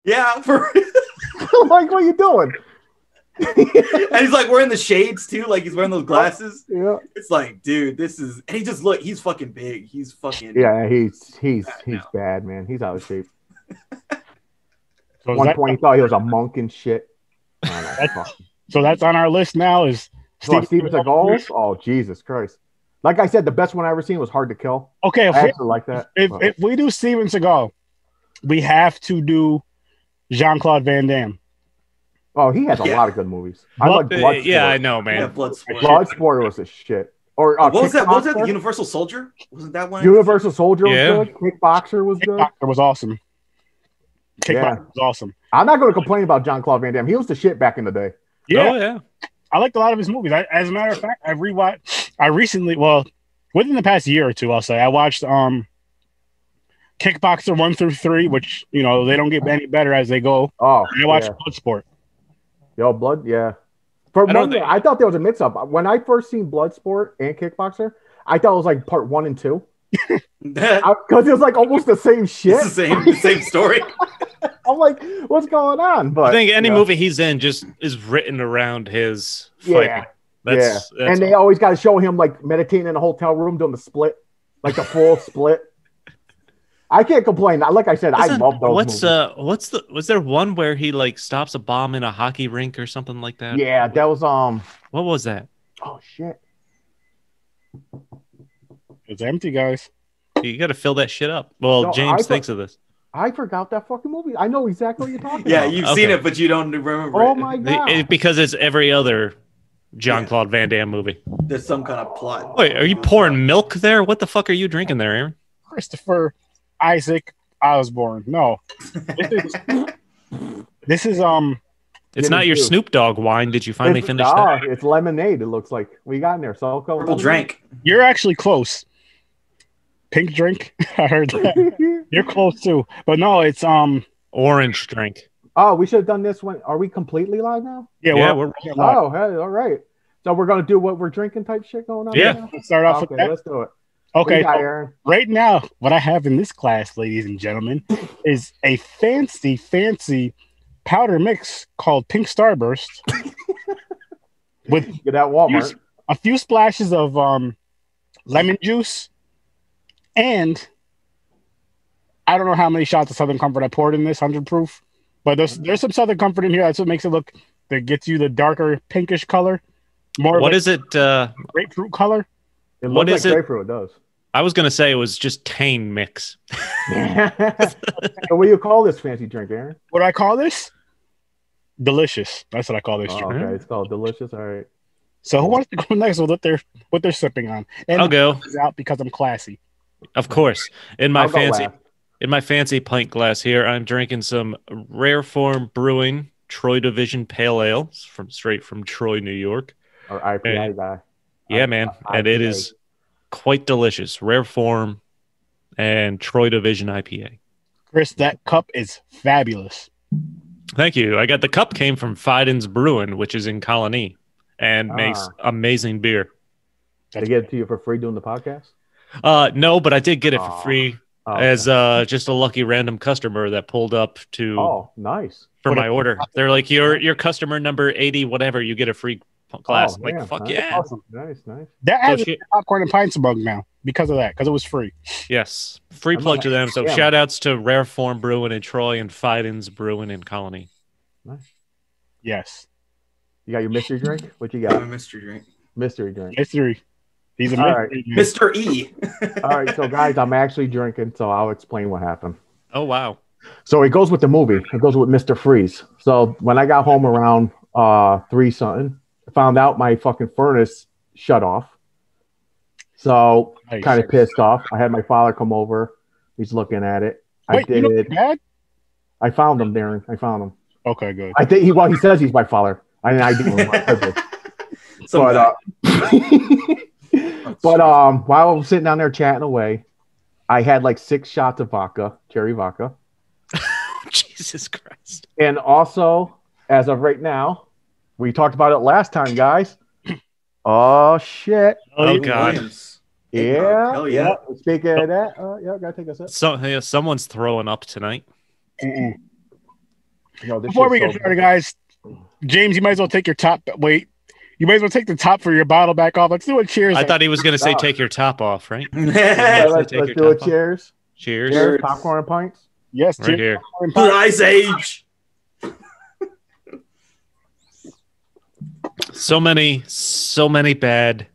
Yeah, for Like, what are you doing? and he's like wearing the shades too, like he's wearing those glasses. Yeah. It's like, dude, this is. And he just he's fucking big. He's fucking. Yeah, he's now. bad, man. He's out of shape. So One point he thought he was a monk and shit. So that's on our list now. Is Steven Seagal? Oh, Jesus Christ! Like I said, the best one I ever seen was Hard to Kill. Okay, I actually like that. If we do Steven Seagal, we have to do Jean-Claude Van Damme. Oh, he has a lot of good movies. I like Bloodsport. Yeah, I know, man. Yeah, Bloodsport. Bloodsport was a shit. Or what was that? What was that? The Universal Soldier? Wasn't that one? Universal Soldier was good. Kickboxer was good. Kickboxer was awesome. Kickboxer was awesome. I'm not going to complain about Jean-Claude Van Damme. He was the shit back in the day. Yeah, oh, yeah. I liked a lot of his movies. As a matter of fact, I recently, well, within the past year or two, I'll say, I watched Kickboxer 1 through 3, which, you know, they don't get any better as they go. Oh, and I watched Bloodsport. Yo, I thought there was a mix-up. When I first seen Bloodsport and Kickboxer, I thought it was like part 1 and 2. Because it was like almost the same shit. It's the same story. I'm like, what's going on? But I think any movie he's in just is written around his fighting. That's and they always got to show him like meditating in a hotel room doing the split, like the full split. I can't complain. Like I said, I love those movies. Was there one where he like stops a bomb in a hockey rink or something like that? Yeah, that was What was that? Oh shit. It's empty, guys. You got to fill that shit up. Well, No, James thinks of this. I forgot that fucking movie. I know exactly what you're talking about. Yeah, you've seen it, but you don't remember it. Oh my god. Because it's every other Jean-Claude Van Damme movie. There's some kind of plot. Wait, are you pouring milk there? What the fuck are you drinking there, Aaron? Christopher Isaac Osborne. No. This is It's not your Snoop Dogg wine. Did you finally finish that? It's lemonade, it looks like. We got in there. Purple drink. You're actually close. Pink drink. I heard that. You're close too. But no, it's orange drink. Oh, we should have done this one. Are we completely live now? Yeah, we're oh, hey, all right. So we're gonna do what we're drinking type shit going on. Yeah. Right now? Let's start off with that. Let's do it. Okay. So right now, what I have in this class, ladies and gentlemen, is a fancy powder mix called Pink Starburst with get at Walmart. A few splashes of lemon juice, and I don't know how many shots of Southern Comfort I poured in this 100 proof, but there's some Southern Comfort in here. That's what makes it look, that gets you the darker pinkish color. More what like is it? Grapefruit color. It what looks is like it? grapefruit, it does. I was gonna say it was just Tane mix. So what do you call this fancy drink, Aaron? What do I call this? Delicious. That's what I call this drink. Okay, it's called delicious. All right. So who wants to go next with what they're sipping on? And I'll go out because I'm classy. Of course. In my fancy pint glass here, I'm drinking some Rare Form Brewing Troy Division Pale Ale straight from Troy, New York. Or IPA guy. Yeah, man. And it is quite delicious. Rare Form and Troy Division IPA. Chris, that cup is fabulous. Thank you. The cup came from Fiden's Brewing, which is in Colony, and makes amazing beer. Did I get it to you for free doing the podcast? No, but I did get it for free as just a lucky random customer that pulled up to. Oh, nice. For my order. They're like, your customer number 80, whatever, you get a free glass. I'm like, fuck yeah. Awesome. Nice. That has a popcorn and pints mug now because of that, because it was free. Yes. Free plug to them. So shout outs to Rare Form Brewing in Troy and Fiden's Brewing in Colony. Nice. Yes. You got your mystery drink? What you got? Mystery drink. Mystery drink. Mystery. He's a mystery. Right. Mr. E. All right, so guys, I'm actually drinking, so I'll explain what happened. Oh, wow. So it goes with the movie. It goes with Mr. Freeze. So when I got home around 3 something, I found out my fucking furnace shut off. So kind of pissed off. I had my father come over. He's looking at it. Wait, you know Dad? I found him, Darren. I found him. Okay, good. I think he says he's my father. I do. But while I was sitting down there chatting away, I had like 6 shots of vodka, cherry vodka. Jesus Christ. And also, as of right now, we talked about it last time, guys. Oh shit. Oh God. Yeah. Hell yeah. Speaking of that, gotta take a sip. So someone's throwing up tonight. Before we get started, guys, James, you might as well take your top. Wait, you might as well take the top for your bottle back off. Let's do a cheers. I thought he was going to say take your top off, right? Let's do a cheers. Cheers. Cheers. Popcorn and pints. Yes, right here. Blue Ice Age. So many bad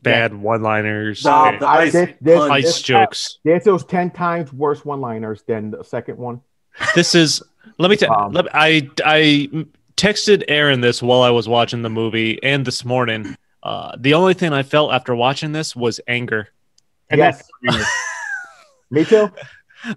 one-liners. Ice jokes. There's those 10 times worse one-liners than the second one. This is. Let me tell. I texted Aaron this while I was watching the movie, and this morning. The only thing I felt after watching this was anger. And yes. Me too.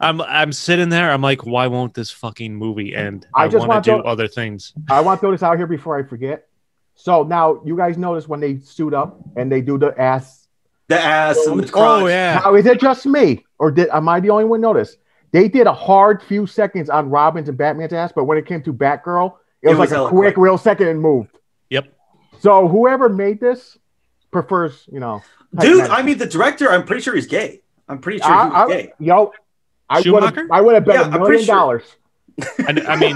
I'm sitting there. I'm like, why won't this fucking movie end? I want to do other things. I want to throw this out here before I forget. So now you guys notice when they suit up and they do the ass. The ass and the crotch. Oh, yeah. Now, is it just me? Or am I the only one notice? They did a hard few seconds on Robin's and Batman's ass, but when it came to Batgirl, it was like a quick, real second and moved. Yep. So whoever made this prefers, Dude, I mean, the director, I'm pretty sure he's gay. I'm pretty sure he's gay. I would have bet $1 million. Sure. I mean,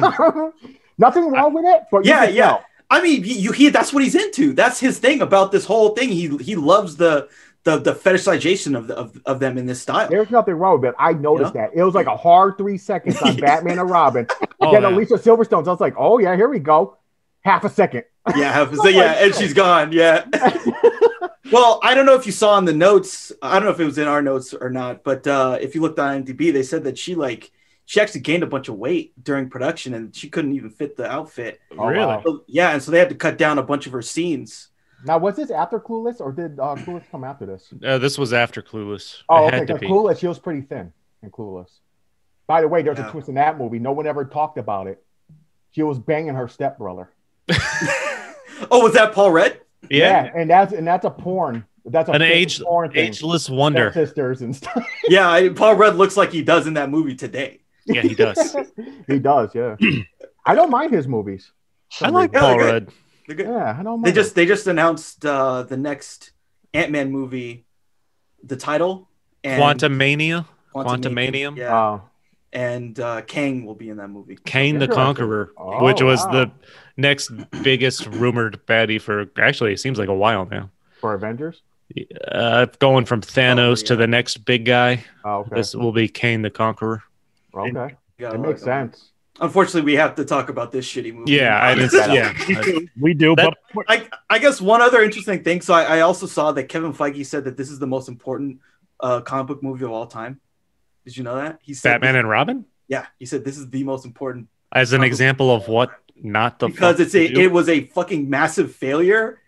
nothing wrong with it, but yeah. I mean, that's what he's into. That's his thing about this whole thing. He loves the fetishization of them in this style. There's nothing wrong with it. I noticed that. It was like a hard 3 seconds on Batman and Robin. Then Alicia Silverstone's, I was like, oh yeah, here we go. Half a second. Yeah, and she's gone. Yeah. Well, I don't know if you saw in the notes. I don't know if it was in our notes or not, but if you looked on IMDb, they said that she actually gained a bunch of weight during production and she couldn't even fit the outfit. Oh, really? Wow. So, yeah, and so they had to cut down a bunch of her scenes. Now, was this after Clueless or did Clueless come after this? This was after Clueless. Oh, okay, because Clueless, she was pretty thin in Clueless. By the way, there's a twist in that movie. No one ever talked about it. She was banging her stepbrother. Oh, was that Paul Rudd? Yeah, and that's a porn. That's an ageless wonder. Sisters and stuff. Yeah, Paul Rudd looks like he does in that movie today. Yeah, he does. He does. Yeah, I don't mind his movies. I like Paul Rudd. They're good. Yeah, I don't mind. They just announced the next Ant-Man movie, the title, and Quantumania. Yeah. And Kang will be in that movie. Kang the Conqueror, which was the next biggest rumored baddie for. Actually, it seems like a while now. For Avengers? Going from Thanos to the next big guy. Oh, okay. This will be Kang the Conqueror. Okay. It makes sense. Unfortunately, we have to talk about this shitty movie. Yeah, we do. But I guess one other interesting thing. So I also saw that Kevin Feige said that this is the most important comic book movie of all time. Did you know that? He said Batman and Robin? Yeah, he said this is the most important. As an example of what not the because it was a fucking massive failure,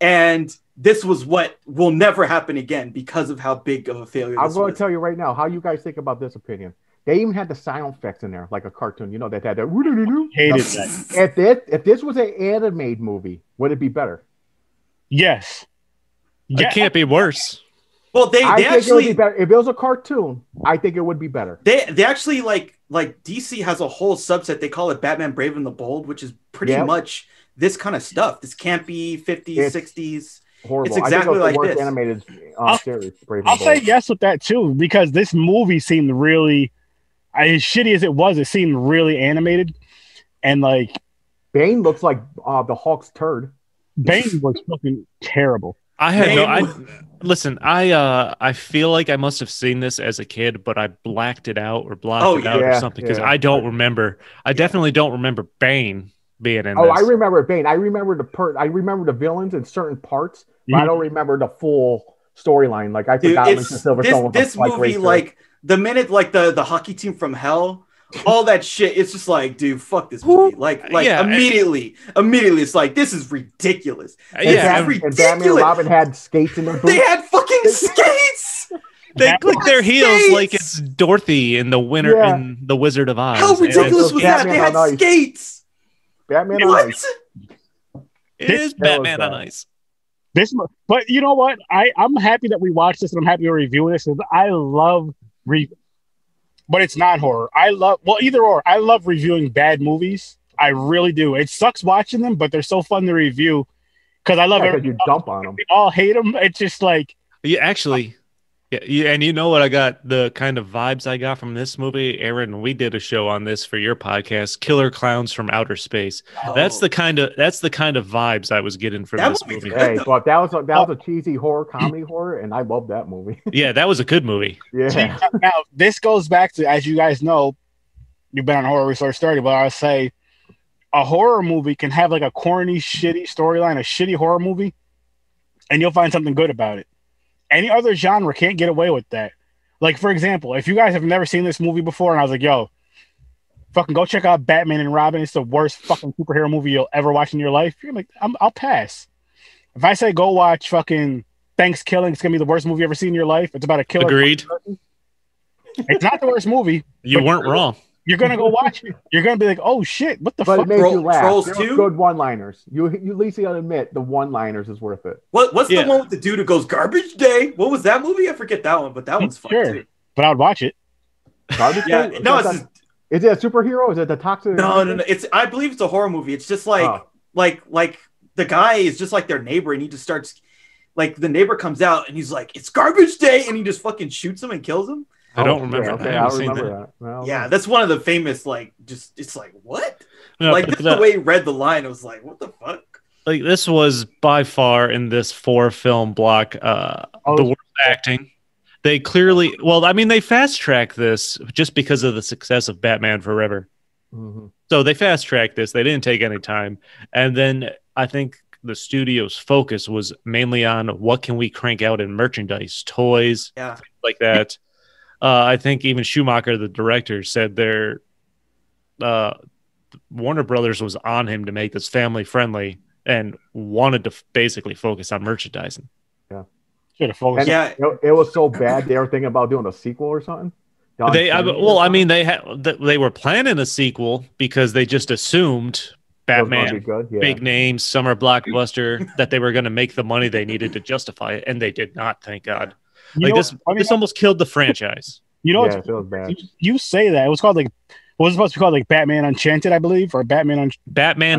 and this was what will never happen again because of how big of a failure. I'm going to tell you right now how you guys think about this opinion. They even had the sound effects in there, like a cartoon. You know, that had that. Hated that. If this was an animated movie, would it be better? Yes. It can't be worse. Well, they actually, it would be better. If it was a cartoon, I think it would be better. They actually like DC has a whole subset. They call it Batman Brave and the Bold, which is pretty much this kind of stuff. This campy 50s, 60s. Horrible. It's exactly like this. Animated series. I'll say yes with that too, because this movie seemed really, as shitty as it seemed really animated, and like Bane looks like the Hulk's turd. Bane looks fucking terrible. Listen, I feel like I must have seen this as a kid, but I blacked it out or blocked it out or something because I don't remember. I definitely don't remember Bane being in this. I remember Bane. I remember the villains in certain parts, but I don't remember the full storyline. Like I forgot this movie, like the minute like the hockey team from hell. All that shit, it's just like, dude, fuck this movie. Like immediately, it's like, this is ridiculous. And Batman and Robin had skates in their boots. They had fucking skates. They click their heels like it's Dorothy in the winter in the Wizard of Oz. How ridiculous was that? They had skates. Batman on Ice. It is Batman on Ice. But you know what? I'm happy that we watched this and I'm happy we're reviewing this. I love but it's not horror. Either or. I love reviewing bad movies. I really do. It sucks watching them, but they're so fun to review because I love it. You dump on them. We all hate them. It's just like actually, Yeah, and you know what I got, the kind of vibes I got from this movie, Aaron, we did a show on this for your podcast, Killer Clowns from Outer Space. Oh. That's the kind of vibes I was getting from this movie. Hey, but that was a cheesy horror, comedy horror, and I love that movie. Yeah, that was a good movie. Yeah. Now, this goes back to, as you guys know, you've been on Horror Resource 30, but I'll say a horror movie can have like a corny, shitty storyline, a shitty horror movie, and you'll find something good about it. Any other genre can't get away with that. Like, for example, if you guys have never seen this movie before, and I was like, yo, fucking go check out Batman and Robin. It's the worst fucking superhero movie you'll ever watch in your life. You're like, I'll pass. If I say go watch fucking Thanksgiving, it's going to be the worst movie you ever seen in your life. It's about a killer. Agreed. It's not the worst movie. You weren't wrong. You're going to go watch it. You're going to be like, oh, shit, what the fuck? But it made you laugh. Trolls There 2? were good one-liners. You at least you gotta admit the one-liners is worth it. What's the one with the dude who goes garbage day? What was that movie? I forget that one, but that one's fun too. But I would watch it. Garbage Yeah, Day? no, is it a superhero? Is it the toxic? no. I believe it's a horror movie. It's just like the guy is just like their neighbor, and he just starts like the neighbor comes out and he's like, "It's garbage day," and he just fucking shoots him and kills him. I don't remember. Okay, I I haven't seen remember that. that. Yeah, that's one of the famous it's like what? No, like but this is the way he read the line. It was like, what the fuck? like this was by far in this 4-film block the worst acting. They clearly, they fast tracked this just because of the success of Batman Forever. Mm-hmm. So they fast tracked this. They didn't take any time, and then I think the studio's focus was mainly on what can we crank out in merchandise, toys, things like that. I think even Schumacher, the director, said Warner Brothers was on him to make this family friendly and wanted to basically focus on merchandising. Yeah, should have focused. Yeah, it was so bad they were thinking about doing a sequel or something. They were planning a sequel because they just assumed Batman, big name, summer blockbuster, that they were going to make the money they needed to justify it, and they did not. Thank God. This almost killed the franchise. You know, it was bad. You say that it was called what was it supposed to be called, like Batman Enchanted, I believe, or Batman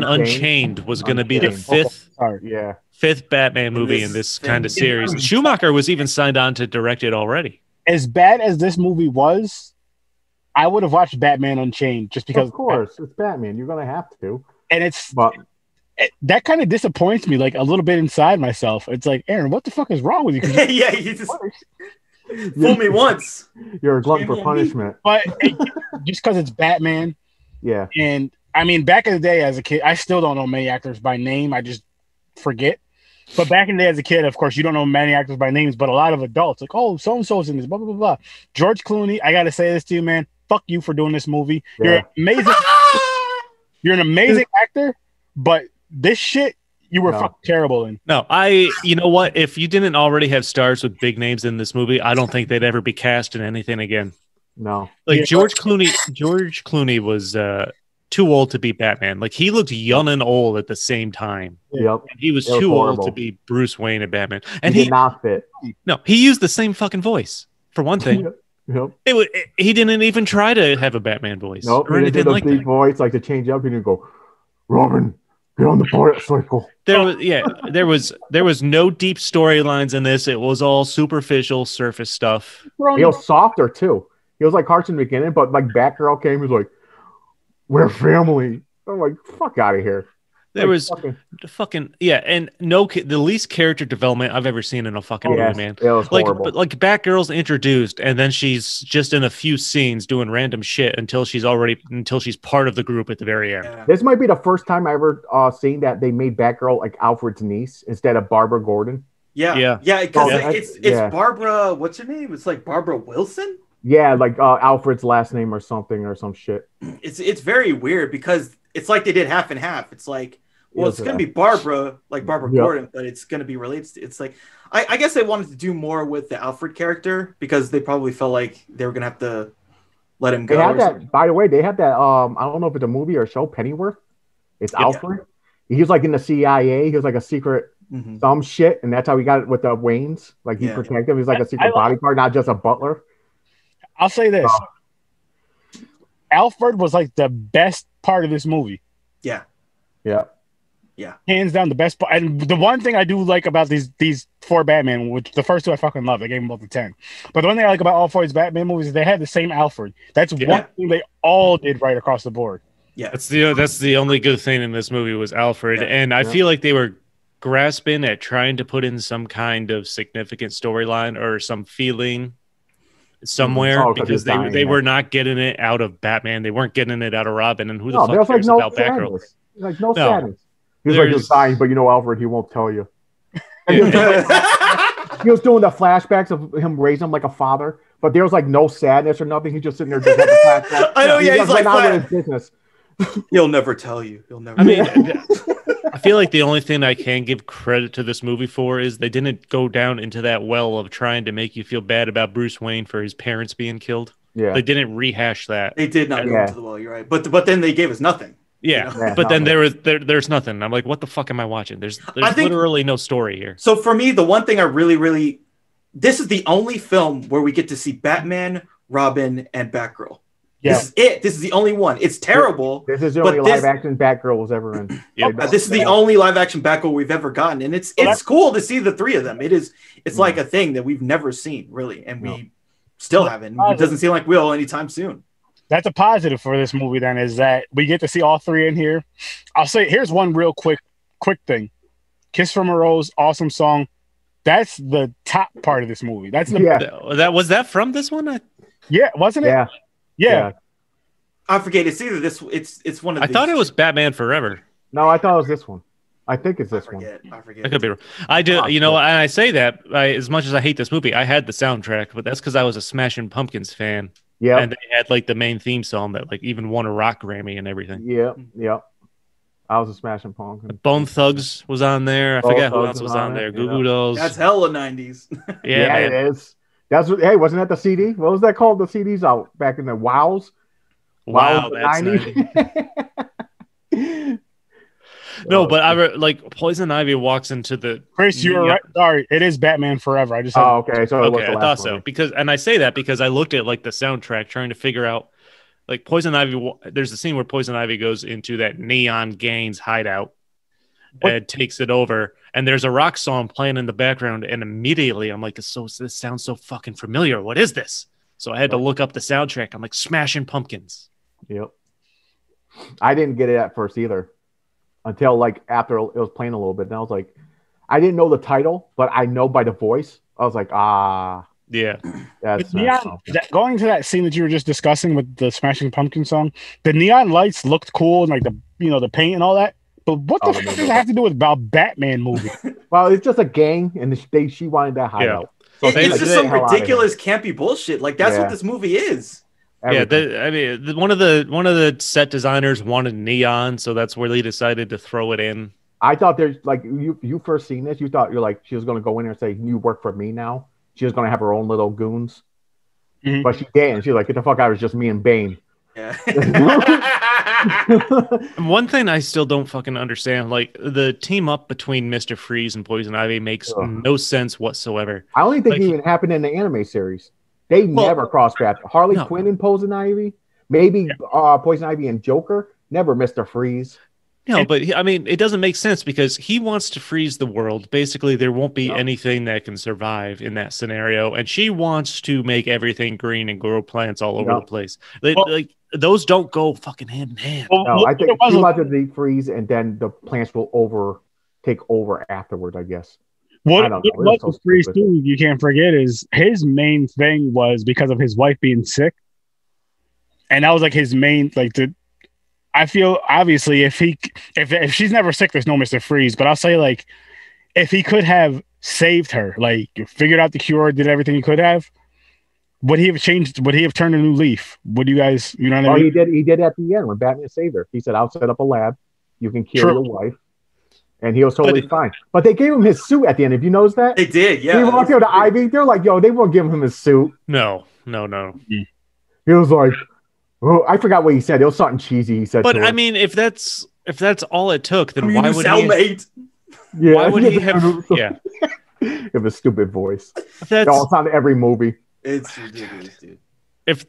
Unchained was going to be the fifth Batman movie in this kind of series. Schumacher was even signed on to direct it already. As bad as this movie was, I would have watched Batman Unchained just because. Of course, it's Batman. You're going to have to. And that kind of disappoints me, like a little bit inside myself. It's like, Aaron, what the fuck is wrong with you? Yeah, you just fool me once. You're a glutton for punishment. But just because it's Batman. Yeah. And I mean, back in the day as a kid, I still don't know many actors by name. I just forget. But back in the day as a kid, of course, you don't know many actors by names, but a lot of adults, like, oh, so-and-so's in this, blah, blah, blah, blah. George Clooney, I got to say this to you, man. Fuck you for doing this movie. Yeah. You're an amazing actor, but this shit you were fucking terrible in. No, you know what? If you didn't already have stars with big names in this movie, I don't think they'd ever be cast in anything again. No. Like George Clooney was too old to be Batman. Like he looked young and old at the same time. Yep. And he was too old to be Bruce Wayne and Batman. And he did not fit. No, he used the same fucking voice for one thing. Yep. He didn't even try to have a Batman voice. Nope, or anything like that. Voice, like to change up, and you go, Robin, get on the motorcycle. There was no deep storylines in this. It was all superficial surface stuff. He was softer too. He was like harsh in the beginning, but like Batgirl came, he was like, we're family. I'm like, fuck out of here. There was and the least character development I've ever seen in a fucking movie, man. It was horrible. But like Batgirl's introduced, and then she's just in a few scenes doing random shit until she's part of the group at the very end. Yeah. This might be the first time I ever seen that they made Batgirl like Alfred's niece instead of Barbara Gordon. Yeah. Because it's Barbara. What's her name? It's like Barbara Wilson. Yeah, like Alfred's last name or something or some shit. It's very weird because it's like they did half and half. It's like, well, it's going to be Barbara, like Barbara Gordon, but it's going to be related to, it's like, I guess they wanted to do more with the Alfred character because they probably felt like they were going to have to let him go. They had that, by the way, they had that, I don't know if it's a movie or a show, Pennyworth. It's Alfred. He was like in the CIA. He was like a secret some shit, and that's how he got it with the Waynes. Like he protected him. He was like a secret bodyguard, not just a butler. I'll say this. Alfred was like the best part of this movie. Yeah. Yeah. Yeah. Hands down the best part. And the one thing I do like about these 4 Batman, which the first 2 I fucking love, I gave them both a 10. But the one thing I like about all 4 of these Batman movies is they had the same Alfred. That's one thing they all did right across the board. Yeah. That's the only good thing in this movie was Alfred. And I feel like they were grasping at trying to put in some kind of significant storyline or some feeling somewhere because they were not getting it out of Batman. They weren't getting it out of Robin. And who the fuck cares about Batgirl? Like no sadness. He's like, you're dying, but you know, Alfred, he won't tell you. He was doing the flashbacks of him raising him like a father, but there was like no sadness or nothing. He's just sitting there just having flashbacks. I know, he's like, out his business. He'll never tell you. He'll never. I mean, I feel like the only thing I can give credit to this movie for is they didn't go down into that well of trying to make you feel bad about Bruce Wayne for his parents being killed. Yeah, they didn't rehash that. They did not go into the well. You're right, but then they gave us nothing. Yeah, but then there's nothing. I'm like, what the fuck am I watching? There's literally no story here. So for me, the one thing I really, this is the only film where we get to see Batman, Robin, and Batgirl. Yeah. This is it. This is the only one. It's terrible. This is the only live action Batgirl was ever in. This is the only live action Batgirl we've ever gotten, and it's cool to see the 3 of them. It's like a thing that we've never seen really, and we still haven't. It doesn't seem like we'll anytime soon. That's a positive for this movie then, is that we get to see all 3 in here. I'll say, here's one real quick thing. Kiss from a Rose, awesome song. That's the top part of this movie. That's the was that from this one? Yeah, wasn't it? Yeah. I forget. It's either this. It's one of. I thought it was Batman Forever. No, I thought it was this one. I think it's this one. I forget. I could be wrong. I do. You know, and I say that as much as I hate this movie, I had the soundtrack, but that's because I was a Smashing Pumpkins fan. Yeah, and they had like the main theme song that like even won a rock Grammy and everything. Yeah. I was a Smashing Pumpkins. Bone Thugs was on there. I forget who else was on there. Goo Goo Dolls. That's hella 90s. Yeah, it is. That's what. Hey, wasn't that the CD? What was that called? The CDs out back in the Wows. Wow, that's 90s. No, but I like Poison Ivy walks into the. Chris, you were right. Sorry, it is Batman Forever. I just. Okay, so it was the I thought so because, and I say that because I looked at like the soundtrack trying to figure out, like Poison Ivy. There's a scene where Poison Ivy goes into that Neon Gangs hideout and takes it over, and there's a rock song playing in the background, and immediately I'm like, this sounds so fucking familiar. What is this? So I had to look up the soundtrack. I'm like, Smashing Pumpkins. Yep. I didn't get it at first either. Until like after it was playing a little bit, and I was like, I didn't know the title, but I know by the voice. I was like, yeah. That's going to that scene that you were just discussing with the Smashing Pumpkin song. The neon lights looked cool and like the paint and all that. But what the fuck does it have to do with about Batman movie? Well, it's just a gang, and she wanted that hideout. So it's just some ridiculous, campy bullshit. Like that's what this movie is. Everything. Yeah, I mean, one of the set designers wanted neon, so that's where they decided to throw it in. I thought there's like you first seen this, you thought you're like she was going to go in there and say, "You work for me now." She was going to have her own little goons, but she didn't. She was like, "Get the fuck out!" It's just me and Bane. Yeah. One thing I still don't fucking understand, like the team up between Mr. Freeze and Poison Ivy makes no sense whatsoever. I only think it even happened in the anime series. They never cross paths. Harley Quinn and Poison Ivy, maybe Poison Ivy and Joker, never Mr. Freeze. No, but I mean, it doesn't make sense because he wants to freeze the world. Basically, there won't be anything that can survive in that scenario. And she wants to make everything green and grow plants all over the place. Like those don't go fucking hand in hand. No, I think she wants to defreeze and then the plants will take over afterwards, I guess. What was Freeze too, you can't forget, is his main thing was because of his wife being sick. And that was like his main, I feel obviously if she's never sick, there's no Mr. Freeze. But I'll say like if he could have saved her, like figured out the cure, did everything he could have, would he have changed? Would he have turned a new leaf? Would you guys, you know what I mean? He did at the end when Batman saved her. He said, "I'll set up a lab. You can cure your wife." And he was totally fine. But they gave him his suit at the end. Have you noticed that? They did, yeah. He walked out to Ivy. They're like, yo, they won't give him his suit. No. He was like, oh, I forgot what he said. It was something cheesy he said. But I mean, if that's all it took, then why would cellmate? Yeah. Why would he have? Yeah. You have a stupid voice. That's all it's on every movie. It's ridiculous, dude. if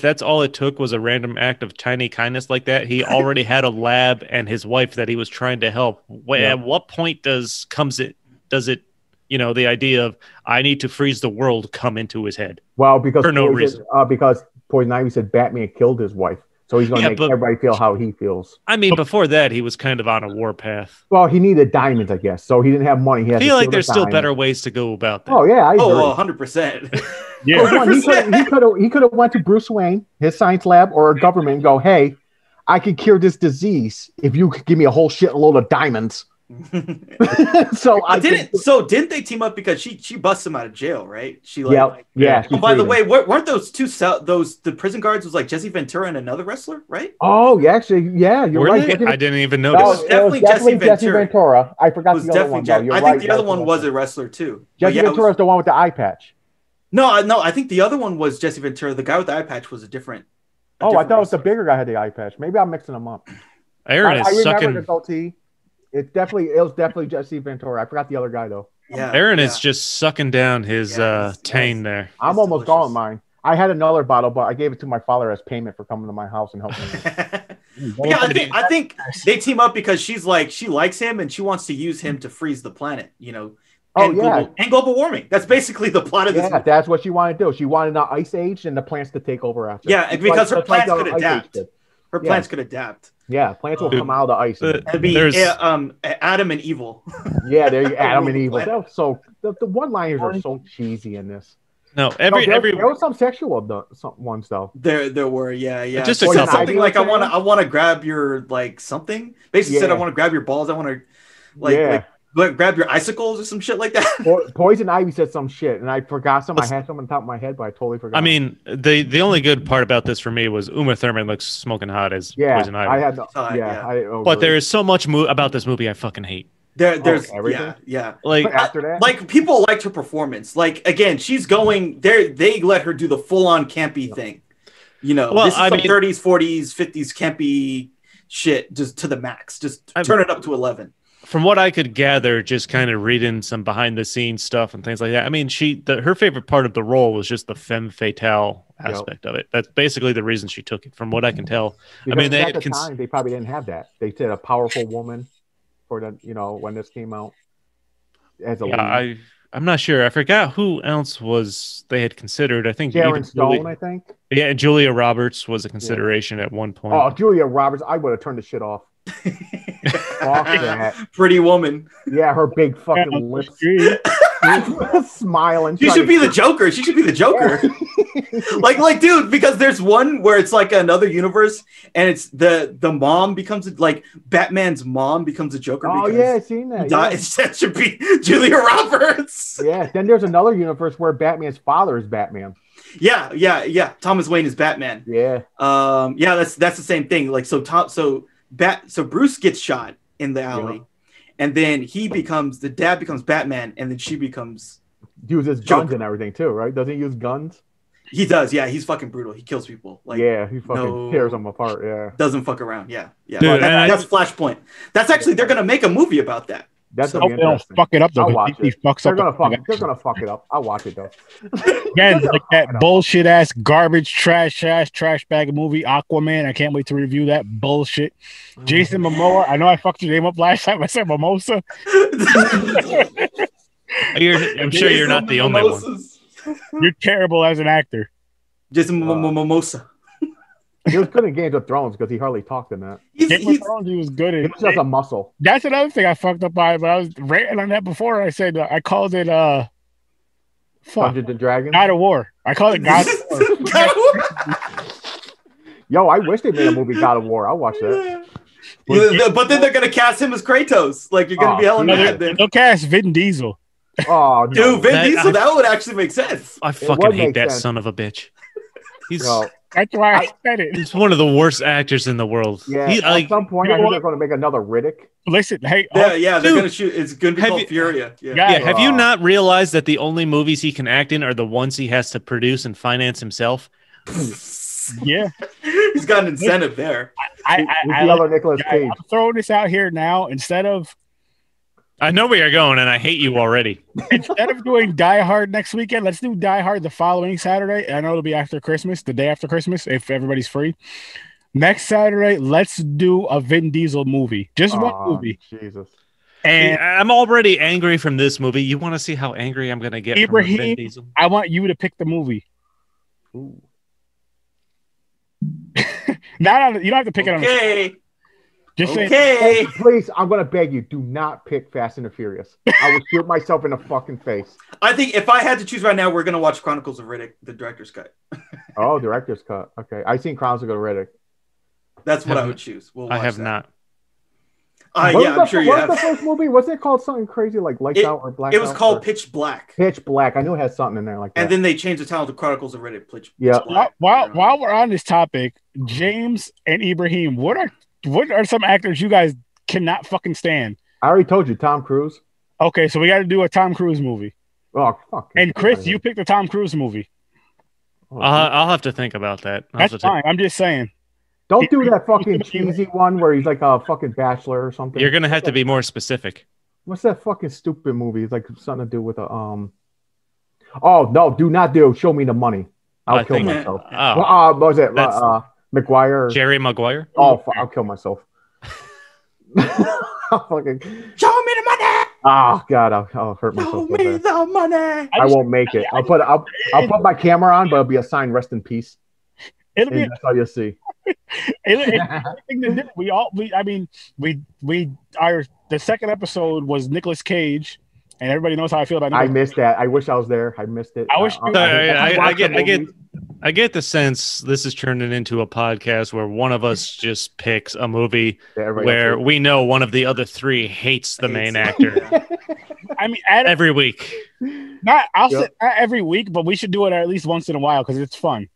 that's all it took was a random act of tiny kindness like that, he already had a lab and his wife that he was trying to help. At what point does it, you know, the idea of I need to freeze the world come into his head? Well, because for no reason. Because Poison Ivy said Batman killed his wife, so he's going to make everybody feel how he feels. I mean, before that, he was kind of on a war path. Well, he needed diamonds, I guess, so he didn't have money. I feel like there's still better ways to go about that. Oh yeah, I agree. 100%. Yeah, 100%. He could have went to Bruce Wayne, his science lab, or a government, and go, "Hey, I could cure this disease if you could give me a whole shitload of diamonds." Didn't they team up because she busts him out of jail, right? Yeah. Oh, by the way, weren't those the prison guards was like Jesse Ventura and another wrestler, right? Oh, yeah, actually, yeah, you're right. I didn't even notice. No, it was definitely Jesse Ventura. I forgot the other one. I think the other one was a wrestler too. Jesse Ventura is the one with the eye patch. No, I think the other one was Jesse Ventura. The guy with the eye patch was a different. I thought it was the bigger guy had the eye patch. Maybe I'm mixing them up. Aaron is sucking. The goatee. It was definitely Jesse Ventura. I forgot the other guy though. Yeah, Aaron is just sucking down his tane there. I'm almost gone with mine. I had another bottle, but I gave it to my father as payment for coming to my house and helping me. I think they team up because she likes him and she wants to use him to freeze the planet. You know. And global warming. That's basically the plot of this. Yeah, that's what she wanted to do. She wanted an ice age and the plants to take over after. Yeah, because her plants could adapt. Her plants could adapt. Yeah, plants will come out of the ice. It'd be Adam and Evil. Yeah, there you Adam and Evil. That was so the one-liners are so cheesy in this. No, there was some sexual ones though. There were, yeah. Just something like I want to grab your like something. Basically said I want to grab your balls. I want to like grab your icicles or some shit like that. Poison Ivy said some shit, and I forgot some. I had some on top of my head, but I totally forgot. I mean, the only good part about this for me was Uma Thurman looks smoking hot as Poison Ivy. But there is so much about this movie I fucking hate. There's everything. Yeah. Like after that, like people liked her performance. Like again, she's going there. They let her do the full on campy thing. You know, this is some 30s, 40s, 50s campy shit, just to the max. Just turn it up to 11. From what I could gather, just kind of reading some behind the scenes stuff and things like that. I mean, her favorite part of the role was just the femme fatale aspect of it. That's basically the reason she took it, from what I can tell. Because I mean, at the time they probably didn't have that. They said a powerful woman for the when this came out as a lead. I'm not sure. I forgot who else they had considered. I think Sharon Stone. I think. Yeah, and Julia Roberts was a consideration at one point. Oh, Julia Roberts! I would have turned the shit off. Pretty woman. Yeah, her big fucking lips. Smiling. She should be the Joker. She should be the Joker. like, dude, because there's one where it's like another universe, and it's the mom becomes like Batman's mom becomes a Joker. Oh yeah, I've seen that. That should be Julia Roberts. Yeah. Then there's another universe where Batman's father is Batman. Yeah. Thomas Wayne is Batman. Yeah. That's the same thing. Like so Bruce gets shot in the alley, and then the dad becomes Batman, and then she becomes uses guns and everything too, right? Doesn't he use guns? He does, yeah. He's fucking brutal. He kills people. Like, yeah, he fucking tears them apart. Yeah, doesn't fuck around. Yeah. Dude, that's Flashpoint. That's actually they're gonna make a movie about that. That's so they don't fuck it up though. I'll watch it. They're gonna fuck it up. I'll watch it though. Again, like that bullshit ass garbage trash bag movie Aquaman. I can't wait to review that bullshit. Jason Momoa. I know I fucked your name up last time. I said Mimosa. I'm sure you're not the only one. You're terrible as an actor. Jason Mimosa. He was good in Game of Thrones because he hardly talked in that. Game of Thrones, he was good in. He was just a muscle. That's another thing I fucked up by, but I was ranting on that before. I said I called it Dungeons and Dragons. God of War. I called it God of War. Yo, I wish they made a movie God of War. I'll watch that. But then they're gonna cast him as Kratos. Like you're gonna be hella mad. They'll cast Vin Diesel. Oh, dude, Vin Diesel. That would actually make sense. I fucking hate that son of a bitch. That's why I said it. He's one of the worst actors in the world. Yeah, at some point, I think they're going to make another Riddick. Listen, hey. Yeah, they're going to shoot. It's going to be called Furia. Yeah. Have you not realized that the only movies he can act in are the ones he has to produce and finance himself? Yeah. He's got an incentive there. I'm throwing this out here now. Instead of I know where you're going, and I hate you already. Instead of doing Die Hard next weekend, let's do Die Hard the following Saturday. I know it'll be after Christmas, the day after Christmas, if everybody's free. Next Saturday, let's do a Vin Diesel movie. Just one movie. Jesus. And I'm already angry from this movie. You want to see how angry I'm going to get from Vin Diesel? I want you to pick the movie. Ooh. You don't have to pick it on the Just say, please, I'm gonna beg you, do not pick Fast and the Furious. I will shoot myself in the fucking face. I think if I had to choose right now, we're gonna watch Chronicles of Riddick, the director's cut. Oh, director's cut. Okay, I've seen Chronicles of Riddick. That's what I would choose. I have not. Yeah, I'm sure you have. What was the first movie? Wasn't it called something crazy like Lights Out or Black Out? It was called Pitch Black. Pitch Black. I knew it had something in there like that. And then they changed the title to Chronicles of Riddick. Pitch Black. While we're on this topic, James and Ibrahim, what are some actors you guys cannot fucking stand? I already told you, Tom Cruise. Okay, so we got to do a Tom Cruise movie. Oh, fuck. And Chris, you picked the Tom Cruise movie. I'll have to think about that. That's fine. I'm just saying. Don't do that fucking cheesy one where he's like a fucking bachelor or something. You're gonna have to be more specific. What's that fucking stupid movie? It's like something to do with a Oh no! Do not do. Show me the money. I'll kill myself. What was it? McGuire. Jerry Maguire. Oh, I'll kill myself. I'll fucking show me the money. Oh God, I'll hurt myself. Show me the money. I won't make it. I'll put my camera on, but it'll be a sign, "Rest in peace." That's all you'll see. The second episode was Nicolas Cage, and everybody knows how I feel about Nicolas I missed that. I wish I was there. I missed it. I wish I get the sense this is turning into a podcast where one of us just picks a movie where we know one of the other three hates the main actor. I mean, every week. Not every week, but we should do it at least once in a while because it's fun.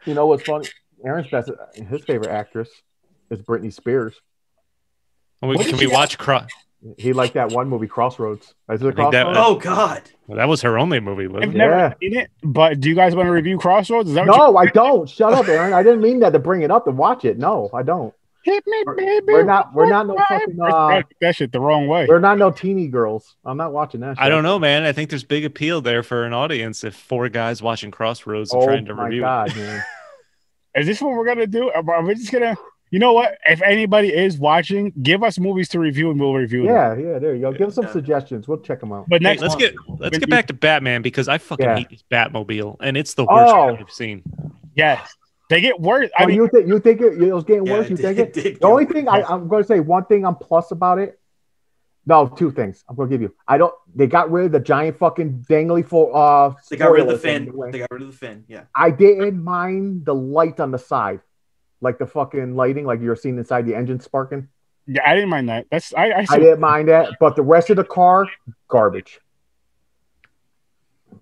You know what's funny? Aaron's his favorite actress is Britney Spears. Can we watch He liked that one movie, Crossroads. Oh God! Well, that was her only movie. I've never seen it, but do you guys want to review Crossroads? No, I don't. Shut up, Aaron. I didn't mean that to bring it up to watch it. No, I don't. Hit me, baby. We're not no fucking that shit the wrong way. We're not no teeny girls. I'm not watching that shit. I don't know, man. I think there's big appeal there for an audience if four guys watching Crossroads and trying to review it. Man. Is this what we're gonna do? Are we just gonna? You know what? If anybody is watching, give us movies to review and we'll review them. Yeah, there you go. Give us some suggestions. We'll check them out. But let's get back to Batman because I fucking hate this Batmobile and it's the worst I've seen. Yes. They get worse. I mean, you think it was getting worse? You think it? The only thing I'm going to say, one thing I'm plus about it. No, two things I'm going to give you. They got rid of the giant fucking dangly for. They got rid of the fin. They got rid of the fin. Yeah. I didn't mind the light on the side, like the fucking lighting, like you're seeing inside the engine sparking. Yeah, I didn't mind that. I didn't mind that, but the rest of the car, garbage.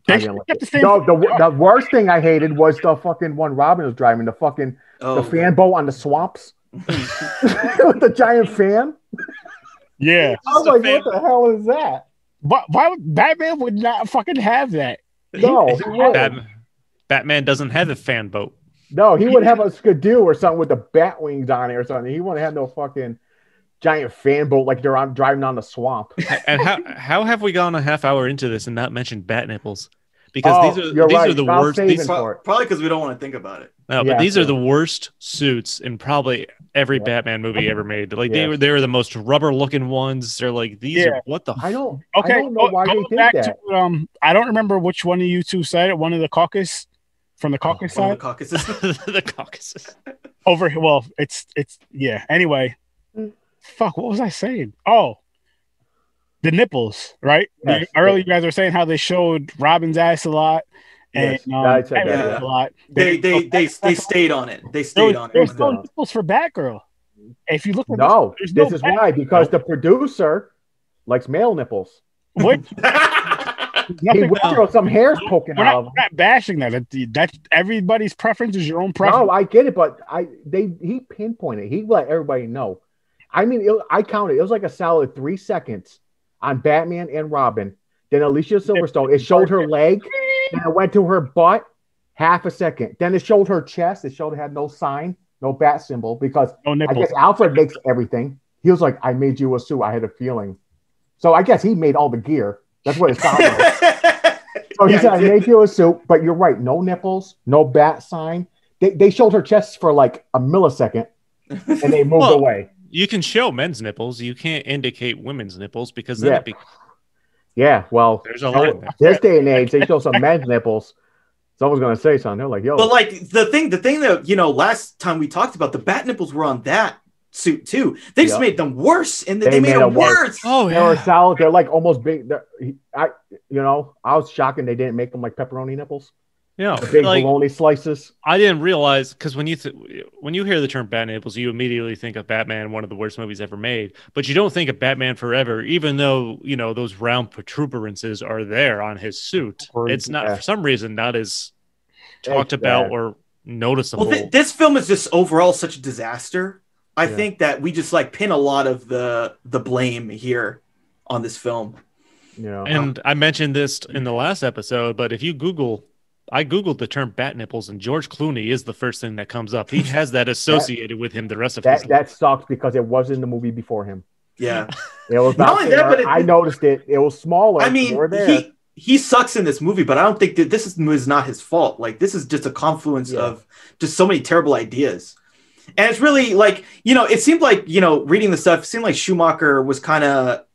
The worst thing I hated was the fucking one Robin was driving, the fucking the fan boat on the swamps with the giant fan. Yeah, I was like, what the hell is that? But Batman would not fucking have that? No, Batman doesn't have a fan boat. No, he would have a skidoo or something with the bat wings on it or something. He wouldn't have no fucking giant fan boat like they're driving on the swamp. And how have we gone a half hour into this and not mentioned bat nipples? Because these are the worst. Probably because we don't want to think about it. No, but these are the worst suits in probably every Batman movie ever made. Like they were the most rubber looking ones. They're like these are what the. I don't know why they did that. I don't remember which one of you two said it. One of the caucus. From the caucus side? The caucuses. The caucuses. Over here. Well, it's Anyway. Fuck, what was I saying? Oh. The nipples, right? Yes, earlier you guys were saying how they showed Robin's ass a lot. And a lot. They stayed on it. They stayed on it. There's no nipples for Batgirl. If you look at this is why, because the producer likes male nipples. What? He went some hairs poking out of him. We're not bashing that. That's everybody's preference is your own preference. No, I get it, but he pinpointed. He let everybody know. I mean, I counted. It was like a solid 3 seconds on Batman and Robin. Then Alicia Silverstone. It showed her leg. Then it went to her butt. Half a second. Then it showed her chest. It showed it had no sign, no bat symbol, because I guess Alfred makes everything. He was like, I made you a suit. I had a feeling. So I guess he made all the gear. That's what it sounded like. So he said, I made you a suit, but you're right. No nipples, no bat sign. They showed her chest for like a millisecond and they moved away. You can show men's nipples. You can't indicate women's nipples because then well, there's a line there. This day and age, they show some men's nipples. Someone's gonna say something. They're like, yo. But like the thing that, you know, last time we talked about, the bat nipples were on that suit too. They just made them worse, and they made them worse. Oh yeah, they were solid. They're like almost big. I was shocked they didn't make them like pepperoni nipples. Yeah, the big bologna slices. I didn't realize, because when you hear the term bat nipples, you immediately think of Batman, one of the worst movies ever made. But you don't think of Batman Forever, even though, you know, those round protuberances are there on his suit. It's not, for some reason, not as talked about or noticeable. Well, this film is just overall such a disaster. I think that we just like pin a lot of the blame here on this film. Yeah, and I mentioned this in the last episode, but if you I Googled the term bat nipples, and George Clooney is the first thing that comes up. He has that associated with him the rest of his life. That sucks because it was in the movie before him. Yeah. It was not only that, but I noticed it. It was smaller. I mean, he sucks in this movie, but I don't think that this is not his fault. Like, this is just a confluence of just so many terrible ideas. And it's really like, you know, it seemed like, you know, reading the stuff, it seemed like Schumacher was kind of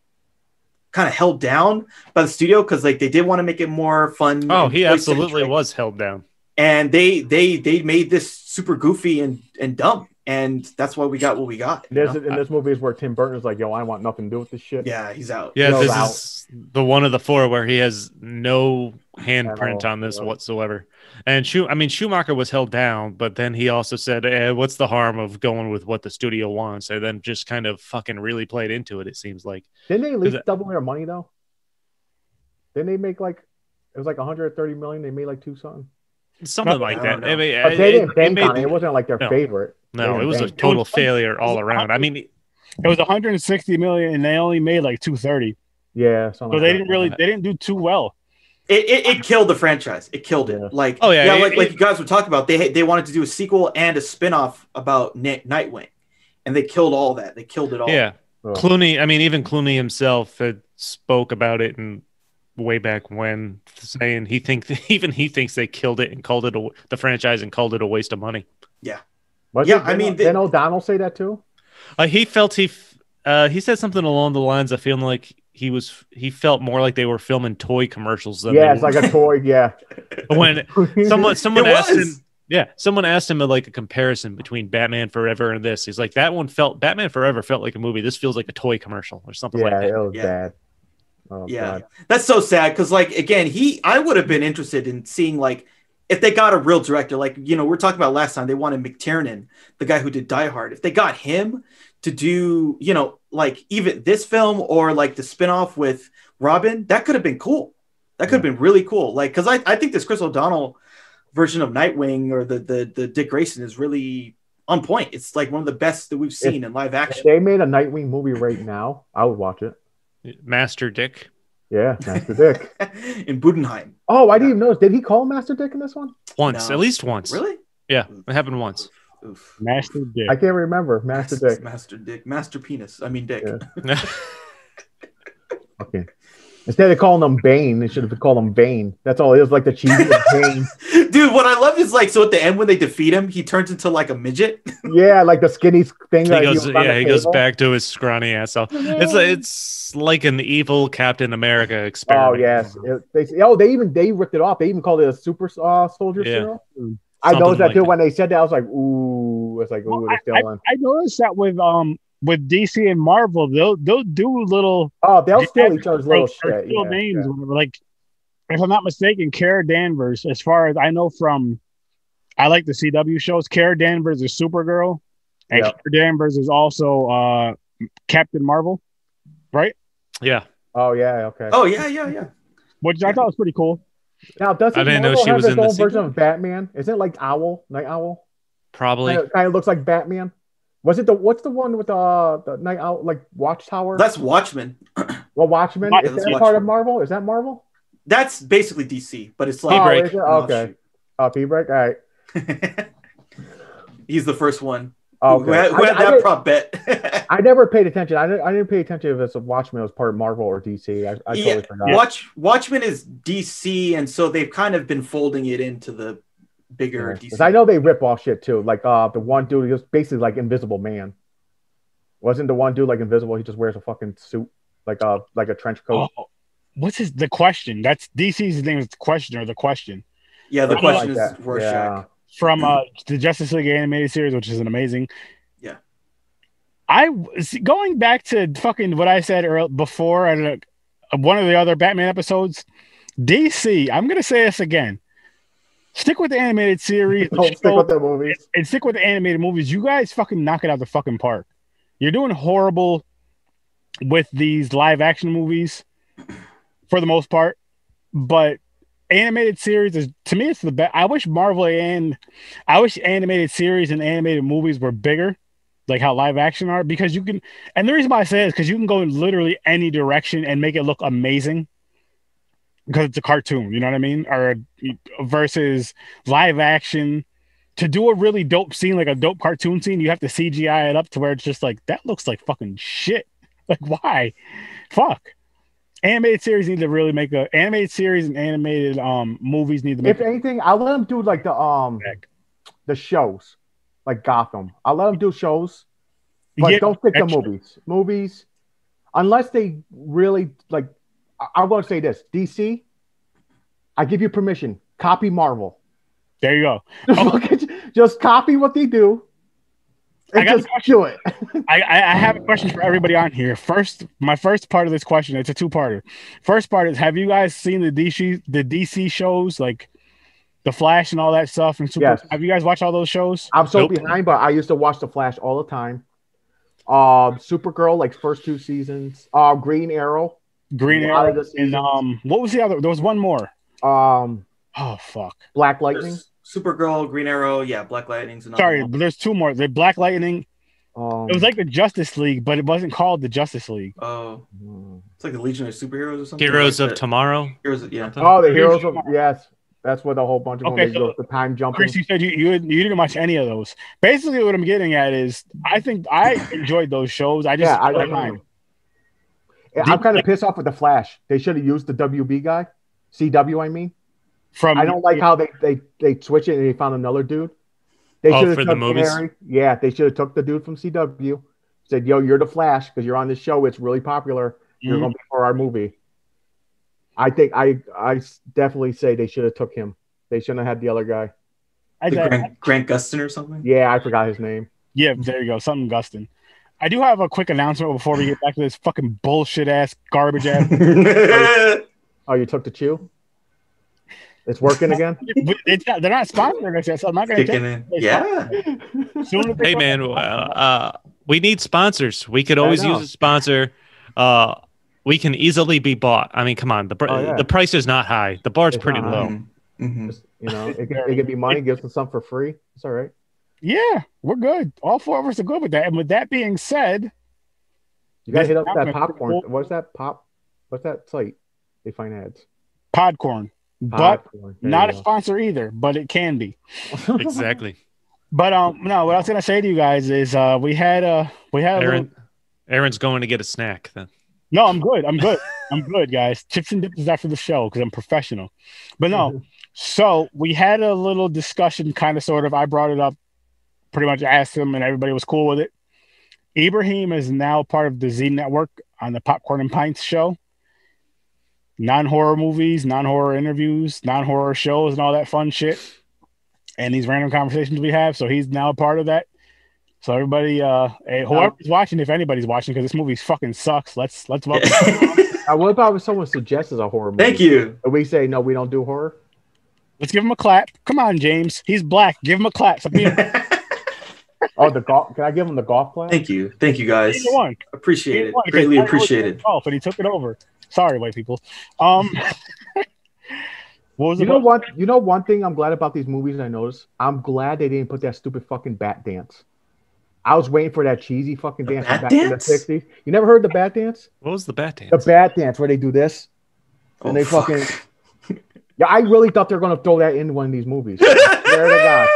held down by the studio because like they did want to make it more fun. Oh, he absolutely was held down. And they made this super goofy and dumb, and that's why we got what we got. In this movie is where Tim Burton's like, yo, I want nothing to do with this shit. Yeah, he's out. Yeah, this is the one of the four where he has no handprint on this whatsoever. And Schumacher was held down, but then he also said, what's the harm of going with what the studio wants? And then just kind of fucking really played into it, it seems like. Didn't they at least double their money, though? Didn't they make like, it was like 130 million? They made like something like that. But they didn't bank on it. It wasn't like their favorite. No, it was a total failure all around. I mean, it was 160 million, and they only made like 230. Yeah, so they didn't do too well. It killed the franchise. It killed it. Like, like you guys were talking about, they wanted to do a sequel and a spinoff about Nightwing, and they killed all that. They killed it all. Yeah, Clooney. I mean, even Clooney himself had spoke about it and way back when, saying he thinks they killed it and called it the franchise and called it a waste of money. Yeah, didn't O'Donnell say that too? He felt he said something along the lines of feeling like he felt more like they were filming toy commercials than it's like a toy. Yeah, when someone asked him. Yeah, someone asked him like a comparison between Batman Forever and this. He's like, Batman Forever felt like a movie. This feels like a toy commercial or something like that. Yeah, it was bad. Oh, God. That's so sad because, like, again, I would have been interested in seeing, like, if they got a real director, like, you know, we're talking about last time, they wanted McTiernan, the guy who did Die Hard. If they got him to do, you know, like, even this film or, like, the spinoff with Robin, that could have been cool. That could have been really cool. Like, because I think this Chris O'Donnell version of Nightwing or the Dick Grayson is really on point. It's, like, one of the best that we've seen in live action. If they made a Nightwing movie right now, I would watch it. Master Dick. Yeah, Master Dick. In Budenheim. Oh, I didn't even notice. Did he call Master Dick in this one? Once, at least once. Really? Yeah, it happened once. Oof. Master Dick. I can't remember. Master Dick. Master Dick. Master Penis. I mean Dick. Yeah. Okay. Instead of calling him Bane, they should have called him Bane. That's all it is, like the cheesy Bane. Dude, what I love is like, so at the end when they defeat him, he turns into like a midget. Yeah, like the skinny thing. He goes back to his scrawny ass self. It's like an evil Captain America experiment. Oh yes, they ripped it off. They even called it a super soldier serum. I noticed that too when they said that. I was like, ooh, it's like, ooh, they're still on. I noticed that with DC and Marvel, they'll do little. Oh, they'll steal each other's little shit. Names, whatever. Like, if I'm not mistaken, Kara Danvers, as far as I know from, I like the CW shows. Kara Danvers is Supergirl, and Kara Danvers is also Captain Marvel, right? Yeah. Oh yeah. Okay. Oh yeah. Which I thought was pretty cool. Now, doesn't I didn't Marvel know she have was its in the own version sequel? of Batman? Isn't it like Night Owl? Probably. Kind of looks like Batman. Was it what's the one with the Night Owl, like Watchtower? That's Watchmen. Well, Watchmen, is that part of Marvel? Is that Marvel? That's basically DC, but it's like Break. Okay. P-Break, all right. He's the first one. Okay. Who had that prop bet? I never paid attention. I didn't pay attention if it's a Watchmen was part of Marvel or DC. I totally forgot. Watchmen is DC, and so they've kind of been folding it into the bigger DC. I know they rip off shit too. Like the one dude, he was basically like Invisible Man. Wasn't the one dude like invisible? He just wears a fucking suit, like a trench coat. Oh, what's the question? That's DC's name is the question or the question. Yeah, the question is Rorschach. From the Justice League animated series, which is an amazing. Yeah. Going back to fucking what I said before and one of the other Batman episodes, DC, I'm going to say this again. Stick with the animated series. Don't stick with the movies. And stick with the animated movies. You guys fucking knock it out the fucking park. You're doing horrible with these live action movies for the most part, but animated series is, to me, it's the best. I wish animated series and animated movies were bigger, like how live action are, because you can, and the reason why I say it is because you can go in literally any direction and make it look amazing because it's a cartoon, you know what I mean? Or versus live action. To do a really dope scene, like a dope cartoon scene, you have to CGI it up to where it's just like, that looks like fucking shit. Like, why? Fuck. Animated series need to really make animated series and animated movies need to make. If anything, I'll let them do like the shows, like Gotham. I'll let them do shows, but don't stick to movies. Movies, unless they really like. I want to say this: DC. I give you permission. Copy Marvel. There you go. Just copy what they do. And just do it. I have a question for everybody on here. My first part of this question, it's a two-parter. First part is, have you guys seen the DC shows, like The Flash and all that stuff? And yes. Have you guys watched all those shows? I'm so behind, but I used to watch The Flash all the time. Supergirl, like first 2 seasons. Green Arrow. And what was the other? There was one more. Oh fuck! Black Lightning, Supergirl, Green Arrow, Black Lightning's another. Sorry, but there's 2 more. The Black Lightning. It was like the Justice League, but it wasn't called the Justice League. Oh, it's like the Legion of Superheroes or something. Heroes of Tomorrow. The Heroes of That's what a whole bunch of them go the time jumping. Chris, you said you didn't watch any of those. Basically, what I'm getting at is, I think I enjoyed those shows. I I'm kind of pissed off with the Flash. They should have used the WB guy, CW. I mean. I don't like how they switch it and they found another dude. They should have took the movies. They should have took the dude from CW. Said, "Yo, you're the Flash because you're on this show. It's really popular. You're going to be for our movie." I think I definitely say they should have took him. They shouldn't have had the other guy. Grant Gustin or something. Yeah, I forgot his name. Yeah, there you go, something Gustin. I do have a quick announcement before we get back to this fucking bullshit ass garbage ass. Oh, you took the chew? It's working again. They're not sponsoring us yet, so I'm not going to take it. Yeah. Hey man, we need sponsors. We could always use a sponsor. We can easily be bought. I mean, come on, the price is not high. The bar's pretty low. Mm-hmm. Just, it could be money. Give us some for free. It's all right. Yeah, we're good. All 4 of us are good with that. And with that being said, you gotta hit up that popcorn. What's that What's that site? They find ads. Podcorn. But not a sponsor either, but it can be. Exactly. But no, what I was gonna say to you guys is we had Aaron's going to get a snack then. No, I'm good. I'm good, guys. Chips and dips is after the show because I'm professional. But no, so we had a little discussion, kind of, sort of. I brought it up, pretty much asked him, and everybody was cool with it. Ibrahim is now part of the Z Network on the Popcorn and Pints show. Non-horror movies, non-horror interviews, non-horror shows, and all that fun shit. And these random conversations we have. So he's now a part of that. So everybody, whoever's watching, if anybody's watching, because this movie fucking sucks, let's welcome. What about if someone suggests a horror movie? Thank you. And we say no, we don't do horror. Let's give him a clap. Come on, James. He's black. Give him a clap. The golf. Can I give him the golf clap? Thank you, guys. Appreciate it. Greatly appreciated. Golf, and he took it over. Sorry, white people. What was one thing I'm glad about these movies I noticed? I'm glad they didn't put that stupid fucking bat dance. I was waiting for that cheesy fucking dance back in the 60s. You never heard the bat dance? What was the bat dance? The bat dance where they do this. And they fucking... Yeah, I really thought they were going to throw that in one of these movies. Swear to God.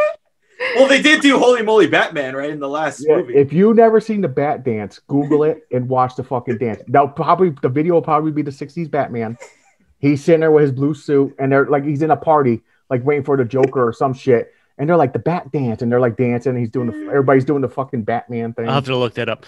Well, they did do Holy Moly Batman, right, in the last movie. If you've never seen the Bat Dance, Google it and watch the fucking dance. The video will probably be the 60s Batman. He's sitting there with his blue suit, and they're like, he's in a party, like waiting for the Joker or some shit. And they're like the Bat Dance, and they're like dancing. And everybody's doing the fucking Batman thing. I'll have to look that up.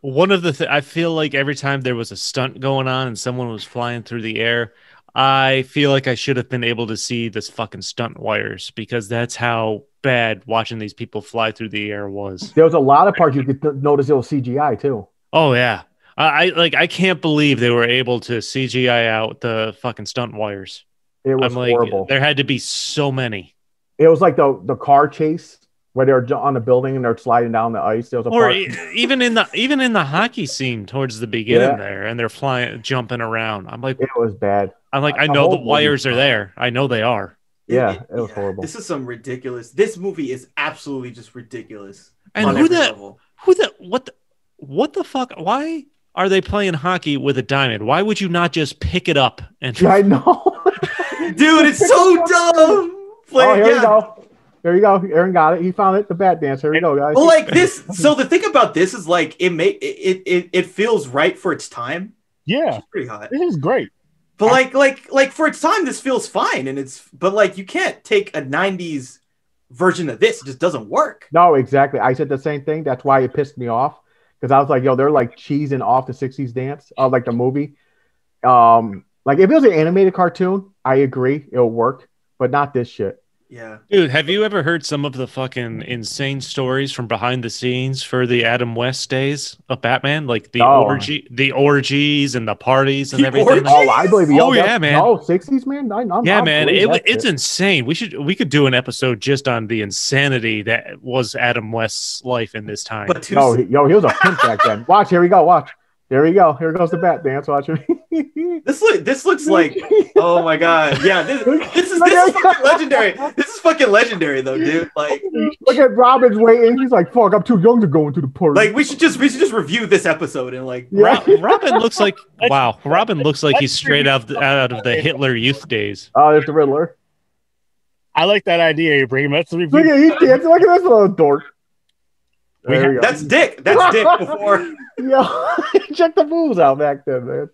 One of the I feel like every time there was a stunt going on and someone was flying through the air, I feel like I should have been able to see this fucking stunt wires, because that's how bad watching these people fly through the air was. There was a lot of parts you could notice it was CGI too. Oh yeah. I can't believe they were able to CGI out the fucking stunt wires. It was horrible. There had to be so many. It was like the car chase where they're on the building and they're sliding down the ice. There was even in the hockey scene towards the beginning there, and they're jumping around. I'm like, it was bad. I'm like, I know the wires are there. I know they are. Yeah, it was horrible. This is some ridiculous. This movie is absolutely just ridiculous. And what the fuck? Why are they playing hockey with a diamond? Why would you not just pick it up and? Yeah, I know, dude. It's so dumb. Here you go. There you go. Aaron got it. He found it. The Bat Dance. Here we go, guys. Well, like this. So the thing about this is like it feels right for its time. Yeah, it's pretty hot. This is great. But like for its time, this feels fine, but like you can't take a '90s version of this. It just doesn't work. No, exactly. I said the same thing. That's why it pissed me off, because I was like, yo, they're like cheesing off the '60s dance, like the movie. Like if it was an animated cartoon, I agree, it'll work, but not this shit. Yeah. Dude, have you ever heard some of the fucking insane stories from behind the scenes for the Adam West days of Batman? Like the orgies and the parties and everything. Oh, I believe you. Oh, yeah, man. Oh, 60s, man. I'm man. It's insane. We could do an episode just on the insanity that was Adam West's life in this time. He was a pimp back then. Watch, here we go. Watch. There we go. Here goes the Bat Dance. Watch me. This looks like, oh my god, yeah. This is fucking legendary. This is fucking legendary though, dude. Like, look at Robin's waiting. He's like, "Fuck, I'm too young to go into the party." Like, we should just review this episode and like. Robin looks like Robin looks like he's straight out of the Hitler Youth days. Oh, there's the Riddler. I like that idea you bring. Let's review. Look at he's dancing. Look at this little dork. That's Dick. That's Dick before. Yo, check the moves out back then, man.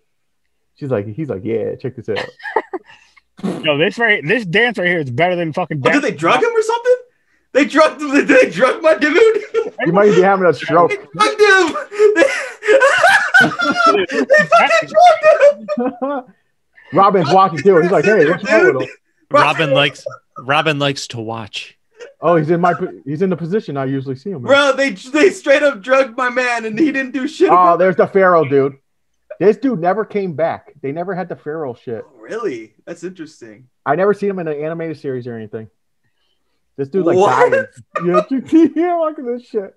He's like, yeah, check this out. No, this dance right here is better than fucking. Did they drug him or something? Did they drug my dude? You might be having a stroke. They drugged him. They fucking drugged him. Robin's watching too. He's like, hey, what's wrong with him? Robin likes to watch. Oh, he's in the position I usually see him in. Bro, they straight up drugged my man and he didn't do shit. Oh, there's the Pharaoh dude. This dude never came back. They never had the Pharaoh shit. Oh, really? That's interesting. I never seen him in an animated series or anything. This dude dying. Yeah, look at this shit.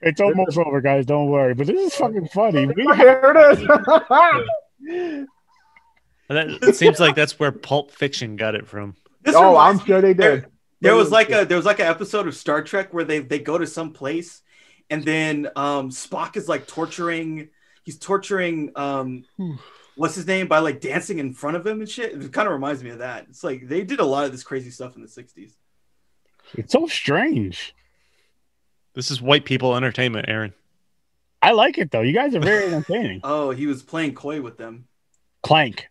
It's almost over, guys. Don't worry. But this is fucking funny. Here it is. It seems like that's where Pulp Fiction got it from. I'm sure they did. There was like an episode of Star Trek where they go to some place and then Spock is like torturing what's his name by like dancing in front of him and shit. It kind of reminds me of that. It's like they did a lot of this crazy stuff in the 60s. It's so strange. This is white people entertainment, Aaron. I like it though. You guys are very entertaining. Oh, he was playing coy with them. Clank.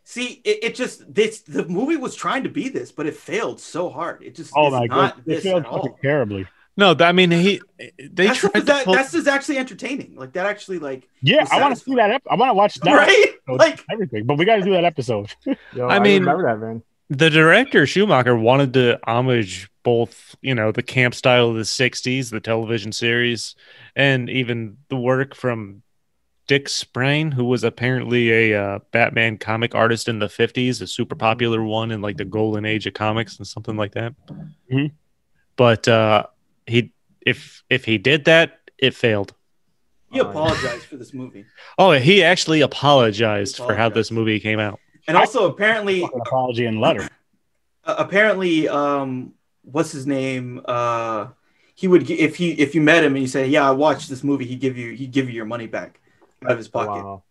See, the movie was trying to be this, but it failed so hard. It just it failed fucking terribly. No, I mean that's just actually entertaining. Like that actually I want to see that. I want to watch that. Right? Like everything, but we got to do that episode. Yo, I remember that, man. The director Schumacher wanted to homage both, the camp style of the 60s, the television series, and even the work from Dick Sprang, who was apparently a Batman comic artist in the 50s, a super popular one in like the golden age of comics and something like that. Mm-hmm. But if he did that, it failed. He apologized for this movie. Oh, he actually apologized for how this movie came out. And also apparently an apology in letter. Apparently, what's his name? He would if you met him and you say, "Yeah, I watched this movie," he'd give you your money back out of his pocket.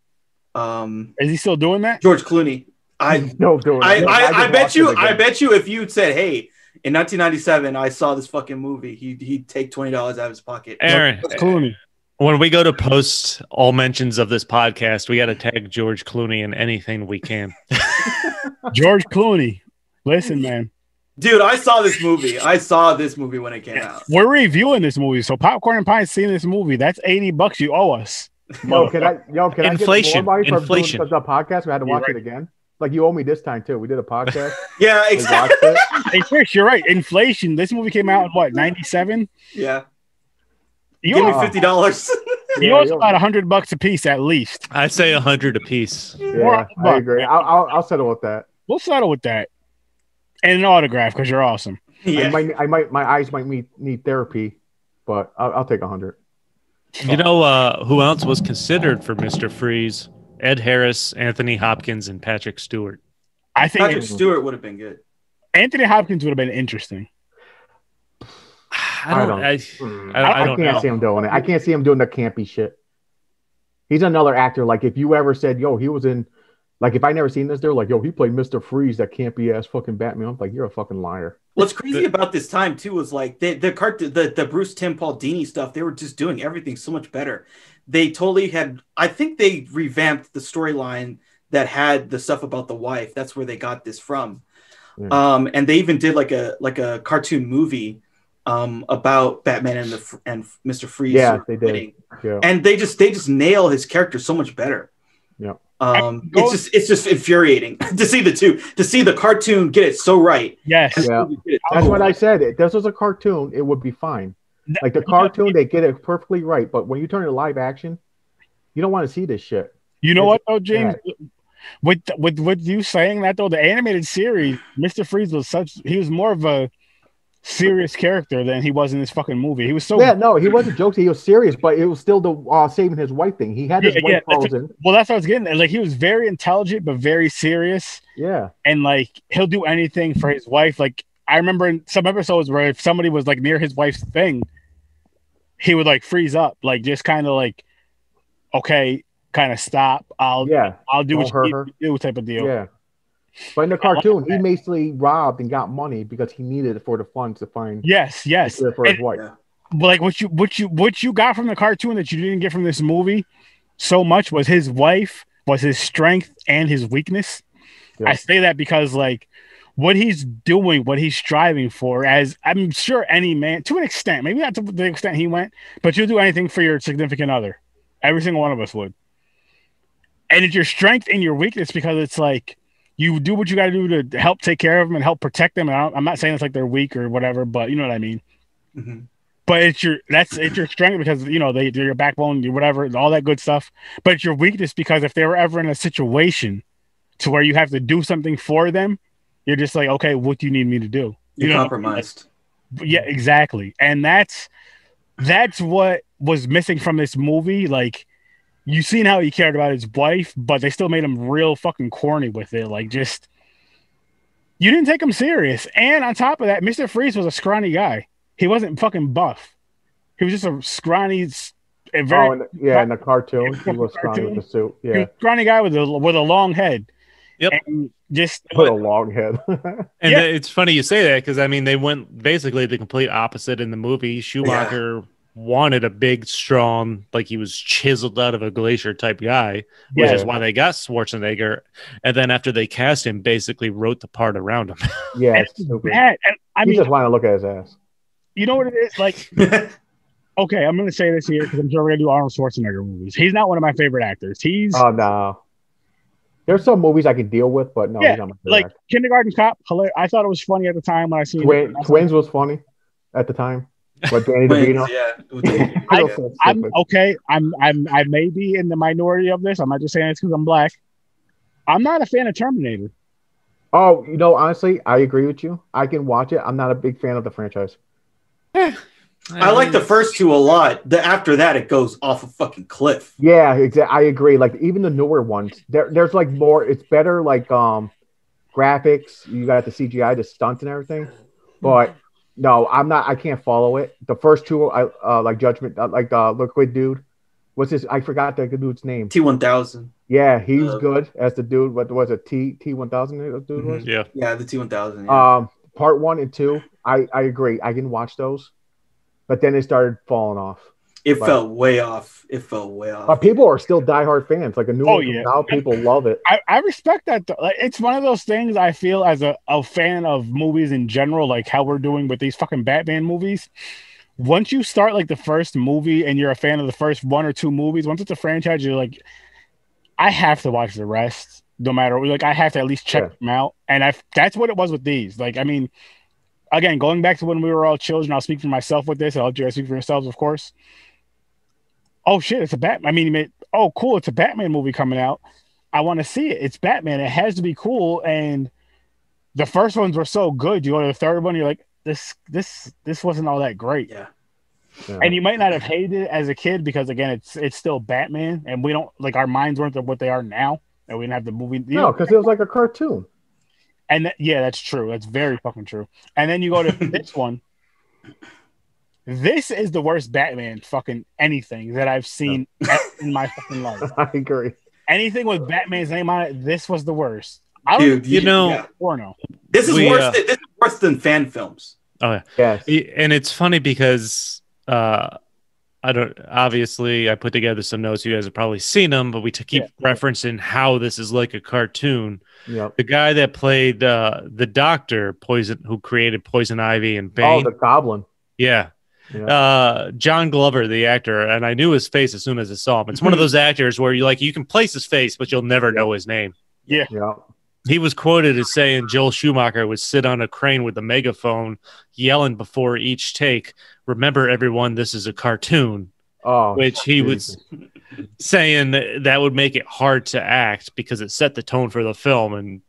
Wow. Is he still doing that? George Clooney. I don't do it. I bet you if you said, hey, in 1997 I saw this fucking movie, he'd take $20 out of his pocket. Aaron, Clooney. When we go to post all mentions of this podcast, we got to tag George Clooney in anything we can. George Clooney. Listen, man. Dude, I saw this movie. When it came out. We're reviewing this movie, so Popcorn and Pints seen this movie. That's $80 you owe us. Can I inflation. I get more money for doing the podcast? We had to watch it again. Like you owe me this time too. We did a podcast. Yeah, exactly. Hey, Chris, you're right. Inflation. This movie came out in what, 97? Yeah. Give me $50. You owe us about $100 a piece at least. I'd say $100 a piece. Yeah, I agree. I'll settle with that. We'll settle with that. And an autograph because you're awesome. Yeah. My eyes might need therapy, but I'll take 100. You know who else was considered for Mr. Freeze? Ed Harris, Anthony Hopkins, and Patrick Stewart. I think Patrick Stewart would have been good. Anthony Hopkins would have been interesting. I can't see him doing it. I can't see him doing the campy shit. He's another actor. Like if you ever said, yo, he was in, like if I never seen this, they're like, yo, he played Mr. Freeze, that campy ass fucking Batman. I'm like, you're a fucking liar. What's crazy about this time too was like the Bruce Tim Paul Dini stuff. They were just doing everything so much better. They totally had. I think they revamped the storyline that had the stuff about the wife. That's where they got this from. Yeah. And they even did like a cartoon movie about Batman and Mr. Freeze. Yeah, they did. Yeah. And they just nail his character so much better. Yeah. It's just infuriating to see the cartoon get it so right. Yes. Yeah. That's what I said. If this was a cartoon, it would be fine. Like the cartoon, they get it perfectly right. But when you turn it live action, you don't want to see this shit. You know what though, James? With you saying that though, the animated series, Mr. Freeze he was more of a serious character than he was in this fucking movie. He was so he wasn't joking. He was serious, but it was still the saving his wife thing. He had his wife frozen. Well, that's what I was getting at. Like he was very intelligent but very serious. Yeah, and like he'll do anything for his wife. Like I remember in some episodes where if somebody was like near his wife's thing, he would like freeze up, like just kind of like, okay, kind of stop. I'll do what you need to do type of deal. Yeah. But in the cartoon, he basically robbed and got money because he needed it for the funds to find. Yes. For his wife. But like what you got from the cartoon that you didn't get from this movie, so much was his wife, was his strength and his weakness. Yeah. I say that because like what he's doing, what he's striving for, as I'm sure any man, to an extent, maybe not to the extent he went, but you'll do anything for your significant other. Every single one of us would. And it's your strength and your weakness because it's like you do what you got to do to help take care of them and help protect them. And I'm not saying it's like they're weak or whatever, but you know what I mean. Mm-hmm. But it's your strength because you know they're your backbone, whatever, all that good stuff. But it's your weakness because if they were ever in a situation to where you have to do something for them, you're just like, okay, what do you need me to do? You're compromised. Yeah, exactly. And that's what was missing from this movie. Like, you seen how he cared about his wife, but they still made him real fucking corny with it. Like, just you didn't take him serious. And on top of that, Mr. Freeze was a scrawny guy. He wasn't fucking buff. He was just a scrawny. In the cartoon, he was scrawny with the suit. Yeah, he was a scrawny guy with a long head. Yep. And just with a long head. And it's funny you say that because I mean they went basically the complete opposite in the movie. Schumacher wanted a big, strong, like he was chiseled out of a glacier type guy, which is why they got Schwarzenegger. And then after they cast him, basically wrote the part around him. Yeah, I mean, just want to look at his ass. You know what it is? Like, okay, I'm going to say this here because I'm sure we're going to do Arnold Schwarzenegger movies. He's not one of my favorite actors. Oh, no. There's some movies I can deal with, but no, he's not my favorite like actor. Kindergarten Cop. I thought it was funny at the time when I seen Twins was funny at the time. But Danny DeVito. I'm okay. I may be in the minority of this. I'm not just saying it's because I'm black. I'm not a fan of Terminator. Oh, you know, honestly, I agree with you. I can watch it. I'm not a big fan of the franchise. I like the first two a lot. After that, it goes off a fucking cliff. Yeah, exactly. I agree. Like even the newer ones, there's like more. It's better, like graphics. You got the CGI, the stunts, and everything. But no, I'm not. I can't follow it. The first two, I like Judgment, like the Liquid dude What's his? I forgot that dude's name. T-1000. Yeah, he's good as the dude. What was it? T-1000 dude was? Yeah. Yeah, the T-1000. Yeah. Part 1 and 2, I agree. I can watch those, but then it started falling off. It fell way off. It fell way off. But people are still diehard fans. Like a new one comes out, people love it. I respect that. Like, it's one of those things I feel as a fan of movies in general, like how we're doing with these fucking Batman movies. Once you start like the first movie and you're a fan of the first 1 or 2 movies, once it's a franchise, you're like, I have to watch the rest. No matter, like, I have to at least check them out. And that's what it was with these. Like, I mean, again, going back to when we were all children, I'll speak for myself with this. I'll let you guys speak for yourselves, of course. Oh, shit, it's a Batman. I mean, oh, cool, it's a Batman movie coming out. I want to see it. It's Batman. It has to be cool. And the first ones were so good. You go to the third one, you're like, this wasn't all that great. Yeah. And you might not have hated it as a kid because, again, it's still Batman. And we don't, like, our minds weren't what they are now. And we didn't have the movie. No, because it was like a cartoon. And that's true. That's very fucking true. And then you go to this one. This is the worst Batman fucking anything that I've seen in my fucking life. I agree. Anything with Batman's name on it, this was the worst. Dude, porno. This is worse. This is worse than fan films. Oh yeah. Yes. And it's funny because I put together some notes. You guys have probably seen them, but we keep referencing how this is like a cartoon. Yep. The guy that played the Doctor who created Poison Ivy and Bane. Oh, the Goblin. Yeah. John Glover, the actor, and I knew his face as soon as I saw him. It's one of those actors where you can place his face, but you'll never know his name. Yeah. He was quoted as saying Joel Schumacher would sit on a crane with a megaphone yelling before each take, "Remember, everyone, this is a cartoon." Oh, which he was saying that would make it hard to act because it set the tone for the film. And,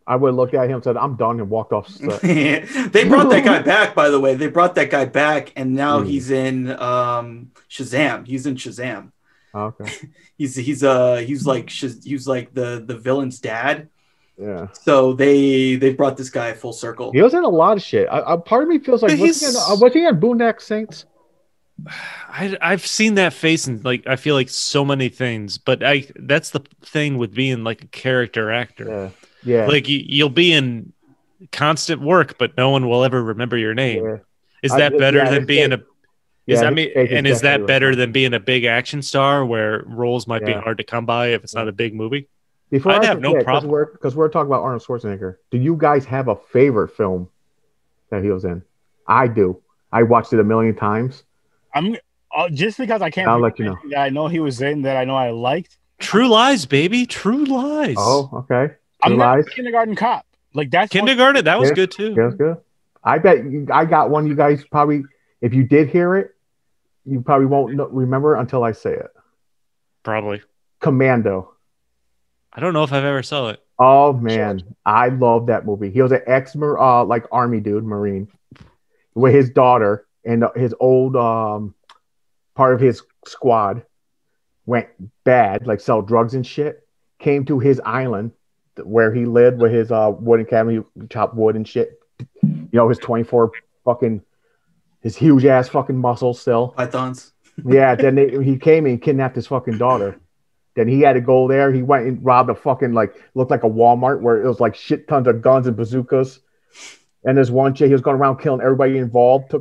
I would look at him and said, I'm done, and walked off set. They brought that guy back, by the way. They brought that guy back, and now he's in Shazam. He's in Shazam. Okay. He's like the villain's dad. Yeah. So they brought this guy full circle. He was in a lot of shit. Part of me feels like was he on Boondock Saints? I've seen that face and I feel like so many things, but that's the thing with being like a character actor. Yeah. Like you'll be in constant work, but no one will ever remember your name. Yeah. Is that better than being a? Is that better than being a big action star where roles might be hard to come by if it's not a big movie? I'd have no problem because we're talking about Arnold Schwarzenegger. Do you guys have a favorite film that he was in? I do. I watched it a million times. I'm just because I can't. I'll let you know. That I know he was in that I know I liked. True Lies, baby. True Lies. Oh, okay. I'm going Kindergarten Cop. Like that's Kindergarten. That was good too. That's good. I bet I got one. You guys probably, if you did hear it, you probably won't remember until I say it. Probably. Commando. I don't know if I've ever saw it. Oh man, I love that movie. He was an army dude, Marine, with his daughter and his old part of his squad went bad, like sell drugs and shit. Came to his island where he lived with his wooden cabin, he chopped wood and shit. His 24 fucking, his huge ass fucking muscles still. Pythons. Yeah, then he came and kidnapped his fucking daughter. Then he had to go there. He went and robbed a fucking, looked like a Walmart where it was like shit tons of guns and bazookas. And there's one chick, he was going around killing everybody involved,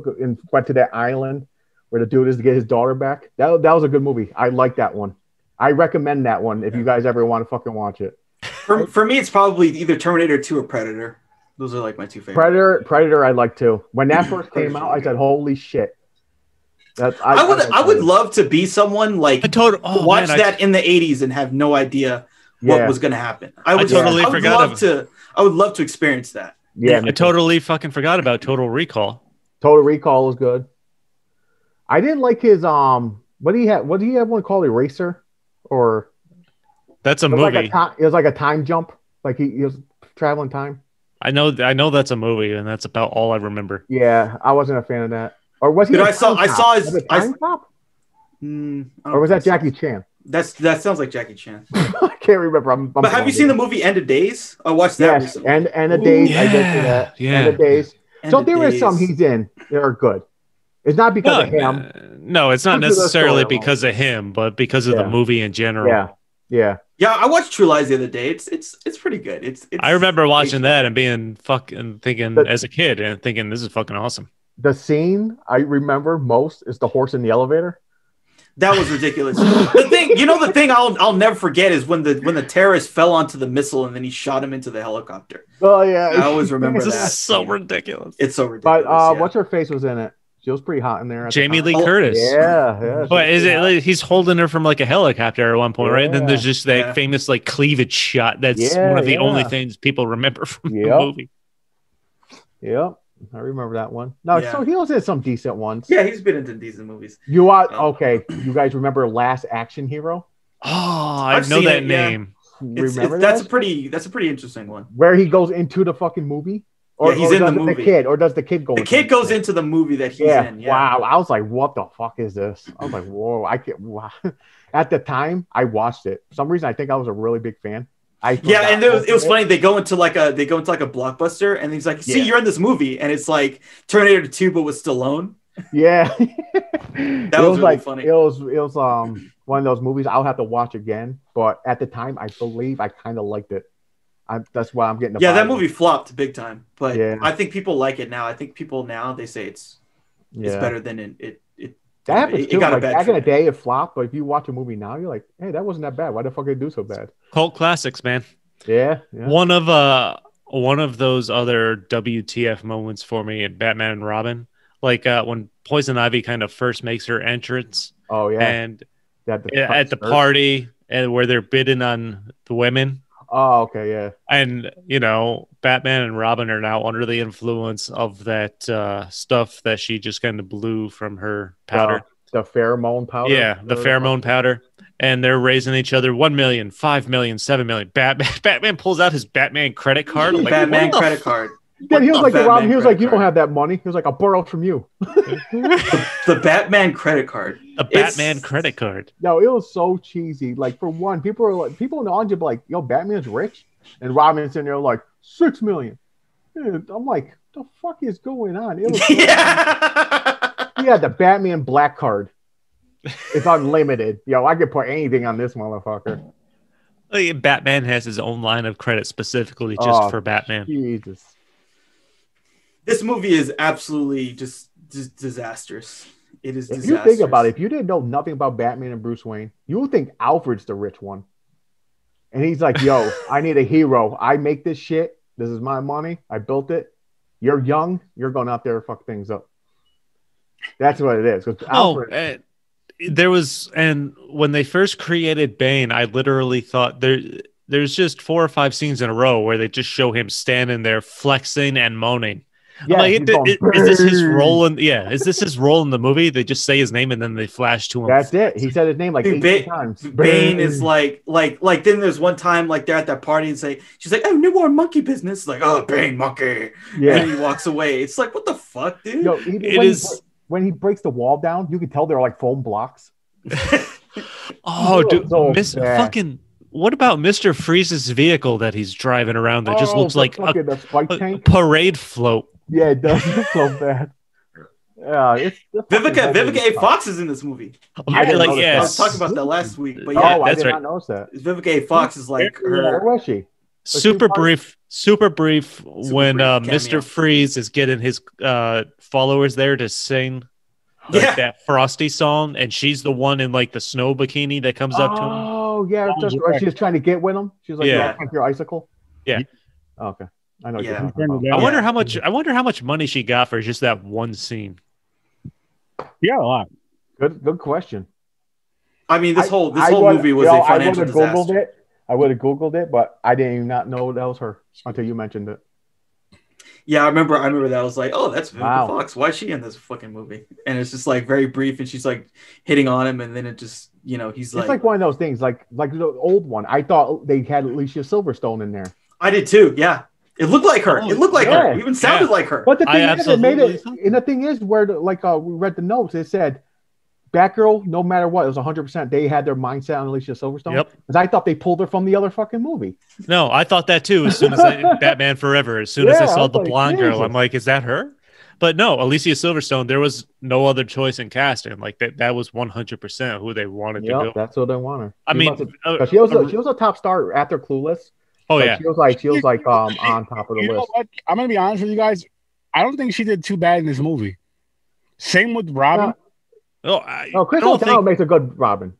went to that island where the dude is to get his daughter back. That was a good movie. I like that one. I recommend that one if you guys ever want to fucking watch it. For me, it's probably either Terminator 2 or Predator. Those are like my two favorites. Predator I like too. When that first came out, I said, holy shit. I would love to be someone watch that in the 80s and have no idea what was going to happen. I would love to experience that. Yeah, I totally fucking forgot about Total Recall. Total Recall was good. I didn't like his what do you have one called Eraser? Or that's a movie. It was like a time jump. Like he was traveling time. I know that's a movie, and that's about all I remember. Yeah, I wasn't a fan of that. Or was he? I saw his Time Cop? Or was that Jackie Chan? That sounds like Jackie Chan. I can't remember. But have you seen the movie End of Days? I watched that recently. And the Days. I did see that. Yeah. And the Days. So there is some he's in that are good. It's not because of him. No, it's not necessarily because of him, but because of the movie in general. Yeah. I watched True Lies the other day. It's pretty good. It's I remember watching that and being fucking thinking as a kid and thinking this is fucking awesome. The scene I remember most is the horse in the elevator. That was ridiculous. The thing I'll never forget is when the terrorist fell onto the missile and then he shot him into the helicopter. Oh yeah, I always remember that. This is so ridiculous. It's so ridiculous. But what's her face was in it? She was pretty hot in there. Jamie Lee Curtis. Yeah. But is it like he's holding her from like a helicopter at one point, right? And then there's just that famous like cleavage shot. That's one of the only things people remember from the movie. Yep. I remember that one. No, so he was in some decent ones. Yeah, he's been into decent movies. You are okay. You guys remember Last Action Hero? Oh, I know that name. Remember that's a pretty interesting one. Where he goes into the fucking movie? Or he's in the movie. The kid, or does the kid go? The kid goes into the movie that he's in. Yeah. Wow. I was like, what the fuck is this? I was like, whoa. I can't. Wow. At the time, I watched it. For some reason, I think I was a really big fan. And it was funny. They go into like a blockbuster, and he's like, "See, you're in this movie," and it's like Terminator 2, but with Stallone. Yeah, that was really like funny. It was one of those movies I'll have to watch again. But at the time, I believe I kind of liked it. That's why I'm getting. That movie flopped big time, but I think people like it now. I think people now they say it's better than it. That happens too. Like back in the day, it flopped. But if you watch a movie now, you're like, "Hey, that wasn't that bad. Why the fuck did it do so bad?" Cult classics, man. Yeah. One of those other WTF moments for me in Batman and Robin, like when Poison Ivy kind of first makes her entrance. Oh yeah, and at the party and where they're bidding on the women. Oh, okay, yeah. And, Batman and Robin are now under the influence of that stuff that she just kind of blew from her powder. The pheromone powder? Yeah, the pheromone powder. And they're raising each other 1 million, 5 million, 7 million. Batman pulls out his Batman credit card. Like, Batman credit card. Then he was like, Robin, he was like, you don't have that money. He was like, I'll borrow from you. the Batman credit card. A Batman credit card. No, it was so cheesy. Like, for one, people in the audience like, yo, Batman's rich. And Robin's in there like, 6 million. Dude, I'm like, the fuck is going on? It was he had the Batman black card. It's unlimited. Yo, I could put anything on this motherfucker. Batman has his own line of credit specifically just for Batman. Jesus. This movie is absolutely just disastrous. It is disastrous. If you think about it, if you didn't know nothing about Batman and Bruce Wayne, you would think Alfred's the rich one. And he's like, yo, I need a hero. I make this shit. This is my money. I built it. You're young. You're going out there and fuck things up. That's what it is. Alfred, and when they first created Bane, I literally thought there's just 4 or 5 scenes in a row where they just show him standing there flexing and moaning. Yeah, like, is this his role in? Yeah, is this his role in the movie? They just say his name and then they flash to him. That's it. He said his name like 8 times. Bane is like. Then there's one time like they're at that party and she's like, "Oh, no more monkey business." Like, "Oh, Bane monkey." Yeah, and he walks away. It's like, what the fuck, dude? Yo, when he breaks the wall down, you can tell they're like foam blocks. Oh, dude, fucking. What about Mr. Freeze's vehicle that he's driving around that just looks like a parade float? Yeah, it does look so bad. Yeah, Vivica A. Fox is in this movie. I was talking about that last week, but I did not notice that. Vivica A. Fox is like her. Where was she? Super brief when Mr. Freeze is getting his followers there to sing that Frosty song, and she's the one in like the snow bikini that comes up to him. Oh yeah, she was trying to get with him. She's like, your icicle. Yeah. Okay. I know. Yeah. I wonder how much money she got for just that one scene. Yeah, a lot. Good question. I mean, this whole movie was a financial disaster. I would have Googled it, but I didn't not know that was her until you mentioned it. Yeah, I remember that. I was like, oh, that's Vivica Fox. Why is she in this fucking movie? And it's just like very brief, and she's like hitting on him, and then it just, he's like. It's like one of those things, like the old one. I thought they had Alicia Silverstone in there. I did too, yeah. It looked like her. It looked like her. It even sounded like her. But the thing is, it made it. And the thing is, where we read the notes, it said, Batgirl, no matter what, it was 100%. They had their mindset on Alicia Silverstone. Yep. Because I thought they pulled her from the other fucking movie. No, I thought that too. As soon as Batman Forever, as soon as I saw the blonde girl, I'm like, is that her? But no, Alicia Silverstone, there was no other choice in casting. Like that was 100% who they wanted to do. That's what they wanted. I mean, she was a top star after Clueless. Oh yeah, she was like on top of the list. What? I'm gonna be honest with you guys. I don't think she did too bad in this movie. Same with Robin. Chris O'Donnell makes a good Robin.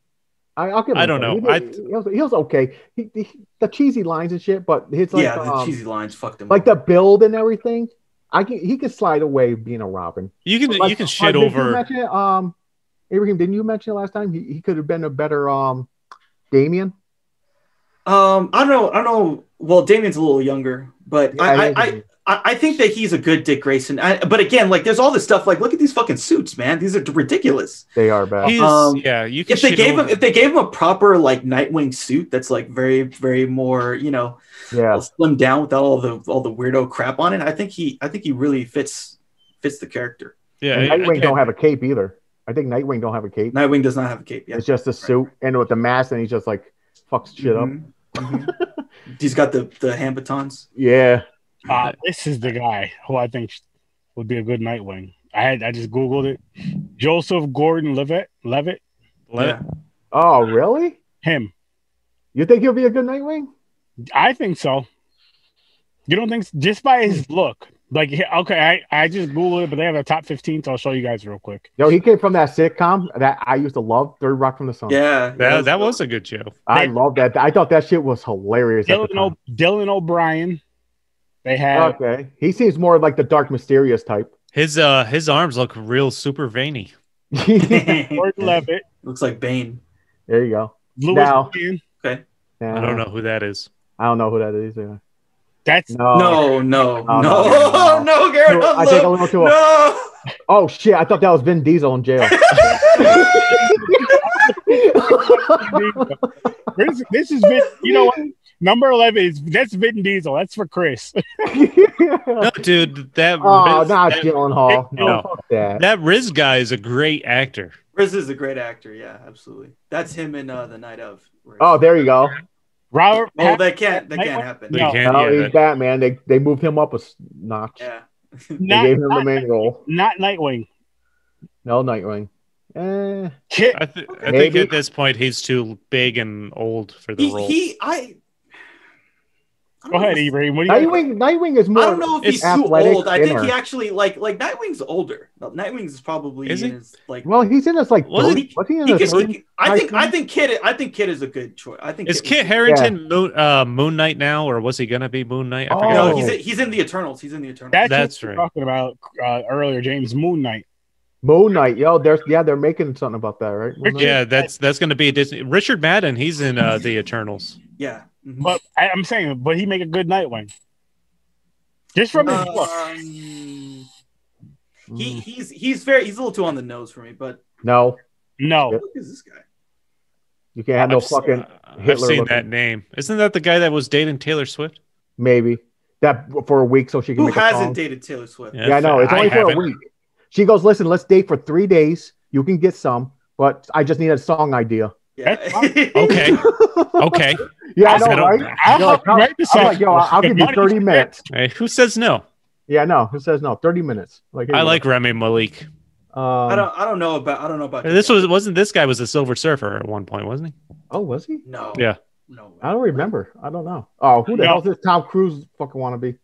I'll give him. I don't know. He was okay. The cheesy lines and shit, but his the cheesy lines fucked him. Like the build and everything. He could slide away being a Robin. You can shit over. Abraham, didn't you mention it last time? He could have been a better Damien. I don't know. Well, Damien's a little younger, but I think that he's a good Dick Grayson. But again, like there's all this stuff. Like, look at these fucking suits, man. These are ridiculous. They are bad. You can if they gave him a proper like Nightwing suit that's like very, very more, slimmed down without all the weirdo crap on it. I think he really fits the character. Yeah, and Nightwing don't have a cape either. I think Nightwing don't have a cape. Nightwing does not have a cape. Yeah, it's just a suit and with the mask, and he just like fucks shit up. He's got the hand batons. Yeah. This is the guy who I think would be a good Nightwing. I just Googled it. Joseph Gordon-Levitt. Yeah. Oh, really? Him. You think he'll be a good Nightwing? I think so. You don't think just by his look? Like, okay, I just Googled it, but they have a top 15, so I'll show you guys real quick. Yo, he came from that sitcom that I used to love, Third Rock from the Sun. Yeah, that was a good show. I love that. I thought that shit was hilarious. Dylan O'Brien. They have. Okay, he seems more like the dark, mysterious type. His arms look real super veiny. Gordon-Levitt. Looks like Bane. There you go. Okay. I don't know who that is. I don't know who that is. Either. That's no, Garrett. I take a little too. No. Oh shit! I thought that was Vin Diesel in jail. This is Vin. You know what? Number 11 that's Vin Diesel. That's for Chris. No, dude, not Gyllenhaal. No, fuck that. That Riz guy is a great actor. Riz is a great actor. Yeah, absolutely. That's him in The Night of. Oh, there you go. Robert. Oh, that can't happen. He's Batman. They moved him up a notch. Yeah. They gave him the main role. Not Nightwing. No Nightwing. I think at this point he's too big and old for the role. Go ahead, Ibrahim. Nightwing is more. I don't know if he's too old. I think he actually like Nightwing's older. Nightwing's is probably in his like. Well, he's in his like. I think Kid is a good choice. I think is Kit Harington Moon Knight now, or was he gonna be Moon Knight? I forget. No, he's in the Eternals. He's in the Eternals. That's right. Talking about earlier, James. Moon Knight. Yo, they're making something about that, right? Yeah, that's going to be a Disney. Richard Madden, he's in the Eternals. Yeah, but I'm saying, he make a good Nightwing. Just from his look. He's a little too on the nose for me, but no. Who is this guy? You can't have no fucking Hitler. I've seen that name. Isn't that the guy that was dating Taylor Swift? Maybe that for a week so she can. Who hasn't dated Taylor Swift? Yeah, I know. It's only for a week. She goes, listen, let's date for 3 days. You can get some, but I just need a song idea. Yeah. Okay. Yeah, I know, right? I'll give you 30 minutes. Hey, who says no? Yeah, no. Who says no? 30 minutes. I like Rami Malek. I don't know about wasn't this guy was a Silver Surfer at one point, wasn't he? Oh, was he? No. Yeah. No. I don't remember. I don't know. Oh, who the hell is this Tom Cruise fucking wannabe?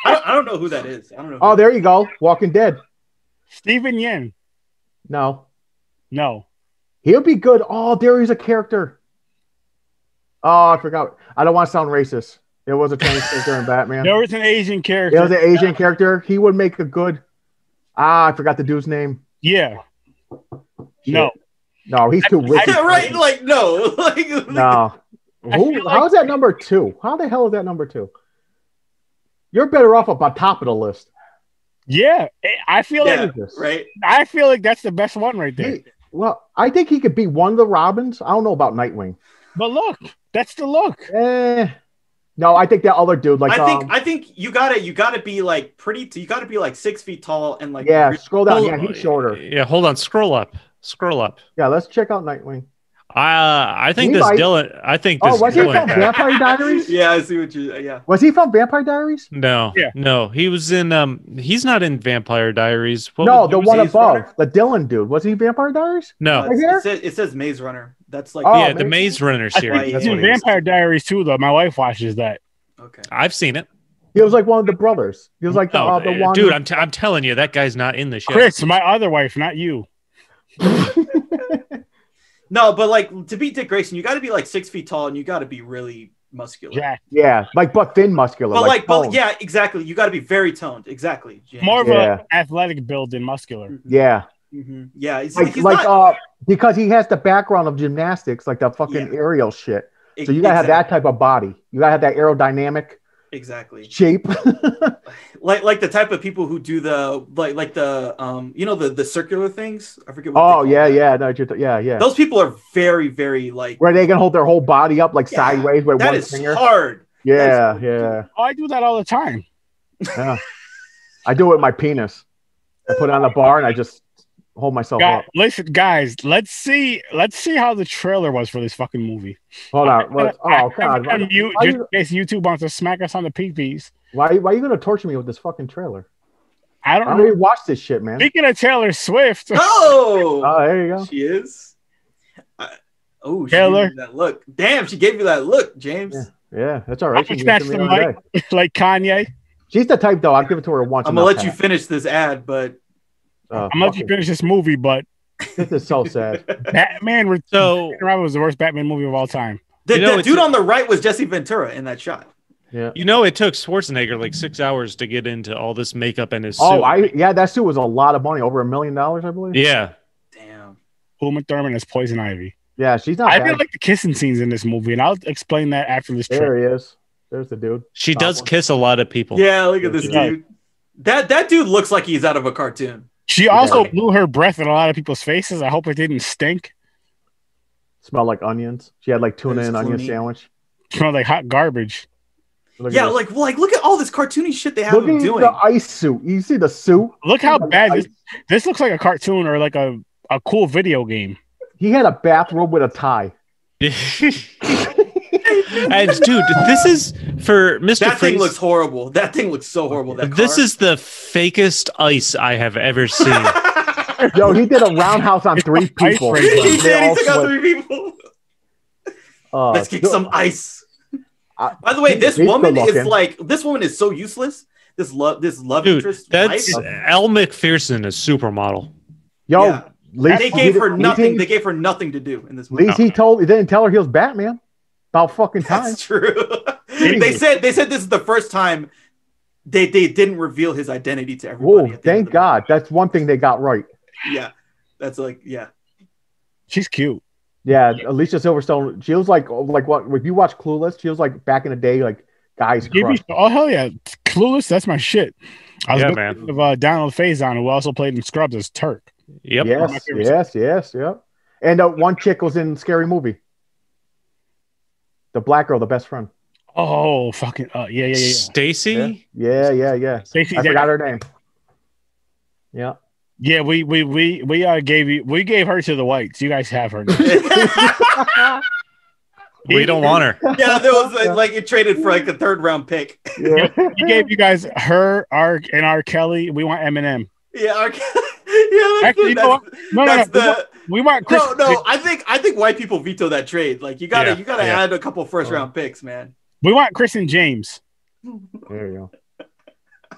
I don't know who that is. I don't know. There you go. Walking Dead. Stephen Yen. No. He'll be good. Oh, there is a character. Oh, I forgot. I don't want to sound racist. There was a Chinese character in Batman. There was an Asian character. There was an Asian character. He would make a good. I forgot the dude's name. Yeah. Shit. No, he's too wicked. Right? Like no. No. How is that number 2? How the hell is that number 2? You're better off up on top of the list. Yeah, I feel like right. I feel like that's the best one right there. I think he could be one of the Robins. I don't know about Nightwing. But look, that's the look. No, I think that other dude. Like I think you gotta be like you gotta be like 6 feet tall and like scroll down. Yeah, he's shorter. Yeah, hold on, scroll up. Yeah, let's check out Nightwing. I think this Dylan. I think this. Was he from Vampire Diaries? Yeah, I see what you. Yeah. Was he from Vampire Diaries? No. Yeah. No, he was in. He's not in Vampire Diaries. The one above, the Dylan dude. Was he Vampire Diaries? No. It says Maze Runner. That's like the Maze Runner series. He's in Vampire Diaries too, though. My wife watches that. Okay. I've seen it. He was like one of the brothers. He was like the one. Dude, I'm telling you, that guy's not in the show. Chris, my other wife, not you. No, but like to beat Dick Grayson, you got to be like 6 feet tall and you got to be really muscular. Yeah, but thin muscular. But yeah, exactly. You got to be very toned. Exactly. James. More of an athletic build than muscular. Yeah. Mm-hmm. Yeah. He's because he has the background of gymnastics, like the fucking aerial shit. So you gotta have that type of body. You gotta have that aerodynamic. Exactly. Shape. like the type of people who do the the circular things. I forget what yeah. Those people are very, very like where they can hold their whole body up like sideways with one finger. Hard. Yeah. Oh, I do that all the time. Yeah. I do it with my penis. I put it on the bar and I just hold myself up. Listen, guys, let's see how the trailer was for this fucking movie. Hold on. God. Just in case YouTube wants to smack us on the pee-pees. Why are you going to torture me with this fucking trailer? I don't know. already watched this shit, man. Speaking of Taylor Swift. Oh, there you go. She is. She Taylor. gave you that look. Damn, she gave you that look, James. Yeah, that's all right. I snatched the mic like Kanye. She's the type, though. I'll give it to her once. I'm going to let you finish this ad, but... I'm going to let you finish this movie, but... This is so sad. Batman was the worst Batman movie of all time. The dude on the right was Jesse Ventura in that shot. Yeah. It took Schwarzenegger like 6 hours to get into all this makeup and his suit. That suit was a lot of money, over $1 million, I believe. Yeah. Damn. Uma Thurman is Poison Ivy. Yeah, she's not. I didn't like the kissing scenes in this movie, and I'll explain that after this. There he is. There's the dude. She does kiss a lot of people. Yeah, look at this dude. That dude looks like he's out of a cartoon. She also blew her breath in a lot of people's faces. I hope it didn't stink. Smelled like onions. She had like tuna and onion sandwich. Smelled like hot garbage. Look at all this cartoony shit they have him doing. The ice suit. You see the suit? Look how bad this looks like a cartoon or like a cool video game. He had a bathrobe with a tie. And dude, this is for Mr. That Freeze. thing looks horrible. That thing looks so horrible. This is the fakest ice I have ever seen. Yo, he did a roundhouse on 3 people. He did. He took out 3 people. Let's get some ice. By the way, this woman is so useless. This love interest. That's Elle Macpherson, a supermodel. Yo. Yeah. They gave her nothing. They gave her nothing to do in this movie. He didn't tell her he was Batman. About fucking time. That's true. they said this is the first time they didn't reveal his identity to everybody. Whoa, thank God. That's one thing they got right. Yeah, that's she's cute. Yeah, Alicia Silverstone. She was like what? If you watch Clueless, she was like back in the day, like guys. Oh hell yeah, Clueless. That's my shit. I was thinking of Donald Faison, who also played in Scrubs as Turk. Yep. Yes. And one chick was in Scary Movie. The black girl, the best friend. Oh, fucking yeah. Stacy? Yeah. Stacey, I forgot her name. Yeah. Yeah, we gave her to the whites. You guys have her. We don't want her. Yeah, there was it traded for like a 3rd round pick. Yeah. We gave you guys her, R Kelly. We want Eminem. Yeah, R Kelly. Yeah, we want Chris. No. I think white people veto that trade. Like you gotta add a couple 1st round picks, man. We want Chris and James. There you go.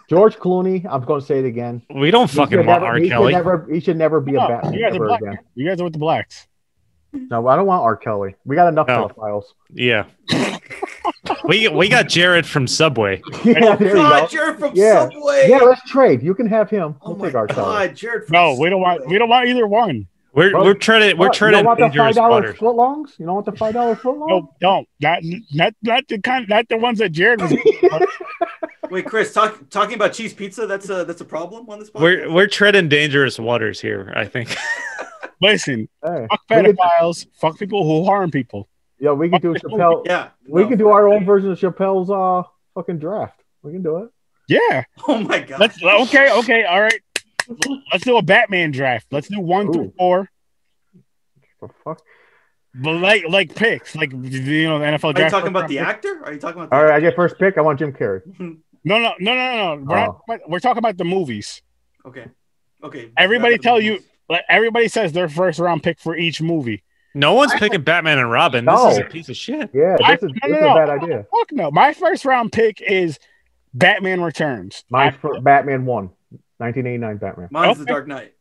George Clooney. I'm going to say it again. We don't fucking want R. Kelly. He should never be a Batman. You guys are with the blacks. No, I don't want R. Kelly. We got enough pedophiles. Yeah. we got Jared from Subway. Yeah, there you go. Jared from Subway. Yeah, let's trade. You can have him. Oh my God, Jared. No, we don't want either one. We're trying. You don't want the $5 footlongs? You don't want the $5 footlongs? No, don't. Not the ones that Jared was. Wait, Chris, talking about cheese pizza. That's a problem on this podcast? We're treading dangerous waters here, I think. Listen, fuck pedophiles, fuck people who harm people. Yeah, we can do Chappelle. Yeah, we can do our own version of Chappelle's fucking draft. We can do it. Yeah. Oh my God. Okay. All right. Let's do a Batman draft. Let's do 1 through 4. The fuck? But like picks, like the NFL draft. Are you talking about the actor? Are you talking about? All right, I get first pick. I want Jim Carrey. No. We're talking about the movies. Okay. Everybody says their first round pick for each movie. No one's picking Batman and Robin. This is a piece of shit. Yeah, this is a bad idea. Fuck no. My first round pick is Batman Returns. Batman 1, 1989 Batman. Mine's The Dark Knight.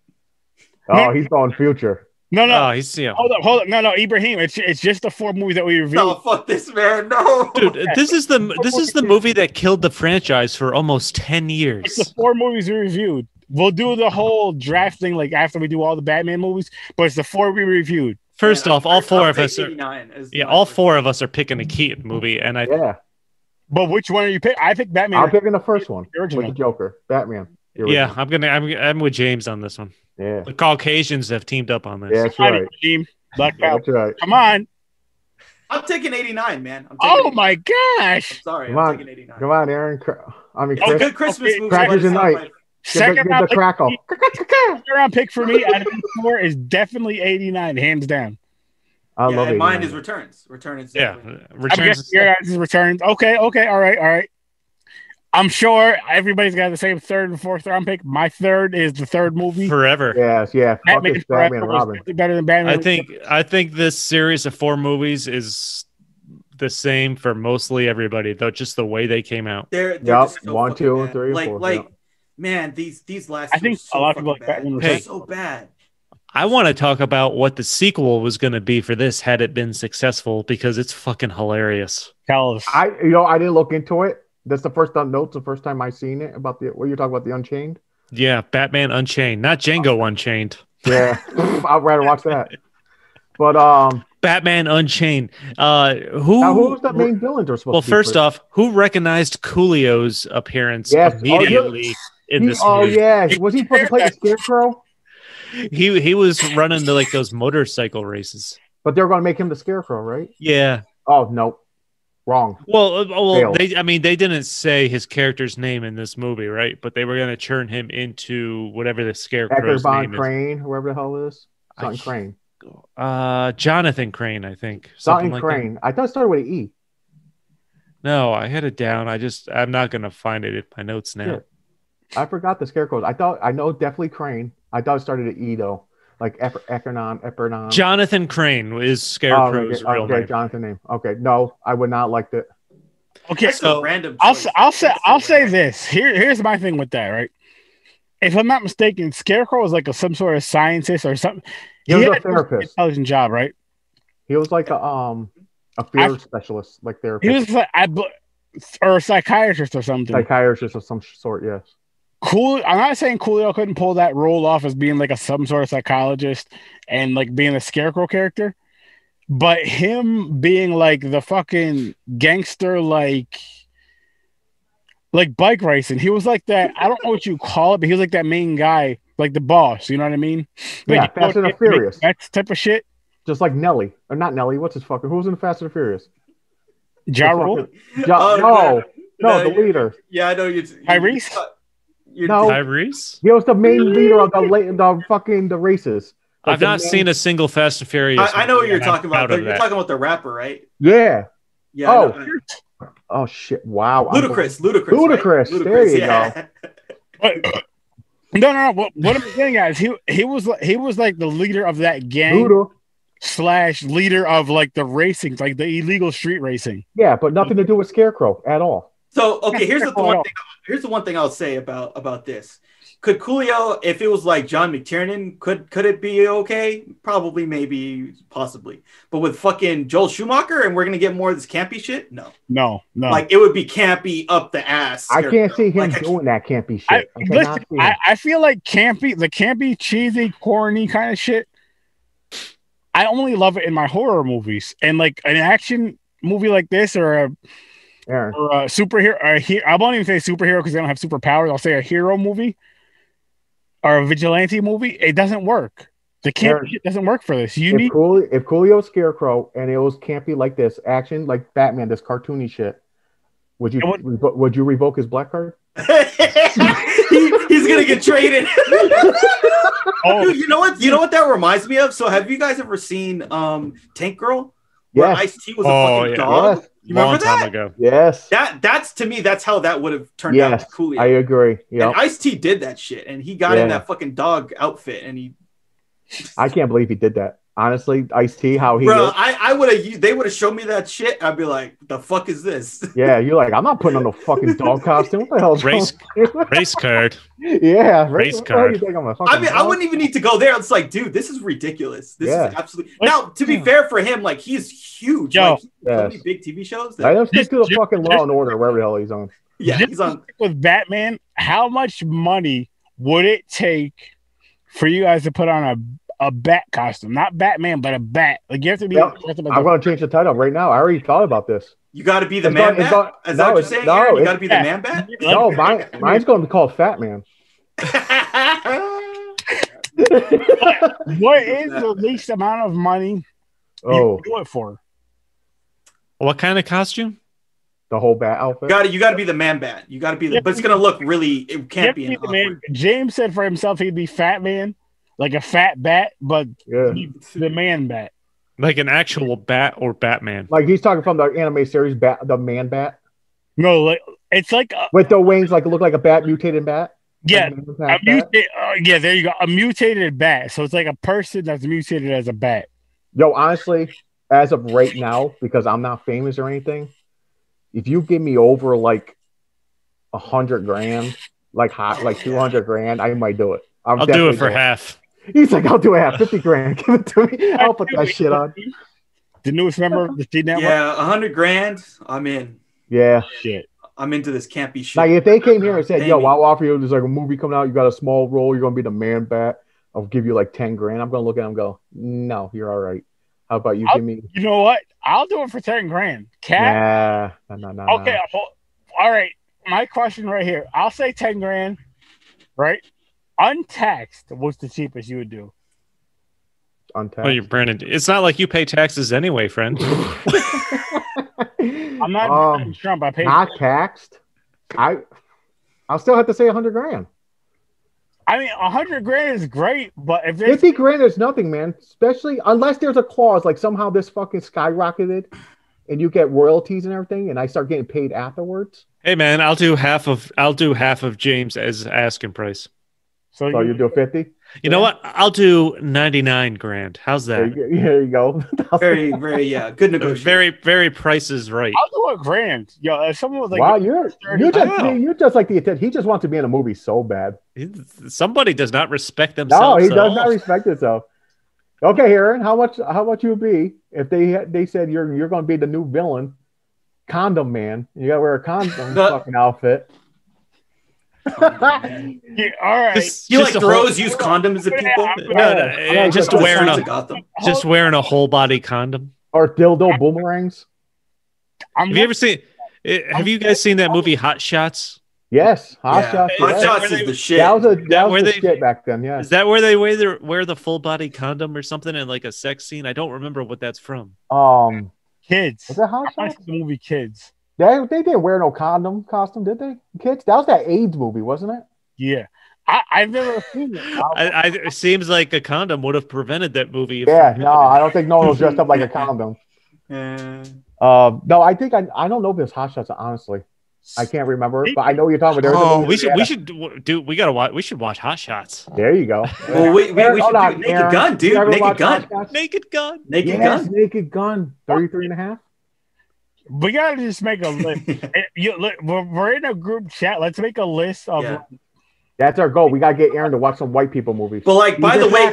Oh, he's going future. No. Oh, he's Hold up. No, Ibrahim. It's just the 4 movies that we reviewed. No, fuck this, man. No, dude. This is the movie that killed the franchise for almost 10 years. It's the 4 movies we reviewed. We'll do the whole draft thing like after we do all the Batman movies, but it's the 4 we reviewed. First off, all 4 of us are picking a Keaton movie, and But which one are you picking? I picked Batman. I'm picking the first one with the Joker, Batman. Yeah, I'm with James on this one. Yeah, the Caucasians have teamed up on this. Yeah, that's right. That's right. Come on. I'm taking 89, man. My gosh! I'm sorry, I'm taking 89. Come on, Aaron. Chris. Good Christmas movie. Crackers and Night. Second round pick for me out of 4 is definitely 89, hands down. I love it. Mine is Returns. Returns. Returns. Returns. Okay. All right. I'm sure everybody's got the same 3rd and 4th round pick. My 3rd is the 3rd movie. Forever. Yes, yeah. Batman and Robin. Better than Batman. I think this series of 4 movies is the same for mostly everybody, though. Just the way they came out. They're just so 1, 2, and 3, and 4. Man, these last. I think a lot of people like Batman. They're so bad. I want to talk about what the sequel was going to be for this had it been successful, because it's fucking hilarious. Tell us. I didn't look into it. That's the first time I seen it about what you're talking about, the Unchained. Yeah, Batman Unchained, not Django Unchained. Yeah, I'd rather watch that. But Batman Unchained. Who's the main villain? Well, first off, who recognized Coolio's appearance immediately in this movie? Oh yeah, was he supposed to play the Scarecrow? He was running those motorcycle races. But they're going to make him the Scarecrow, right? Yeah. Oh no, wrong. Well, they didn't say his character's name in this movie, right? But they were going to turn him into whatever the Scarecrow's name is. Crane, whoever the hell it is. Something Crane. Jonathan Crane, I think. Something Crane. I thought it started with an E. No, I had it down. I'm not going to find it in my notes now. Yeah. I forgot the Scarecrows. I know definitely Crane. I thought it started at E though, like Epernon. Jonathan Crane is Scarecrow's real name. Jonathan name. Okay, no, I would not like that. Okay, so random. I'll say this. Here's my thing with that. Right, if I'm not mistaken, Scarecrow was like some sort of scientist or something. He was a therapist. Intelligent job, right? He was like a fear specialist, like therapist. He was or a psychiatrist or something. Psychiatrist of some sort, yes. Cool. I'm not saying Coolio couldn't pull that role off as being like some sort of psychologist and like being a Scarecrow character, but him being like the fucking gangster, like bike racing. He was like that. I don't know what you call it, but he was like that main guy, like the boss. You know what I mean? Yeah, Fast and the Furious. That type of shit. Just like Nelly, or not Nelly. What's his fucking? Who's in the Fast and the Furious? Ja Rule? No, the leader. Yeah, I know you. Tyrese. No, Tyrese. He was the main leader of the races. I've not seen a single Fast and Furious. I know what you're talking about. You're talking about the rapper, right? Yeah. Yeah. Oh shit! Wow. Ludacris. Right? There you go. No. What I'm getting at is he was like the leader of that gang / leader of like the racing, like the illegal street racing. Yeah, but nothing to do with Scarecrow at all. So okay, here's the one thing I'll say about this. Could Coolio, if it was like John McTiernan, could it be okay? Probably, maybe, possibly. But with fucking Joel Schumacher, and we're gonna get more of this campy shit? No. Like it would be campy up the ass. I can't see him doing that campy shit. I feel like the campy, cheesy, corny kind of shit. I only love it in my horror movies, and like an action movie like this, or a superhero. I won't even say superhero because they don't have superpowers. I'll say a hero movie. Or a vigilante movie, it doesn't work. The campy shit doesn't work for this. If Coolio's Scarecrow and it was campy like this, action like Batman, this cartoony shit, would you revoke his black card? He's gonna get traded. Dude, you know what? You know what that reminds me of? So, have you guys ever seen Tank Girl? Where Ice-T was a fucking dog. Yes. You remember that? Time ago. Yes. That's to me. That's how that would have turned out to Coolio. I agree. Yeah. Ice-T did that shit, and he got in that fucking dog outfit, and he. I can't believe he did that. Honestly, Ice-T, how he. Bro, I would have. They would have shown me that shit. I'd be like, "The fuck is this?" Yeah, you're like, I'm not putting on no fucking dog costume. What the hell? Race card. Yeah, race card. I mean, I wouldn't even need to go there. It's like, dude, this is ridiculous. This is absolutely. Now, to be fair for him, like he's huge. Yo, like, he's so many big TV shows. Let him stick to the fucking Law and Order, wherever the hell he's on. Yeah, he's on. With Batman, how much money would it take for you guys to put on a bat costume? Not Batman, but a bat. Like you have to be. I'm going to change the title right now. I already thought about this. You got to be the man bat. Is that what you're saying? No, you got to be the man bat. No, mine's going to be called Fat Man. What is the least amount of money you do it for? What kind of costume? The whole bat outfit. You got to be the man bat. You got to be the. But it's gonna look really. It can't be the man. James said for himself he'd be Fat Man, like a fat bat, but the man bat. Like an actual bat or Batman. Like he's talking from the anime series, the man bat. No, like it's like with the wings, like look like a bat, mutated bat. Yeah, yeah. There you go, a mutated bat. So it's like a person that's mutated as a bat. Yo, honestly, as of right now, because I'm not famous or anything, if you give me over like $100 grand, like 200 grand, I might do it. I'll do it for half. He's like, I'll do it half, 50 grand. Give it to me. I'll put that shit on. The newest member of the T Network. Yeah, 100 grand. I'm in. Yeah, shit. I'm into this campy shit. Like if they came here and said, "Yo, I'll offer you there's like a movie coming out. You got a small role. You're gonna be the man bat. I'll give you like 10 grand." I'm gonna look at him and go, "No, you're all right. How about you give me?" You know what? I'll do it for 10 grand. Cat? Nah. Okay, all right. My question right here. I'll say 10 grand. Right? Untaxed. What's the cheapest you would do? Untaxed. Well, you're Brandon. It's not like you pay taxes anyway, friend. I'm not Trump. I pay not taxed. I'll still have to say 100 grand. I mean, 100 grand is great, but if 50 grand is nothing, man. Especially unless there's a clause like somehow this fucking skyrocketed, and you get royalties and everything, and I start getting paid afterwards. Hey, man, I'll do half of James as asking price. So you do 50? You know what? I'll do 99 grand. How's that? There you go. Very, very, good negotiation. Very, very price is right. I'll do $1,000. Yo, if someone was like, wow, you're just like the attention. He just wants to be in a movie so bad. Somebody does not respect themselves. No, he does not respect himself. Okay, Aaron, how much you would be if they said you're going to be the new villain, Condom Man? You got to wear a condom fucking outfit. Yeah, all right. Just throws use condoms at people. No, just wearing a whole body condom or dildo boomerangs. Have you guys seen that movie Hot Shots? Yes, Hot Shots. Hot Shots is the shit. That was the shit back then. Yeah. Is that where they wear the full body condom or something in like a sex scene? I don't remember what that's from. Kids. Was that Hot Shots? The movie Kids. They didn't wear no condom costume, did they? Kids? That was that AIDS movie, wasn't it? Yeah. I've never seen it. It seems like a condom would have prevented that movie. Yeah, no, I don't think no one was dressed up like a condom. No, I think I don't know if it's Hot Shots, honestly. I can't remember, but I know what you're talking about. We should watch Hot Shots. There you go. Well, we should do Naked Gun, dude. Naked Gun. Naked Gun. Naked Gun. 33.5. We gotta just make a list. We're in a group chat. Let's make a list of. That's our goal. We gotta get Aaron to watch some white people movies. But like, by the way,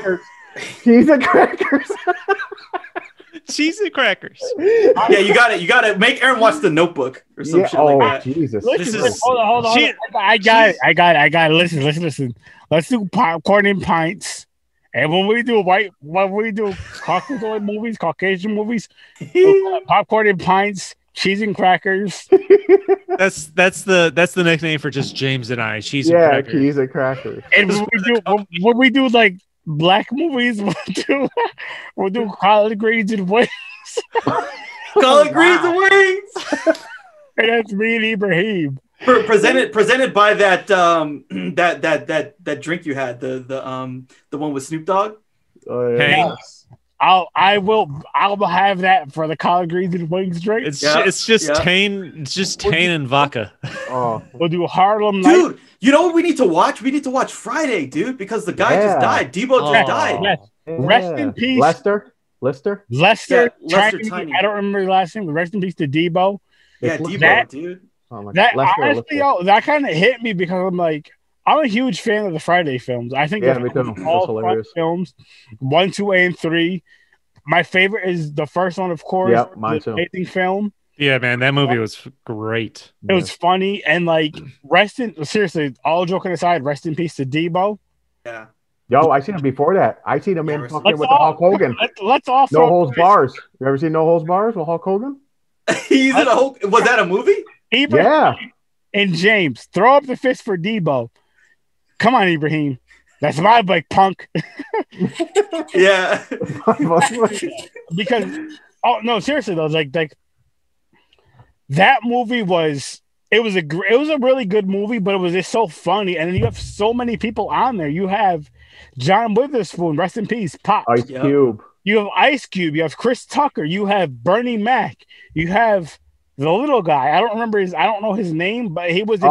cheese and crackers. Cheese and crackers. Yeah, you gotta make Aaron watch The Notebook or some shit like that. Jesus. Hold on. I got it. Listen. Let's do popcorn and pints. And when we do Caucasian movies, popcorn and pints, cheese and crackers. That's the nickname for just James and I. Cheese and crackers. Cheese and crackers. And when we do like black movies, we'll do collard greens and wings. Collard greens and wings. And that's me and Ibrahim. Presented by that that drink you had, the one with Snoop Dogg. Yes. I'll have that for the collard greens and wings drink. It's just Tane and vodka. Oh, we'll do Harlem Dude, Night. you know what we need to watch? We need to watch Friday, dude, because the guy just died. Debo just died. Yes. Yeah. Rest in peace, Lester. Yeah, Lester Tiny. I don't remember his last name, but rest in peace to Debo. Yeah, Debo, dude. Oh that honestly, that kind of hit me because I'm like, I'm a huge fan of the Friday films. I think all fun films, 1, 2, and 3. My favorite is the first one, of course. Yeah, mine too. Amazing film. Yeah, man, that movie was great. It was funny and like seriously, all joking aside, rest in peace to Debo. Yeah. Yo, I seen him before that. I seen him in fucking with the Hulk Hogan. Let's all No Holds Bars. You ever seen No Holds Bars with Hulk Hogan? He's in a Hulk. Was that a movie? Yeah. And James, throw up the fist for Debo. Come on, Ibrahim. That's my bike, punk. Yeah. Because no, seriously though, like that movie was a really good movie, but it was just so funny, and then you have so many people on there. You have John Witherspoon, rest in peace, Pop. Ice Cube. You have Ice Cube. You have Chris Tucker. You have Bernie Mac. You have the little guy. I don't know his name, but he was.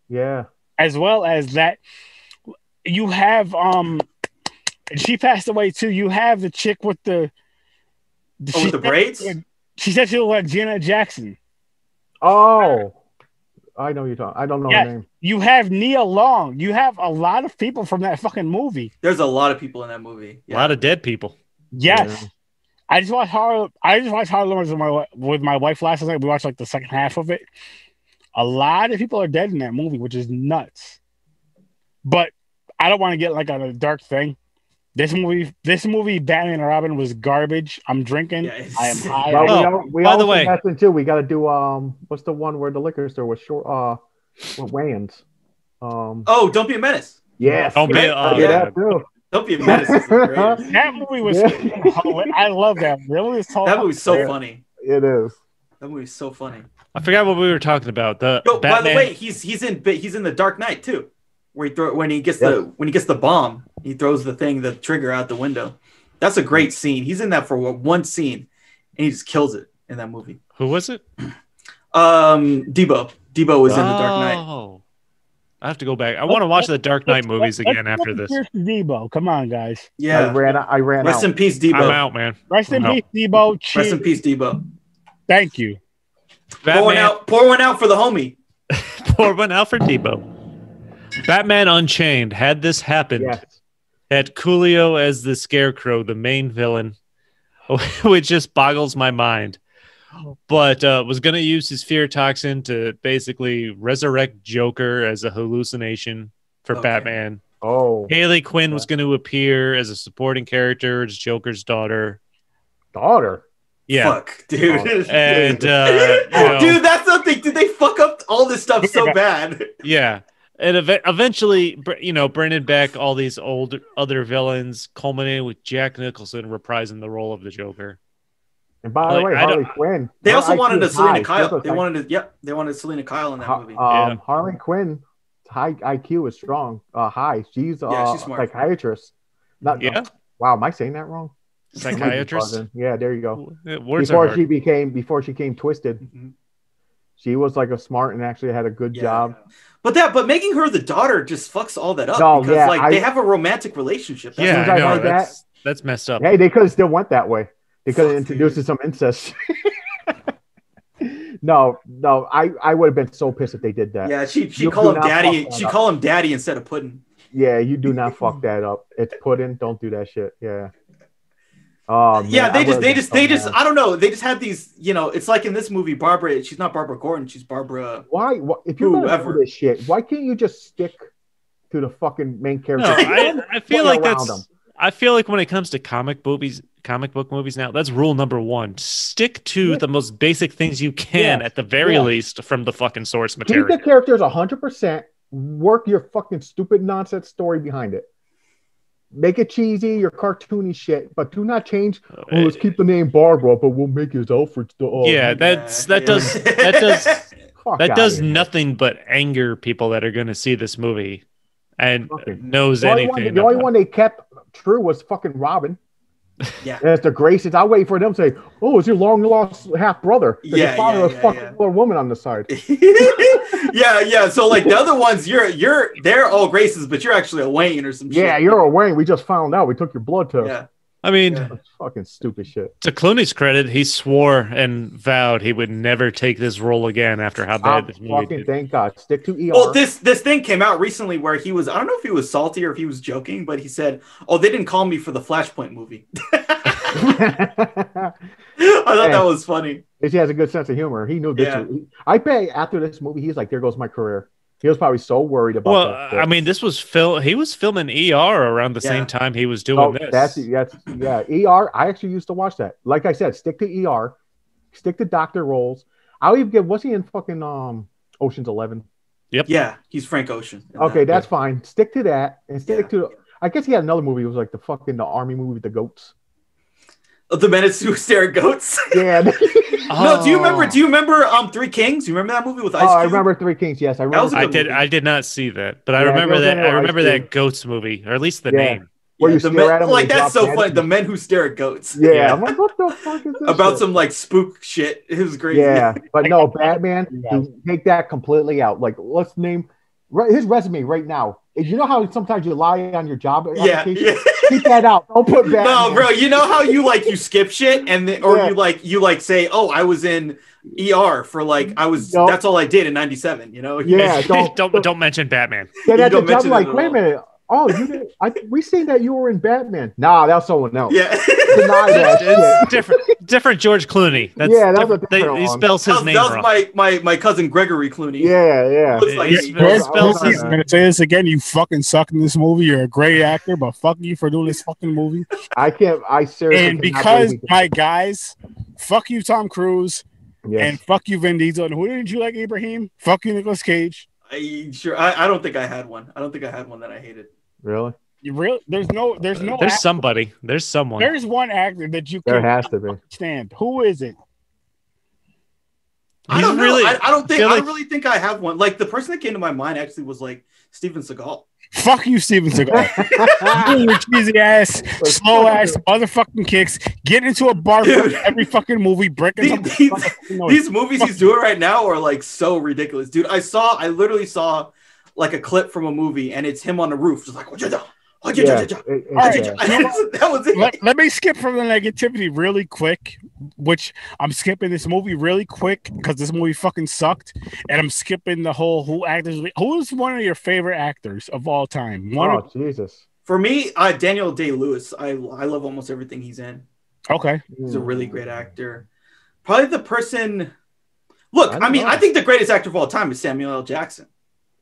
Yeah. As well as that, you have she passed away too. You have the chick with the braids. She said she looked like Janet Jackson. Oh, I know you're talking. I don't know her name. You have Nia Long. You have a lot of people from that fucking movie. There's a lot of people in that movie. Yeah. A lot of dead people. Yes. Yeah. I just watched Harlem with my wife last night. We watched like the second half of it. A lot of people are dead in that movie, which is nuts. But I don't want to get like on a dark thing. This movie, Batman and Robin, was garbage. I'm drinking. Yes. I am high. By the way, too. We got to do what's the one where the liquor store was short? With Wayans. Don't Be a Menace. Yes. Don't be that too. Don't Be a Menace. That movie was. I love that. That movie's so funny. It is. That movie's so funny. I forgot what we were talking about. Batman... By the way, he's in the Dark Knight too, where when he gets the bomb, he throws the trigger out the window. That's a great scene. He's in that for one scene, and he just kills it in that movie. Who was it? Debo. Debo was in the Dark Knight. Oh, I have to go back. I want to watch the Dark Knight movies again after this. Debo, come on, guys. Yeah, I ran. Rest in peace, Debo. I'm out, man. Rest in peace, Debo. Cheers. Rest in peace, Debo. Thank you. Pour one out for the homie. Pour one out for Debo. Batman Unchained had this happen. Yes. Had Coolio as the Scarecrow, the main villain, which just boggles my mind. But was going to use his fear toxin to basically resurrect Joker as a hallucination for Batman. Oh. Harley Quinn was going to appear as a supporting character as Joker's daughter. Yeah. Fuck, dude. And dude, that's the thing. Did they fuck up all this stuff so bad? Yeah. And eventually, bringing back all these other villains, culminating with Jack Nicholson reprising the role of the Joker. And by the way, Harley Quinn. They also wanted Selena Kyle. They wanted Selena Kyle in that movie. Harley Quinn, high IQ is strong. High. She's she's smart. Psychiatrist. Wow, am I saying that wrong? Psychiatrist. Yeah, there you go. Before she came twisted, she was like a smart and actually had a good job. But making her the daughter just fucks all that up because they have a romantic relationship. That's messed up. Hey, they could have still went that way. They could have introduced some incest. No, I would have been so pissed if they did that. Yeah, she called him daddy. She called him daddy instead of pudding. Yeah, you do not fuck that up. It's pudding. Don't do that shit. Yeah. Oh, man, yeah, they just I don't know. They just have these, it's like in this movie, Barbara, she's not Barbara Gordon, she's Barbara. Why if you're gonna do this shit, why can't you just stick to the fucking main character? No, I feel like I feel like when it comes to comic book movies now, that's rule number one. Stick to the most basic things you can at the very least from the fucking source material. Keep the characters 100%, work your fucking stupid nonsense story behind it. Make it cheesy, your cartoony shit, but do not change. Let's keep the name Barbara, but we'll make his Alfred. That does That does nothing but anger people that are going to see this movie and knows anything. The only one they kept true was fucking Robin. Yeah. And it's the Graces. I'll wait for them to say, "Oh, it's your long lost half brother." Yeah, your father was fucking another woman on the side. yeah. So like the other ones, they're all Graces, but you're actually a Wayne or some shit. Yeah, you're a Wayne. We just found out. We took your blood test. Yeah. I mean, that's fucking stupid shit. To Clooney's credit, he swore and vowed he would never take this role again after how bad this movie did. Thank God. Stick to ER. Well, this thing came out recently where he was, I don't know if he was salty or if he was joking, but he said, "Oh, they didn't call me for the Flashpoint movie." I thought that was funny. He has a good sense of humor. He knew this. I bet after this movie, he's like, "There goes my career." He was probably so worried about that. I mean, this was he was filming ER around the same time he was doing this. ER. I actually used to watch that. Like I said, stick to ER, stick to doctor roles. I'll even give. Was he in fucking Ocean's 11? Yep. Yeah, he's Frank Ocean. Okay, that's fine. Stick to that and stick to. I guess he had another movie. It was like the army movie with the goats. The Men Who Stare at Goats. Yeah. No, do you remember Three Kings? You remember that movie with Ice Cube? I remember Three Kings. Yes, I remember. I did not see that, but I remember that. I remember that Goats movie, or at least the name. Where you stare at them, like that's so funny. The Men Who Stare at Goats. Yeah, I'm like, what the fuck is this? About some like spook shit. It was crazy. Yeah, but no, Batman. Take that completely out. Like, let's name his resume right now. You know how sometimes you lie on your job application? Yeah. Keep that out. Don't put Batman. No, bro. You know how you skip shit and you say, "Oh, I was in ER for like I was." Nope. That's all I did in '97. You know? Yeah. Don't mention Batman. Yeah, that's the job. Like, wait a minute. Oh, you did. We seen that you were in Batman. Nah, that's someone else. Yeah, deny that. It's different George Clooney. That's he spells his name wrong. That was my cousin Gregory Clooney. Yeah. He spells his name. I'm gonna say this again. You fucking suck in this movie. You're a great actor, but fuck you for doing this fucking movie. I can't. I seriously. And because my guys, fuck you, Tom Cruise, and fuck you, Vin Diesel. And who didn't you like, Ibrahim? Fuck you, Nicolas Cage. I don't think I had one. I don't think I had one that I hated. Really? There's somebody. There's someone. There's one actor that you there has to be. Stand. Who is it? I don't really. I don't really think I have one. Like the person that came to my mind actually was like Steven Seagal. Fuck you, Steven Seagal. Your cheesy ass, slow ass, motherfucking kicks. Get into a bar for every fucking movie. Breaking these movies he's doing right now are like so ridiculous, dude. I literally saw like a clip from a movie, and it's him on the roof, just like, that was it. Let me skip from the negativity really quick, which I'm skipping this movie really quick because this movie fucking sucked, and I'm skipping the whole who's one of your favorite actors of all time? Jesus. For me, Daniel Day-Lewis. I love almost everything he's in. Okay. He's a really great actor. Probably the person. Look, I think the greatest actor of all time is Samuel L. Jackson.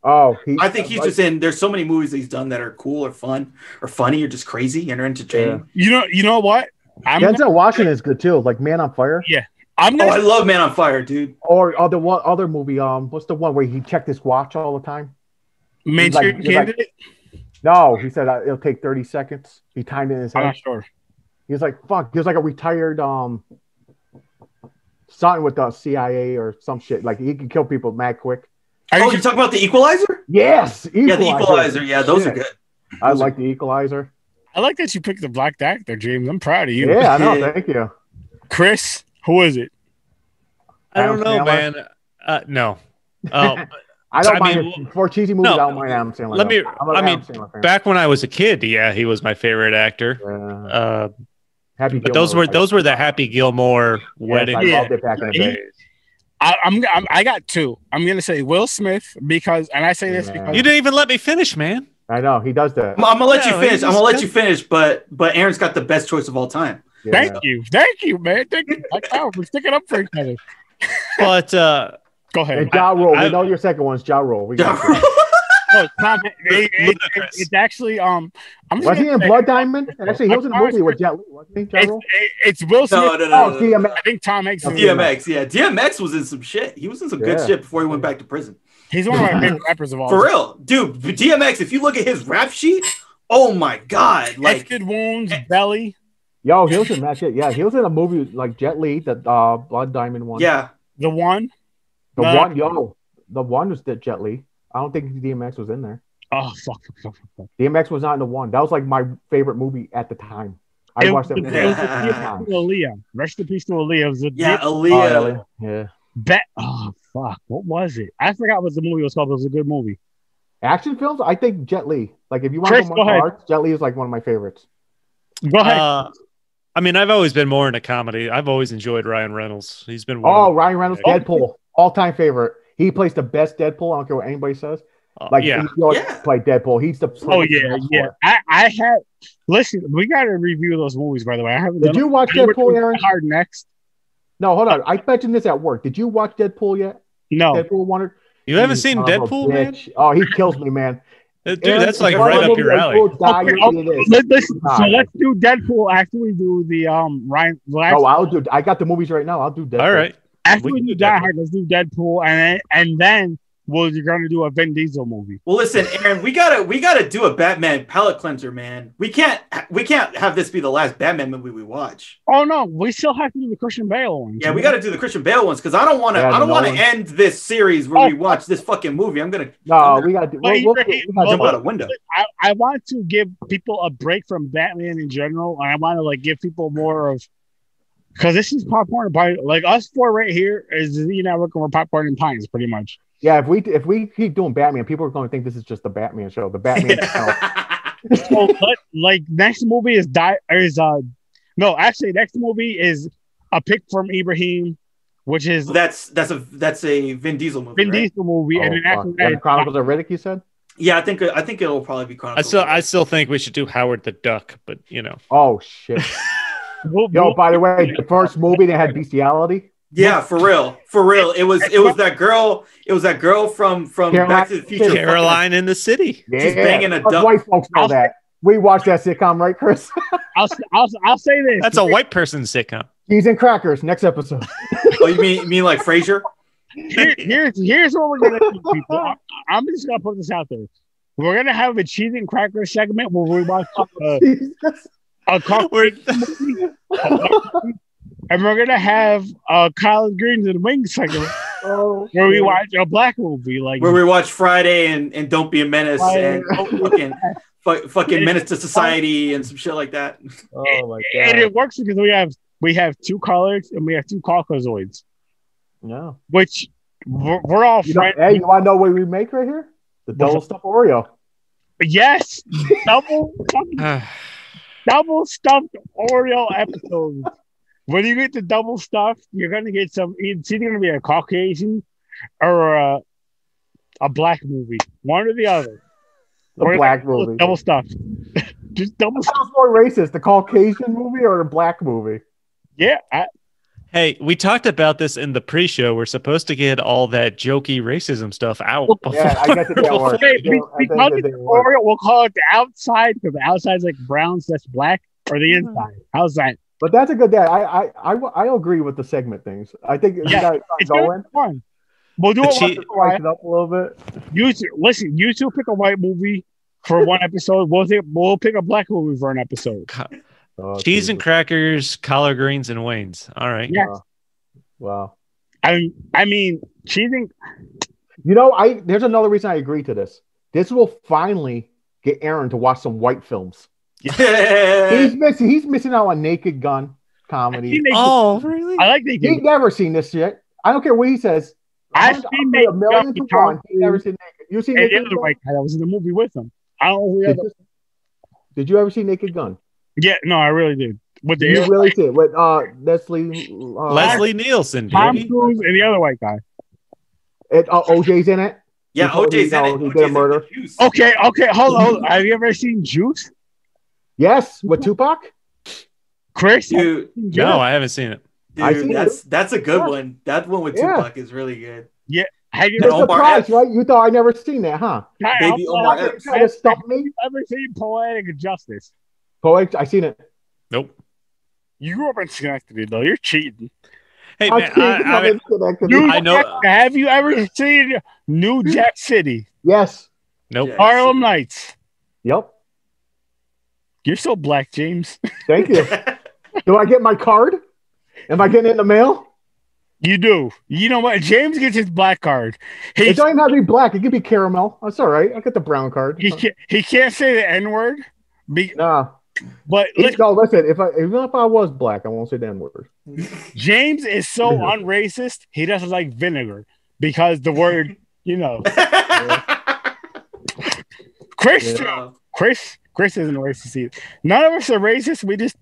Oh, I think he's just in. There's so many movies that he's done that are cool or fun or funny or just crazy and are entertaining. You know what? Denzel Washington is good too. Like Man on Fire. Yeah, I love Man on Fire, dude. Or the other movie. What's the one where he checked his watch all the time? Manchurian Candidate. No, he said it'll take 30 seconds. He timed it in his head. I'm not sure. He was like, "Fuck." He was like a retired something with the CIA or some shit. Like he can kill people mad quick. You're talking about The Equalizer? Yes. Yeah, The Equalizer. Yeah, those are good. I like The Equalizer. I like that you picked the black actor, James. I'm proud of you. Yeah, I know. Thank you. Chris, who is it? I don't know, man. No. I don't mind for cheesy movies. I don't mind Adam Sandler. Back when I was a kid, yeah, he was my favorite actor. Happy but Gilmore, those were the Happy Gilmore wedding. I loved it back in the day. I got two. I'm gonna say Will Smith because I say this because you didn't even let me finish, man. I know he does that. I'm gonna let you finish. I'm gonna let you finish, but Aaron's got the best choice of all time. Yeah. Thank you, man. Thank you. We're sticking up for each other. But go ahead. And Ja Rule. We know your second one's Ja Rule. We got no, it's actually was he in Blood Diamond? Actually, he was in a movie with Jet Li, wasn't he? It's Will Smith. No. DMX. I think Tom Hanks. DMX, yeah. DMX was in some shit. He was in some good shit before he went back to prison. He's one of my favorite rappers of all time. For real, dude. DMX. If you look at his rap sheet, oh my god, like Good Wounds, Belly. Yo, he was in that shit. Yeah, he was in a movie like Jet Li, the Blood Diamond one. Yeah, the one. The one was the Jet Li. I don't think DMX was in there. Oh fuck. DMX was not in the one. That was like my favorite movie at the time. I watched that. Aaliyah. Rest in peace to Aaliyah. Aaliyah. Yeah. Oh fuck. What was it? I forgot what the movie was called. But it was a good movie. Action films? I think Jet Li. Like if you want to go martial arts, Jet Li is like one of my favorites. Go ahead. I mean, I've always been more into comedy. I've always enjoyed Ryan Reynolds. He's been Ryan Reynolds, Deadpool, all-time favorite. He plays the best Deadpool. I don't care what anybody says. Play Deadpool. He's the I had listen. We got to review those movies, by the way. I haven't. Did you watch Deadpool, Aaron? Hard next. No, hold on. I mentioned this at work. Did you watch Deadpool yet? No. Deadpool wanted. You haven't seen Deadpool, man? Oh, he kills me, man. Dude, that's like right up your alley. Listen, so let's do Deadpool after we do the Ryan. I got the movies right now. I'll do Deadpool. All right. After we do Die Hard, let's do Deadpool, and then you're gonna do a Vin Diesel movie. Well, listen, Aaron, we gotta do a Batman palate cleanser, man. We can't have this be the last Batman movie we watch. Oh no, we still have to do the Christian Bale ones. Yeah, we gotta do the Christian Bale ones because I don't want to end this series where we watch this fucking movie. We gotta do. We'll jump out a window. I want to give people a break from Batman in general, and I want to like give people more of. Because this is popcorn and like us four right here is the network and we're popcorn and Pints pretty much. Yeah, if we keep doing Batman, people are going to think this is just the Batman show. The Batman show. So, like next movie next movie is a pick from Ibrahim, which is that's a Vin Diesel movie. Diesel movie, and then after that, Chronicles of Riddick. You said. Yeah, I think it'll probably be Chronicles. I still think we should do Howard the Duck, but you know. Oh shit. By the way, the first movie that had bestiality. Yeah, for real. It was that girl. It was that girl from Back to the Future. Caroline in the City. Yeah. She's banging a duck. White folks know that. We watched that sitcom, right, Chris? I'll say this. That's a white person sitcom. Cheese and Crackers. Next episode. Oh, you mean like Frasier? Here's what we're gonna do, people. I'm just gonna put this out there. We're gonna have a Cheese and Crackers segment where we watch a coffee movie, and we're gonna have Collard Greens and Wings segment where we watch a black movie, like where we watch Friday and Don't Be a Menace and fucking Menace to Society and some shit like that. Oh my god! And it works because we have two colors and we have two Caucasoids. No, which we're all friends. Hey, you want to know what we make right here? The double stuffed Oreo. Yes, double stuffed Oreo episodes. When you get the double stuffed, you're gonna get it's either gonna be a Caucasian or a black movie, one or the other. Black movie, double stuffed. Just double. Sounds more racist: the Caucasian movie or the black movie? Yeah. Hey, we talked about this in the pre-show. We're supposed to get all that jokey racism stuff out. Yeah, I guess it works. We'll call it the outside because the outside's like brown, so that's black, or the inside. How's that? But that's a good day. I agree with the segment things. I think it's going fun. We'll do it up a little bit. You two pick a white movie for one episode. We'll pick a black movie for an episode. Cheese and Crackers, collard greens, and Wayne's. All right. Yeah. Wow. I mean, cheese and... there's another reason I agree to this. This will finally get Aaron to watch some white films. Yeah. He's missing out on Naked Gun comedy. Oh, really? I like Naked Gun. He's never seen this yet. I don't care what he says. I've seen Naked Gun. He's never seen Naked. You seen Naked Gun? The other white guy that was in the movie with him. I don't know who Did you ever see Naked Gun? Yeah, no, I really did. With the you really did. With Leslie Nielsen, Tom Cruise, and the other white guy. OJ's in it. Yeah, OJ's in it. He did a murder. Okay, hold on. Have you ever seen Juice? Yes, with Tupac. Chris, dude, no, I haven't seen it. Dude, that's a good one. That one with Tupac is really good. Yeah. You're surprised, right? You thought I never seen that, huh? Baby Omar Epps. Have you ever seen Poetic Justice? I seen it. Nope. You grew up in Schenectady, though. You're cheating. Hey, man, I know. Have you ever seen New Jack City? Yes. Nope. Harlem Nights. Yep. You're so black, James. Thank you. Do I get my card? Am I getting it in the mail? You do. You know what? James gets his black card. It don't even have to be black. It could be caramel. That's all right. I get the brown card. He can't say the N-word. Nah. But listen, even if I was black, I won't say the N-word. James is so unracist. He doesn't like vinegar because the word, Chris isn't racist either. None of us are racist. We just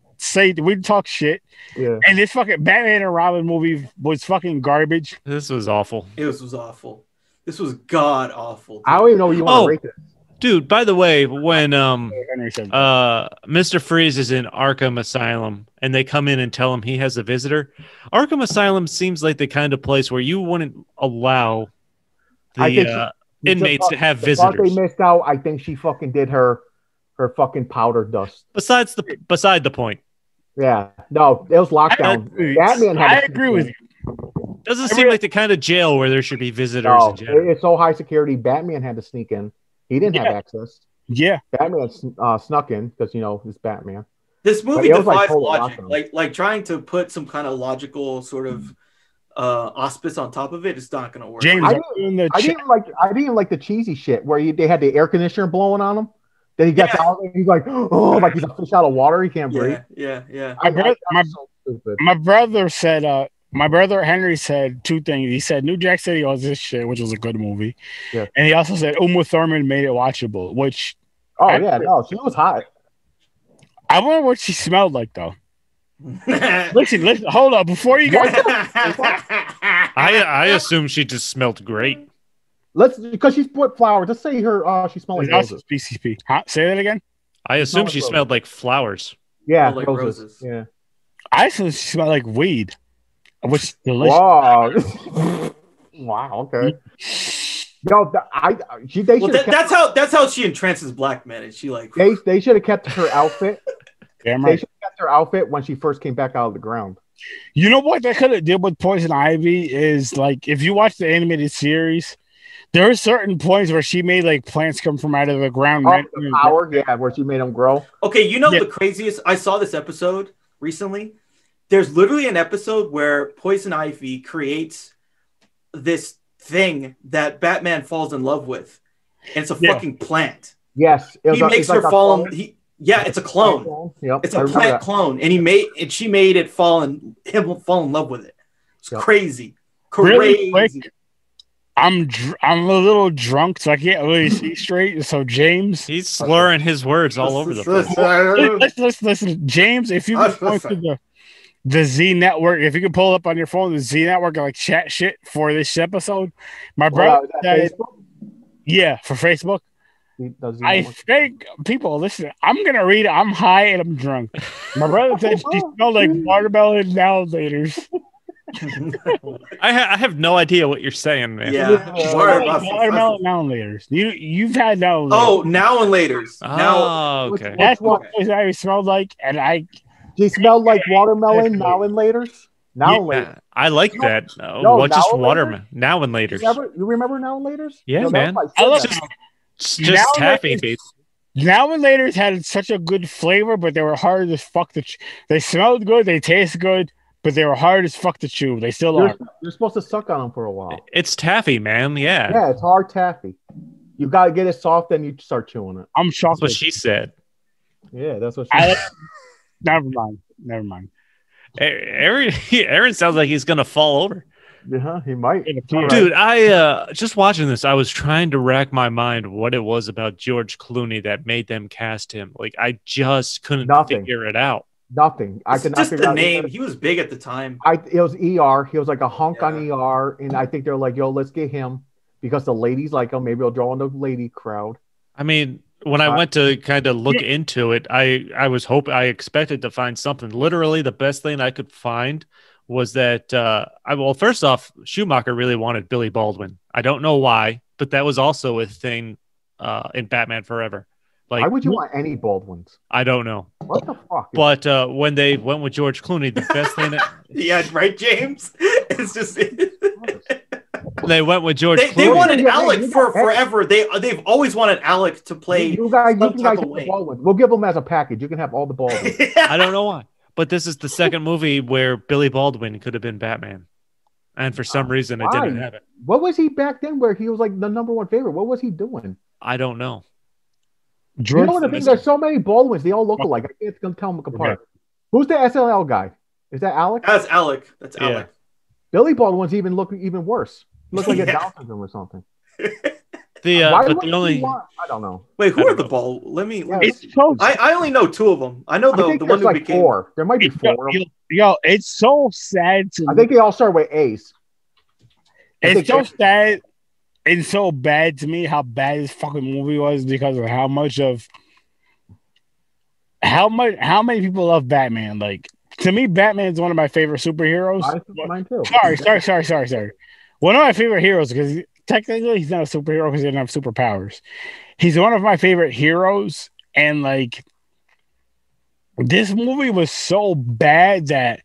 we talk shit. Yeah. And this fucking Batman and Robin movie was fucking garbage. This was awful. This was awful. This was god awful. Dude. I don't even know you want to rate this. Dude, by the way, when Mr. Freeze is in Arkham Asylum and they come in and tell him he has a visitor, Arkham Asylum seems like the kind of place where you wouldn't allow the inmates to have visitors. They missed out. I think she fucking did her fucking powder dust. Beside the point. Yeah, no, it was lockdown. Batman had. I agree with you. Doesn't seem like the kind of jail where there should be visitors. No, it's so high security. Batman had to sneak in. He didn't have access. Yeah, Batman snuck in because it's Batman. This movie defies logic. Like trying to put some kind of logical sort of auspice on top of it is not going to work. James, I didn't like the cheesy shit where they had the air conditioner blowing on him. Then he gets out and he's like, oh, like he's a fish out of water. He can't breathe. Yeah. My brother said, my brother Henry said two things. He said New Jack City was this shit, which was a good movie. Yeah. And he also said Uma Thurman made it watchable, which. She was hot. I wonder what she smelled like, though. listen, hold up. Before you guys. I assume she just smelled great. Because she's put flowers. Let's say she smelled like roses. PCP. Huh? Say that again. I assume she smelled like flowers. Yeah, like roses. Yeah. I assume she smelled like weed, which is delicious. Wow. Okay. No, that's how she entrances black men. And she they should have kept her outfit. Damn right. They should have kept her outfit when she first came back out of the ground. You know what they could have did with Poison Ivy is like if you watch the animated series. There are certain points where she made like plants come from out of the ground. The power, where she made them grow. Okay, the craziest. I saw this episode recently. There's literally an episode where Poison Ivy creates this thing that Batman falls in love with, and it's a fucking plant. Yes, he makes her fall. It's a clone. Yep, it's a plant clone, and she made it fall in love with it. It's crazy. Really quick, I'm a little drunk, so I can't really see straight. So James, he's slurring his words all over the place. Listen, James. If you go to the Z Network, if you can pull up on your phone the Z Network and like chat shit for this episode, my brother said, for Facebook. I think people listen. I'm gonna read it. I'm high and I'm drunk. My brother said she smelled like watermelon navigators. I have no idea what you're saying, man. Yeah, watermelon now and laters. You've had now. Now and laters. Okay. That's what I smelled like, and she smelled like watermelon now and laters. Now and later. I like that. Just watermelon now and laters. You remember now and laters? Yeah, man. Just taffy, baby. Now and laters had such a good flavor, but they were hard as fuck to. They smelled good. They taste good. But they were hard as fuck to chew. They still are. You're supposed to suck on them for a while. It's taffy, man. Yeah. Yeah, it's hard taffy. You got to get it soft, then you start chewing it. I'm shocked. That's what she said. Yeah, that's what she said. Never mind. Aaron sounds like he's going to fall over. Yeah, he might. Dude, I just watching this, I was trying to rack my mind what it was about George Clooney that made them cast him. Like, I just couldn't figure it out. Nothing. I could not just figure the out name. He was big at the time. It was ER. He was like a hunk on ER, and I think they're like, "Yo, let's get him," because the ladies like him. Maybe he'll draw in the lady crowd. I mean, when I went to kind of look into it, I expected to find something. Literally, the best thing I could find was that first off, Schumacher really wanted Billy Baldwin. I don't know why, but that was also a thing in Batman Forever. Like, why would you want any Baldwins? I don't know. What the fuck? But when they went with George Clooney, the best thing yeah, right, James? It's just they went with George Clooney. They wanted Alec for forever. They've always wanted Alec to play. You guys get the Baldwins. We'll give them as a package. You can have all the Baldwins. I don't know why. But this is the second movie where Billy Baldwin could have been Batman. And for some reason, I didn't have it. What was he back then where he was like the #1 favorite? What was he doing? I don't know. You know what I mean? There's so many Baldwins. They all look alike. I can't tell them apart. Okay. Who's the SLL guy? Is that Alec? That's Alec. That's Alec. Billy Baldwin's look even worse. Look like a Down syndrome or something. I don't know. Wait, who are the Ball? Let me. I only know 2 of them. I know the one who became 4. There might be 4. Yo, it's so sad. I think they all start with A's. It's so sad and so bad to me how bad this fucking movie was because of how many people love Batman. Like, to me, Batman is one of my favorite superheroes. Mine too. Sorry. One of my favorite heroes, because technically he's not a superhero because he doesn't have superpowers. He's one of my favorite heroes, and like, this movie was so bad that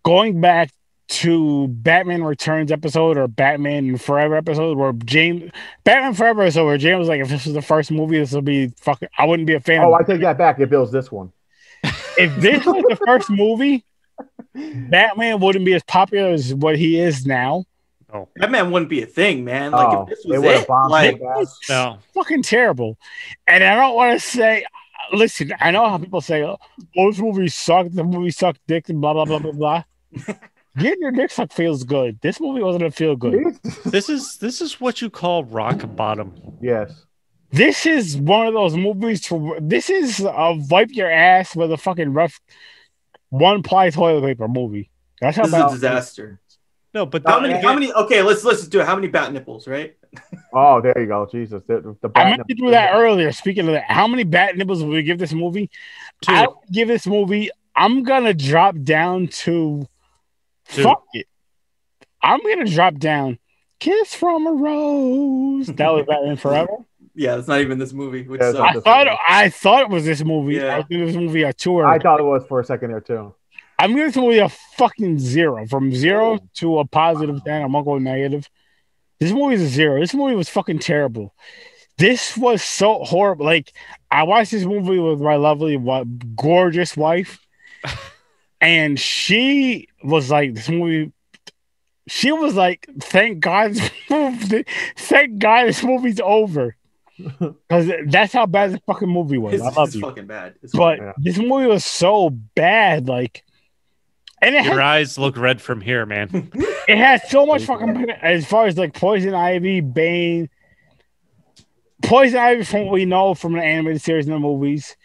going back to Batman Returns episode or Batman Forever episode where Batman Forever episode where James was like, if this was the first movie, this would be fucking, I wouldn't be a fan. Oh, I take that back. It builds this one. If this was the first movie, Batman wouldn't be as popular as what he is now. Oh, Batman wouldn't be a thing, man. Like, if this was it, like, it's fucking terrible. And I don't want to say, listen, I know how people say, oh, this movie sucked, the movie sucked dick, and blah, blah, blah, blah, blah. Getting your dick sucked feels good. This movie wasn't a feel good. This is what you call rock bottom. Yes. This is one of those movies. This is a wipe your ass with a fucking rough one-ply toilet paper movie. That's how this is a disaster. No, but how many? Okay, let's do it. How many bat nipples? Right? Oh, there you go. Jesus, the I meant to do that earlier. Speaking of that, how many bat nipples will we give this movie? 2. I would give this movie. I'm gonna drop down to. 2. Fuck it. I'm gonna drop down. Kiss from a Rose. That was Batman Forever. Yeah, it's not even this movie. Which I thought it was this movie. Yeah. I think this movie a 2. I thought it was for a second there too. I'm giving this movie a fucking 0. From 0 to a positive 10. I'm gonna go negative. This movie is a 0. This movie was fucking terrible. This was so horrible. Like, I watched this movie with my lovely, gorgeous wife, and she was like, this movie. She was like, "Thank God, thank God, this movie's over." Because that's how bad this fucking movie was. I love you. Fucking bad. This movie was so bad, like, and your eyes look red from here, man. It has so much fucking, as far as like Poison Ivy, Bane, Poison Ivy from what we know from the animated series and the movies,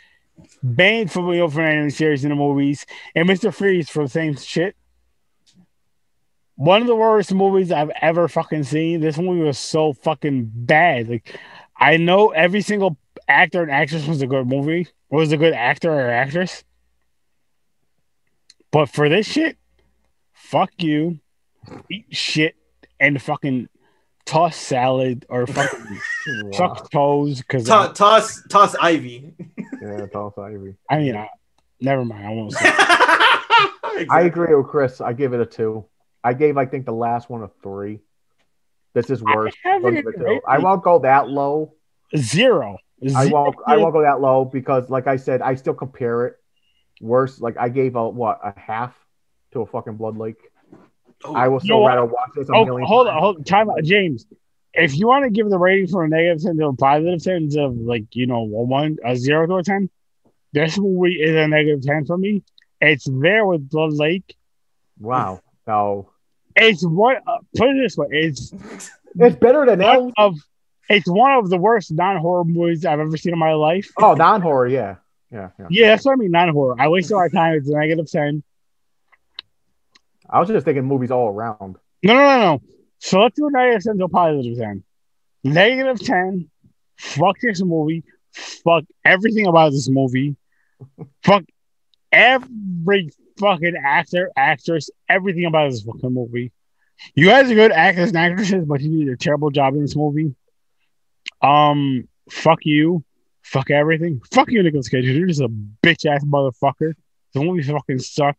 Bane from what we know from the animated series and the movies, and Mr. Freeze for the same shit. One of the worst movies I've ever fucking seen. This movie was so fucking bad. Like, I know every single actor and actress was a good actor or actress. But for this shit, fuck you. Eat shit and fucking toss salad or fucking suck toes. Toss Ivy. Yeah, toss Ivy. I mean, never mind. I won't say exactly. I agree with Chris. I give it a 2. I gave, I think, the last one a 3. This is worse. I won't go that low. 0. I won't go that low because, like I said, I still compare it worse. Like, I gave a half to a fucking Blood Lake. Oh, I will still rather watch this a million hold on, time out, James. If you want to give the rating from a negative 10 to a positive 10 of, like, a 0 to a 10, this movie is a negative 10 for me. It's there with Blood Lake. Wow. No. It's what put it this way. It's better than that. It's one of the worst non-horror movies I've ever seen in my life. Oh, non-horror, yeah. Yeah, that's what I mean, non-horror. I wasted our time. It's a negative 10. I was just thinking movies all around. No. So let's do a negative 10 to a positive 10. Negative 10. Fuck this movie. Fuck everything about this movie. Fuck every fucking actor, actress, everything about this fucking movie. You guys are good actors and actresses, but you did a terrible job in this movie. Fuck you. Fuck everything. Fuck you, Nicolas Cage. You're just a bitch ass motherfucker. The movie fucking sucked.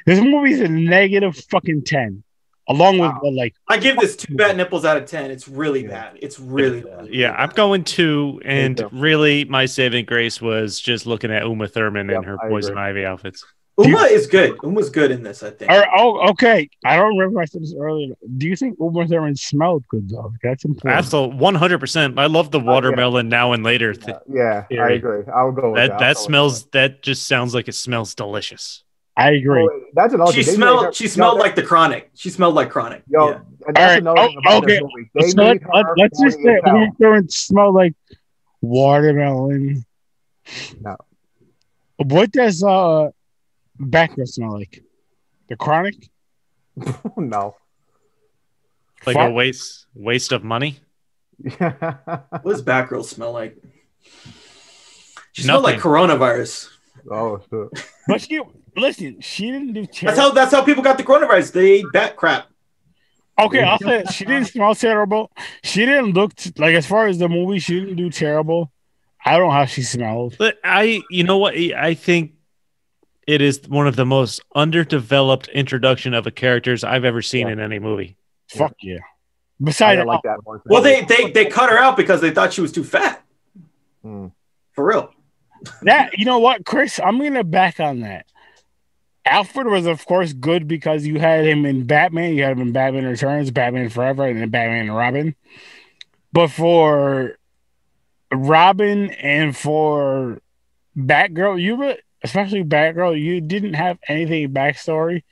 This movie's a negative fucking 10. Along with I give this 2 bat nipples out of 10. It's really bad. It's really bad. Yeah, I'm going 2, and really my saving grace was just looking at Uma Thurman and her Poison Ivy outfits. Uma is good. Uma's good in this, I think. Okay. I don't remember if I said this earlier. Do you think Uma Thurman smelled good though? That's important. Absolutely, 100%. I love the watermelon now and later. Yeah, I agree. I'll go with that. That smells. That just sounds like it smells delicious. I agree. Oh, that's another. She smelled like the Chronic. She smelled like Chronic. Yo, yeah. And that's another thing about this movie. Let's just say Uma Thurman smelled like watermelon. No. What does Batgirl smell like? The Chronic? No. Like a waste of money? What does Batgirl smell like? She smelled like coronavirus. Oh, shit. But she didn't do terrible. That's how people got the coronavirus. They ate bat crap. Okay, I'll say she didn't smell terrible. She didn't look like, as far as the movie, she didn't do terrible. I don't know how she smelled. But you know what? I think it is one of the most underdeveloped introduction of a characters I've ever seen in any movie. Fuck yeah. Besides, like that one. Well, they cut her out because they thought she was too fat. For real. That, you know what, Chris? I'm gonna back on that. Alfred was, of course, good because you had him in Batman, you had him in Batman Returns, Batman Forever, and then Batman and Robin. But for Robin and for Batgirl, especially Batgirl, you didn't have anything backstory,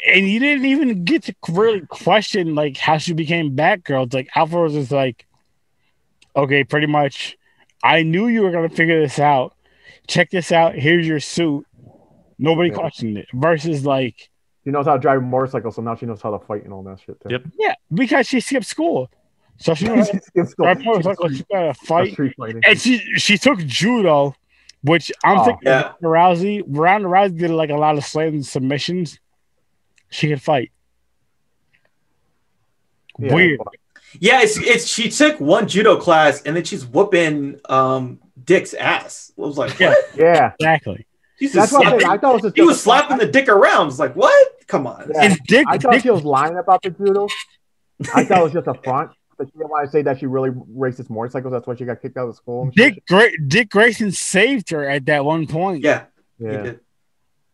and you didn't even get to really question like how she became Batgirl. It's like Alfred was just like, okay, pretty much, I knew you were gonna figure this out. Check this out. Here's your suit. Nobody questioned it. Versus like, she knows how to drive a motorcycle, so now she knows how to fight and all that shit too. Yep. Yeah, because she skipped school. So she knows how to drive a motorcycle. She got to fight. And she took judo, which I'm thinking Ronda Rousey did like a lot of slam submissions. She could fight. Yeah, weird. Yeah, it's she took one judo class and then she's whooping Dick's ass. I was like, what? Yeah, exactly. That's what I thought he was slapping the Dick around. It's like, what? Come on. Yeah. I thought she was lying about the judo. I thought it was just a front. But she didn't want to say that she really races motorcycles. That's why she got kicked out of school. Dick Grayson saved her at that one point. Yeah.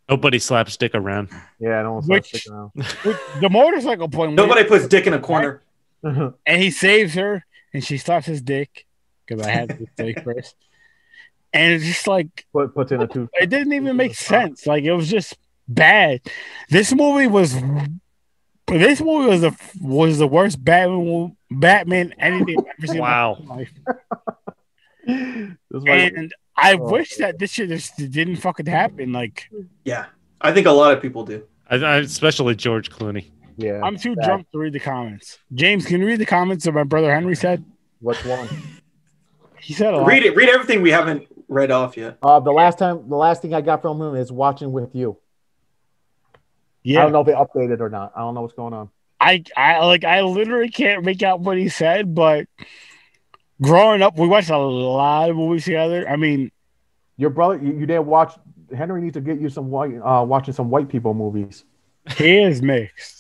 Nobody slaps Dick around. Yeah, no one slaps Dick around. The motorcycle point. Nobody puts Dick in a corner. And he saves her, and she slaps his dick because I had to say first. And it's just like puts in a two. It didn't even make sense. Like, it was just bad. This movie was the worst Batman anything I've ever seen. Wow. In my life. And I wish that this shit just didn't fucking happen. Like, yeah, I think a lot of people do. Especially George Clooney. Yeah, I'm too drunk to read the comments. James, can you read the comments that my brother Henry said? Which one? He said a lot. Read it. Read everything we haven't read off yet. The last thing I got from him is watching with you. Yeah, I don't know if they updated or not. I don't know what's going on. I literally can't make out what he said, but growing up, we watched a lot of movies together. I mean, your brother, you didn't watch. Henry needs to get you some watching some white people movies. He is mixed.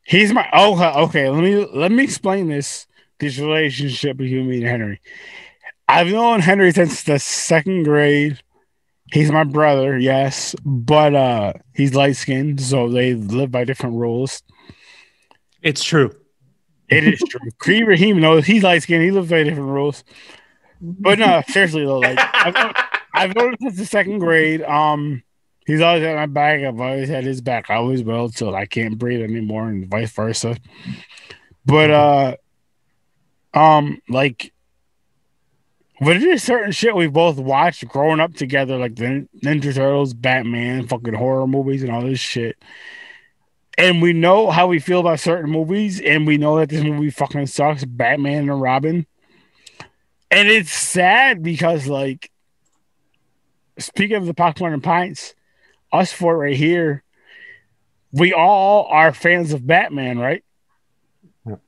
He's my okay. Let me explain this relationship between me and Henry. I've known Henry since the second grade. He's my brother, yes, but he's light skinned, so they live by different rules. It's true. It is true. Creed Raheem knows he's light skinned. He lives by different rules. But no, seriously though, like I've known him since the second grade. He's always had my back. I've always had his back. I always will till I can't breathe anymore, and vice versa. But like, but there's certain shit we both watched growing up together, like the Ninja Turtles, Batman, fucking horror movies, and all this shit. And we know how we feel about certain movies, and we know that this movie fucking sucks, Batman and Robin. And it's sad because, like, speaking of the POPPIN and Pints, us four right here, we all are fans of Batman, right?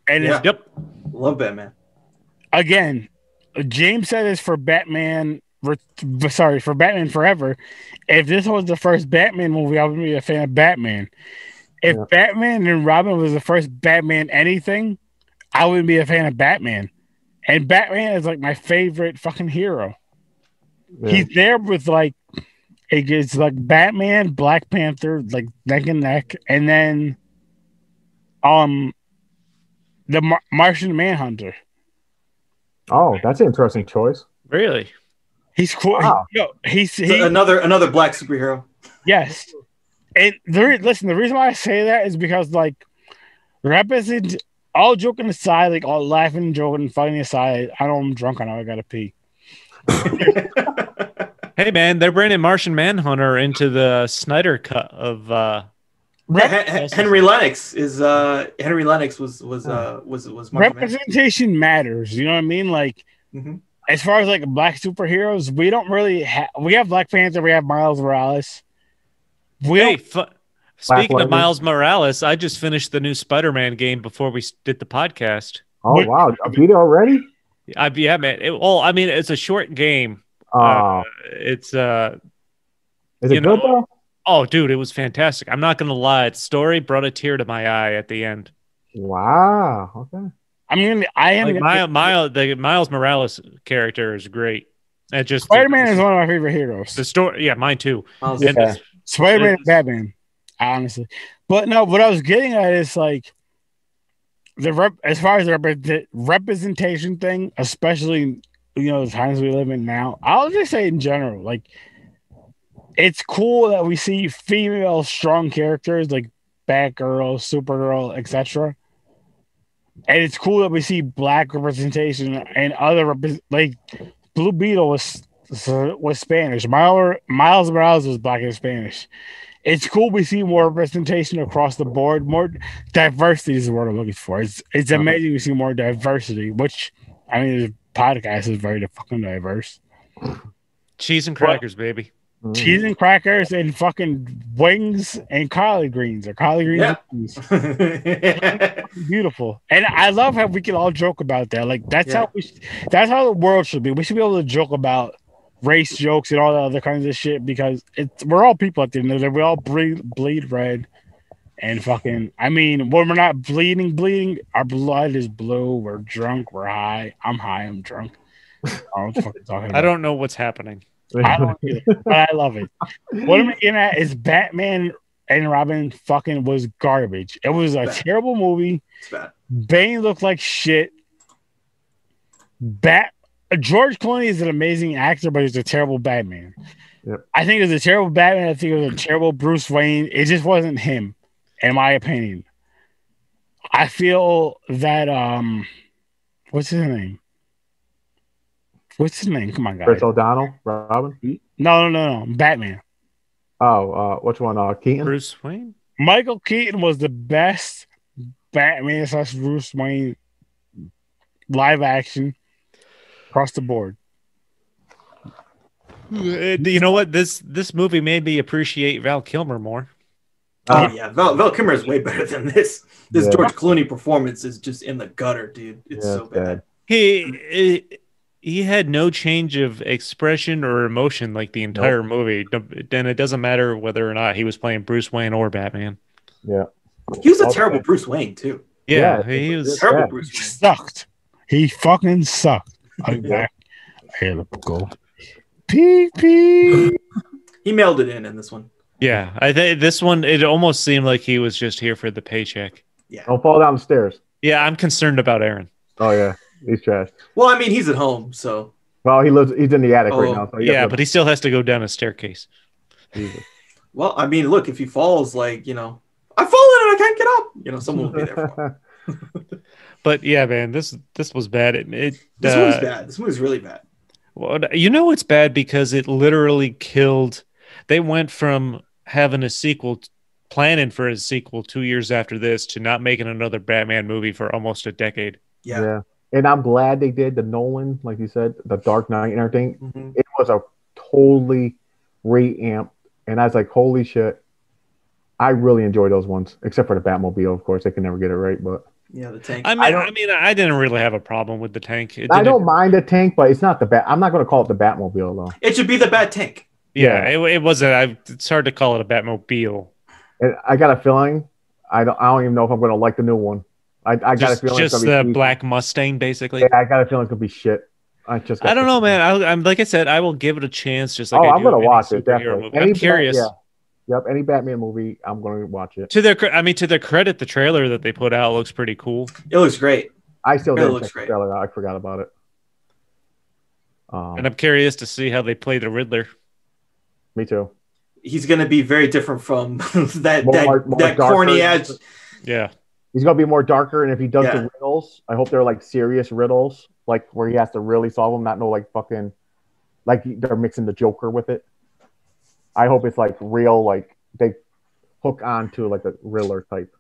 And yep, love Batman. Again, James said this for Batman. For Batman Forever. If this was the first Batman movie, I would be a fan of Batman. If Batman and Robin was the first Batman anything, I would be a fan of Batman. And Batman is like my favorite fucking hero. Yeah. He's there with like it gets like Batman, Black Panther, like neck and neck, and then the Martian Manhunter. Oh, that's an interesting choice. Really? He's cool. Wow. He's another black superhero. Yes. And listen, the reason why I say that is because like represent all joking aside, like all laughing, joking, fighting aside, I know I'm drunk, I know I gotta pee. Hey man, they're bringing Martian Manhunter into the Snyder cut of Henry Lennox is Henry Lennox was representation matters, you know what I mean? Like as far as like black superheroes, we don't really we have Black Panther, we have Miles Morales. Speaking of Miles Morales, I just finished the new Spider-Man game before we did the podcast. Oh wow, I beat it already? Yeah, man. I mean, it's a short game. Is it good though? Oh, dude, it was fantastic. I'm not gonna lie. Its story brought a tear to my eye at the end. Wow. Okay. The Miles Morales character is great. It just Spider-Man is one of my favorite heroes. The story, yeah, mine too. Spider-Man and Batman, honestly. But no, what I was getting at is like as far as the representation thing, especially the times we live in now. I'll just say in general, like it's cool that we see female strong characters like Batgirl, Supergirl, etc. And it's cool that we see black representation and other like Blue Beetle was Spanish. Miles Morales was black and Spanish. It's cool we see more representation across the board. More diversity is the word I'm looking for. It's amazing we see more diversity, which I mean the podcast is very fucking diverse. Cheese and crackers, baby. Cheese and crackers and fucking wings and collard greens wings. Beautiful. And I love how we can all joke about that. Like that's how the world should be. We should be able to joke about race jokes and all that other kinds of shit because we're all people at the end of the day. We all bleed red and fucking I mean when we're not bleeding, our blood is blue, we're drunk, we're high. I'm high, I'm drunk. I don't know what's happening. I don't either, but I love it. What I'm getting at is Batman and Robin fucking was garbage. It was a terrible movie. It's bad. Bane looked like shit. George Clooney is an amazing actor, but he's a terrible Batman. Yep. I think it was a terrible Batman. I think it was a terrible Bruce Wayne. It just wasn't him, in my opinion. I feel that what's his name? What's his name? Come on, guys. Chris O'Donnell, Robin? No. Batman. Oh, which one? Keaton? Bruce Wayne? Michael Keaton was the best Batman / Bruce Wayne live action across the board. You know what? This movie made me appreciate Val Kilmer more. Oh yeah, Val Kilmer is way better than this. This George Clooney performance is just in the gutter, dude. It's so bad. He had no change of expression or emotion like the entire movie. Then it doesn't matter whether or not he was playing Bruce Wayne or Batman. Yeah. He was a terrible Bruce Wayne, too. Yeah, he was terrible Bruce Wayne. Sucked. He fucking sucked. Here, let's go. Pee. He mailed it in this one. Yeah, I think this one, it almost seemed like he was just here for the paycheck. Yeah. Don't fall down the stairs. Yeah, I'm concerned about Aaron. Oh, yeah. He's trash. Well, I mean, he's at home, so. Well, he's in the attic right now. So but he still has to go down a staircase. Jesus. Well, I mean, look, if he falls, like, I've fallen and I can't get up. Someone will be there for him. But yeah, man, this was bad. This movie's bad. This movie's really bad. Well, it's bad because it literally killed. They went from having a sequel, planning for a sequel 2 years after this, to not making another Batman movie for almost a decade. Yeah. And I'm glad they did the Nolan, like you said, the Dark Knight and everything. Mm-hmm. It was a totally reamped, and I was like, holy shit. I really enjoy those ones, except for the Batmobile, of course. They can never get it right, but yeah, the tank. I didn't really have a problem with the tank. I don't mind the tank, but it's not the Bat. I'm not going to call it the Batmobile though. It should be the Bat Tank. Yeah, it wasn't. It's hard to call it a Batmobile. And I got a feeling. I don't even know if I'm going to like the new one. I got a feeling just it's the black Mustang, basically. Yeah, I got a feeling it's going to be shit. I don't know, man. I'm like I said, I will give it a chance. Just like I'm gonna watch it definitely. I'm curious. Yep, any Batman movie, I'm gonna watch it. To their credit, the trailer that they put out looks pretty cool. It looks great. I still didn't check the trailer. I forgot about it. And I'm curious to see how they play the Riddler. Me too. He's gonna be very different from that corny ass. Yeah. He's gonna be more darker, and if he does the riddles, I hope they're like serious riddles, like where he has to really solve them, not no like fucking like they're mixing the Joker with it. I hope it's like real, like they hook on to like a Riddler type.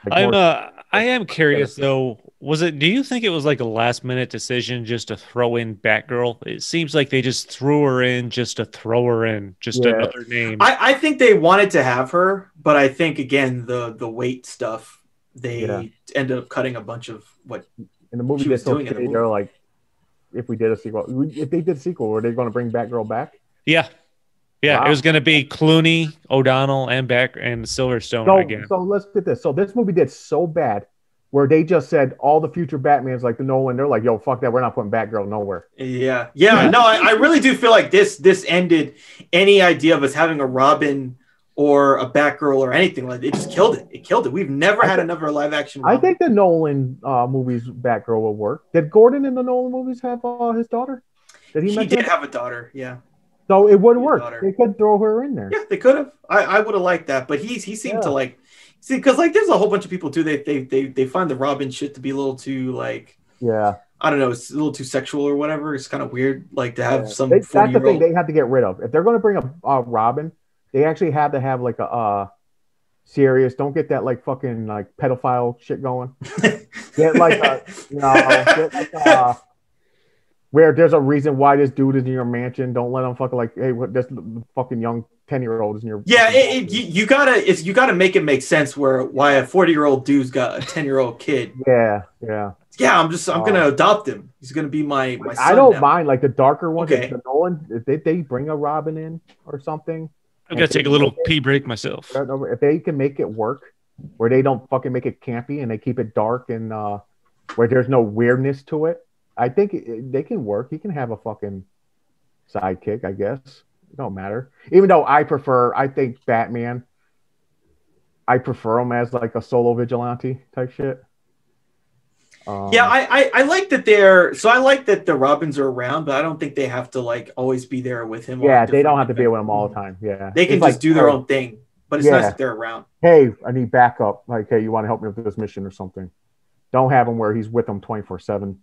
Like I am curious though. Do you think it was like a last minute decision just to throw in Batgirl? It seems like they just threw her in just to throw her in, just another name. I think they wanted to have her, but I think again the weight stuff, they ended up cutting a bunch of what in the movie she was doing in the movie. They're like, if they did a sequel, were they going to bring Batgirl back? Yeah. Yeah, wow. It was going to be Clooney, O'Donnell, and Silverstone again. So let's get this. So this movie did so bad where they just said all the future Batmans, like the Nolan, they're like, yo, fuck that. We're not putting Batgirl nowhere. Yeah. No, I really do feel like this ended any idea of us having a Robin or a Batgirl or anything like that. It just killed it. It killed it. We've never had another live action Robin. I think the Nolan movies Batgirl will work. Did Gordon in the Nolan movies have his daughter? He did have a daughter, yeah. So it would work. They could throw her in there. Yeah, they could have. I would have liked that, but he seemed to like because like there's a whole bunch of people too. They find the Robin shit to be a little too like I don't know, it's a little too sexual or whatever. It's kind of weird like to have some. That's the thing they have to get rid of. If they're going to bring a Robin, they actually have to have like a serious. Don't get that like fucking like pedophile shit going. Get like where there's a reason why this dude is in your mansion. Don't let him fucking like, hey, what this fucking young 10-year-old is in your. Yeah, you gotta make it make sense why a 40-year-old dude's got a 10-year-old kid. Yeah. I'm gonna adopt him. He's gonna be my son. I don't mind like the darker ones. Okay. The Nolan, if they bring a Robin in or something. I'm gonna take a little pee break myself. If they can make it work, where they don't fucking make it campy and they keep it dark and where there's no weirdness to it. I think they can work. He can have a fucking sidekick, I guess. It don't matter. Even though I think Batman, I prefer him as like a solo vigilante type shit. I like that I like that the Robins are around, but I don't think they have to like always be there with him. Yeah, they don't have to be with him all the time. Yeah. They can just do their own thing, but it's nice that they're around. Hey, I need backup. Like, hey, you want to help me with this mission or something? Don't have him where he's with them 24/7.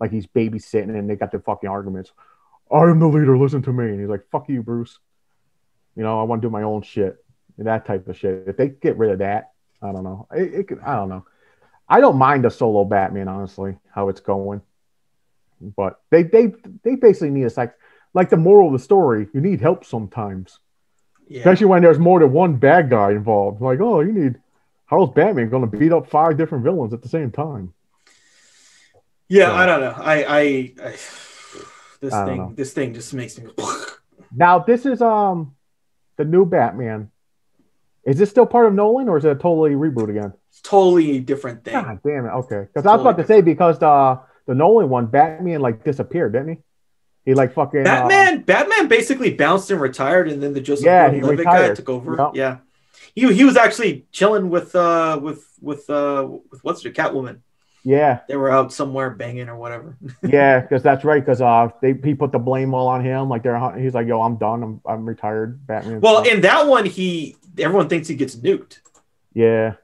Like he's babysitting and they got their fucking arguments. I am the leader, listen to me. And he's like, fuck you, Bruce. I want to do my own shit. And that type of shit. If they get rid of that, I don't know. I don't know. I don't mind a solo Batman, honestly, how it's going. But they basically need a like the moral of the story, you need help sometimes. Yeah. Especially when there's more than one bad guy involved. Like, how's Batman going to beat up 5 different villains at the same time? Yeah, I don't know. This thing just makes me. Now this is the new Batman. Is this still part of Nolan or is it a totally reboot again? It's totally different thing. God damn it! Okay, because I was about to say because the Nolan one, Batman like disappeared, didn't he? He like fucking Batman basically bounced and retired, and then the Joseph Gordon-Levitt guy took over. Yep. Yeah, he was actually chilling with what's her Catwoman. Yeah, they were out somewhere banging or whatever. Yeah, because that's right. Because he put the blame all on him. Like he's like, yo, I'm done. I'm retired. Batman. Well, in that one, everyone thinks he gets nuked. Yeah,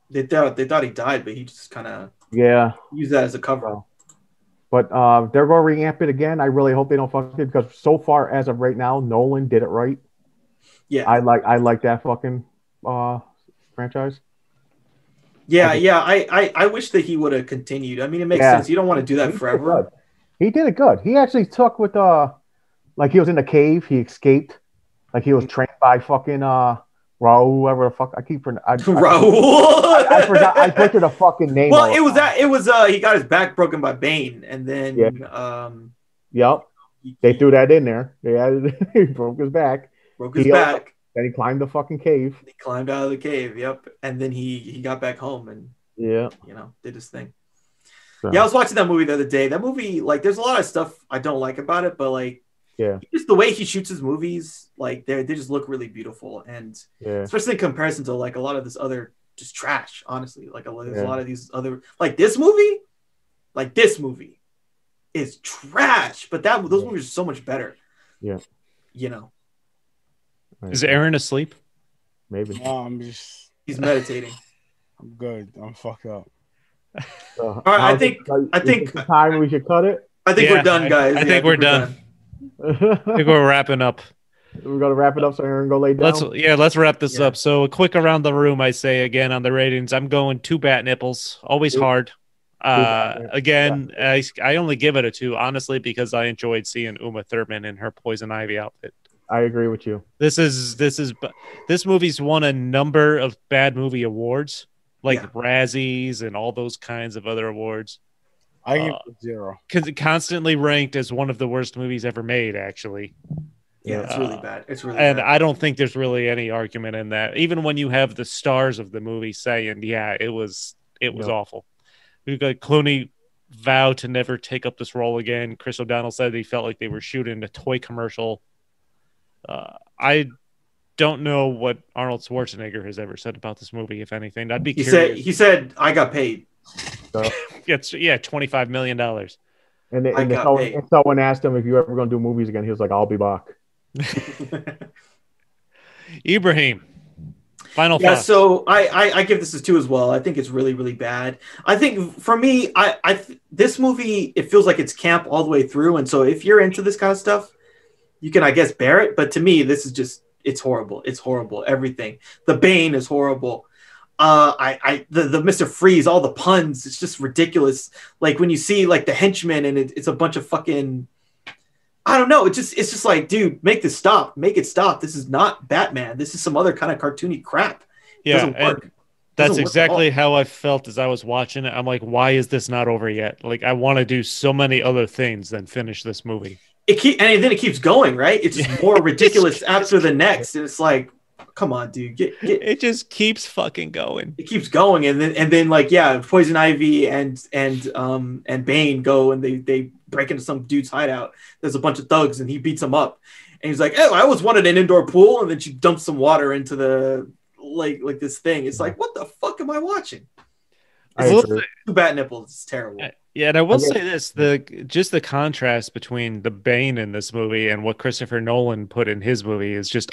they thought he died, but he just kind of used that as a cover. But they're going to reamp it again. I really hope they don't fuck it because so far as of right now, Nolan did it right. Yeah, I like that fucking franchise. Yeah, I wish that he would have continued. I mean, it makes sense. You don't want to do that forever. He did it good. He actually took with like he was in the cave. He escaped. Like he was trained by fucking Raul, whoever the fuck I keep Raul. I forgot. I pictured the fucking name. Well, it was he got his back broken by Bane, and then yep, they threw that in there. He broke his back. Then he climbed the fucking cave. He climbed out of the cave, yep. And then he got back home and did his thing. So. Yeah, I was watching that movie the other day. That movie, like, there's a lot of stuff I don't like about it, but like, just the way he shoots his movies, like, they just look really beautiful, and especially in comparison to like a lot of this other just trash. Honestly, like there's a lot of these other this movie is trash, but those movies are so much better. Yeah, you know. Is Aaron asleep? Maybe. No, he's meditating. I'm good. I'm fucked up. All right, I think time we should cut it. I think we're done, guys. I think we're done. I think we're wrapping up. We're gonna wrap it up so Aaron go lay down. Let's wrap this up. So a quick around the room, I say again on the ratings. I'm going 2 bat nipples. Always hard. Again, I only give it a 2, honestly, because I enjoyed seeing Uma Thurman in her Poison Ivy outfit. I agree with you. This movie's won a number of bad movie awards, like Razzies and all those kinds of other awards. I give it 0. Constantly ranked as one of the worst movies ever made, actually. Yeah, it's really bad. It's really and bad. I don't think there's really any argument in that. Even when you have the stars of the movie saying, "Yeah, it was awful." We've got Clooney vowed to never take up this role again. Chris O'Donnell said he felt like they were shooting a toy commercial. I don't know what Arnold Schwarzenegger has ever said about this movie, if anything. I'd be curious. He said, "I got paid." $25 million. And someone asked him if you ever going to do movies again. He was like, "I'll be back." Ibrahim, final thoughts. Yeah, so I give this a 2 as well. I think it's really, really bad. I think for me, this movie, it feels like it's camp all the way through. And so if you're into this kind of stuff, you can, I guess, bear it. But to me, this is just, it's horrible. It's horrible. Everything. The Bane is horrible. The Mr. Freeze, all the puns, it's just ridiculous. Like when you see like the henchman and it's a bunch of fucking, I don't know. It's just like, dude, make this stop. Make it stop. This is not Batman. This is some other kind of cartoony crap. It doesn't work. That's exactly how I felt as I was watching it. I'm like, why is this not over yet? Like, I want to do so many other things than finish this movie. And then it keeps going, right? It's just more ridiculous after the next. And it's like, come on, dude. It just keeps fucking going. It keeps going, and then like Poison Ivy and Bane go and they break into some dude's hideout. There's a bunch of thugs and he beats them up, and he's like, "Oh, I always wanted an indoor pool," and then she dumps some water into the like this thing. It's like, what the fuck am I watching? It's 2 bat nipples. It's terrible. Yeah, and I will say this: the contrast between the Bane in this movie and what Christopher Nolan put in his movie is just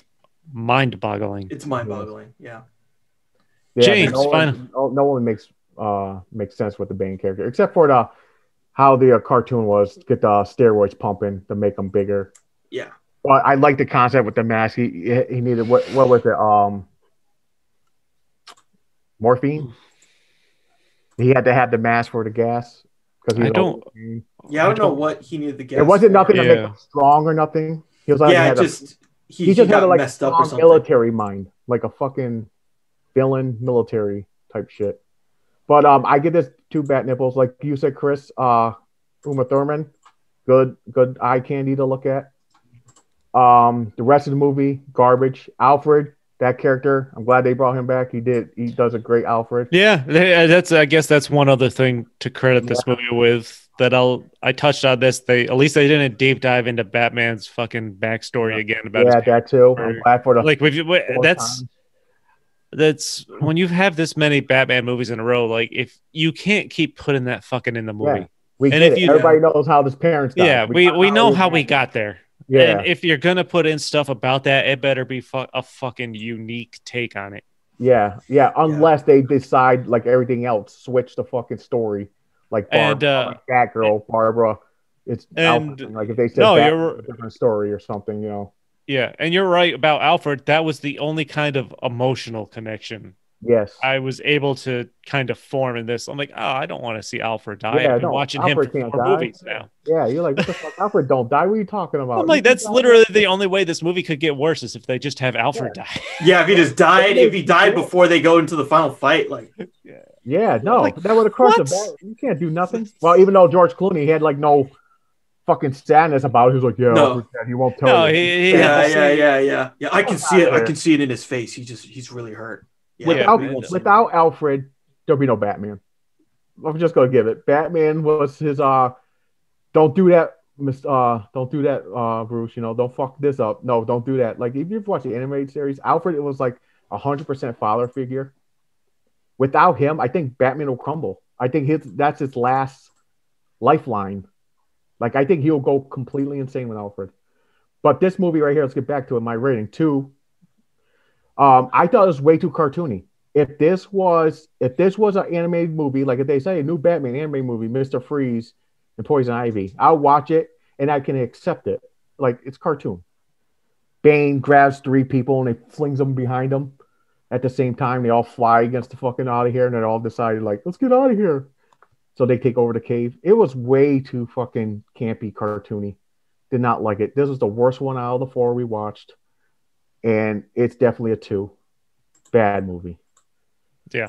mind-boggling. It's mind-boggling. Yeah. James, Nolan makes sense with the Bane character, except for how the cartoon was, get the steroids pumping to make them bigger. Yeah. But I like the concept with the mask. He needed what was it? Morphine. He had to have the mask for the gas because I don't know what he needed the gas. It wasn't nothing to make him strong or nothing. He was like, he just had a messed up or something. Military mind, like a fucking villain military type shit. But I get this 2 bat nipples, like you said, Chris. Uma Thurman, good eye candy to look at. The rest of the movie, garbage. Alfred, that character, I'm glad they brought him back. He does a great Alfred. Yeah, I guess that's one other thing to credit this movie with. That I touched on this. At least they didn't deep dive into Batman's fucking backstory again about his that too. I'm glad for the that's when you have this many Batman movies in a row. Like, if you can't keep putting that fucking in the movie, everybody knows how his parents died. Yeah, we know how we got there. Yeah, and if you're gonna put in stuff about that, it better be a fucking unique take on it. Yeah. Unless they decide, like everything else, switch the fucking story. Like Batgirl, Barbara, it's Alfred. Like if they said a different story or something, Yeah, and you're right about Alfred. That was the only kind of emotional connection. Yes, I was able to kind of form in this. I'm like, oh, I don't want to see Alfred die. I've been watching Alfred him for 4 movies now. Yeah, you're like, what the fuck? Alfred don't die. What are you talking about? I'm like, that's literally the only way this movie could get worse is if they just have Alfred die. Yeah, if he just died, if he died before they go into the final fight, like. Yeah, no, that would have crushed him. You can't do nothing. Well, even though George Clooney had like no fucking sadness about it, he was like, he won't tell you. Yeah. I can see it. I can see it in his face. He's really hurt. Yeah, without Alfred, there'll be no Batman. I'm just gonna give it. Batman was his don't do that, don't do that, Bruce. You know, don't fuck this up. No, don't do that. Like if you've watched the animated series, Alfred, it was like 100% father figure. Without him, I think Batman will crumble. I think that's his last lifeline. Like I think he'll go completely insane with Alfred. But this movie right here, let's get back to it. My rating 2. I thought it was way too cartoony. If this was an animated movie, like if they say a new Batman animated movie, Mr. Freeze and Poison Ivy, I'll watch it and I can accept it. Like it's cartoon. Bane grabs 3 people and he flings them behind him. At the same time, they all fly against the fucking out of here, and they're all decided like, let's get out of here. So they take over the cave. It was way too fucking campy, cartoony. Did not like it. This was the worst one out of the 4 we watched, and it's definitely a 2. Bad movie. Yeah,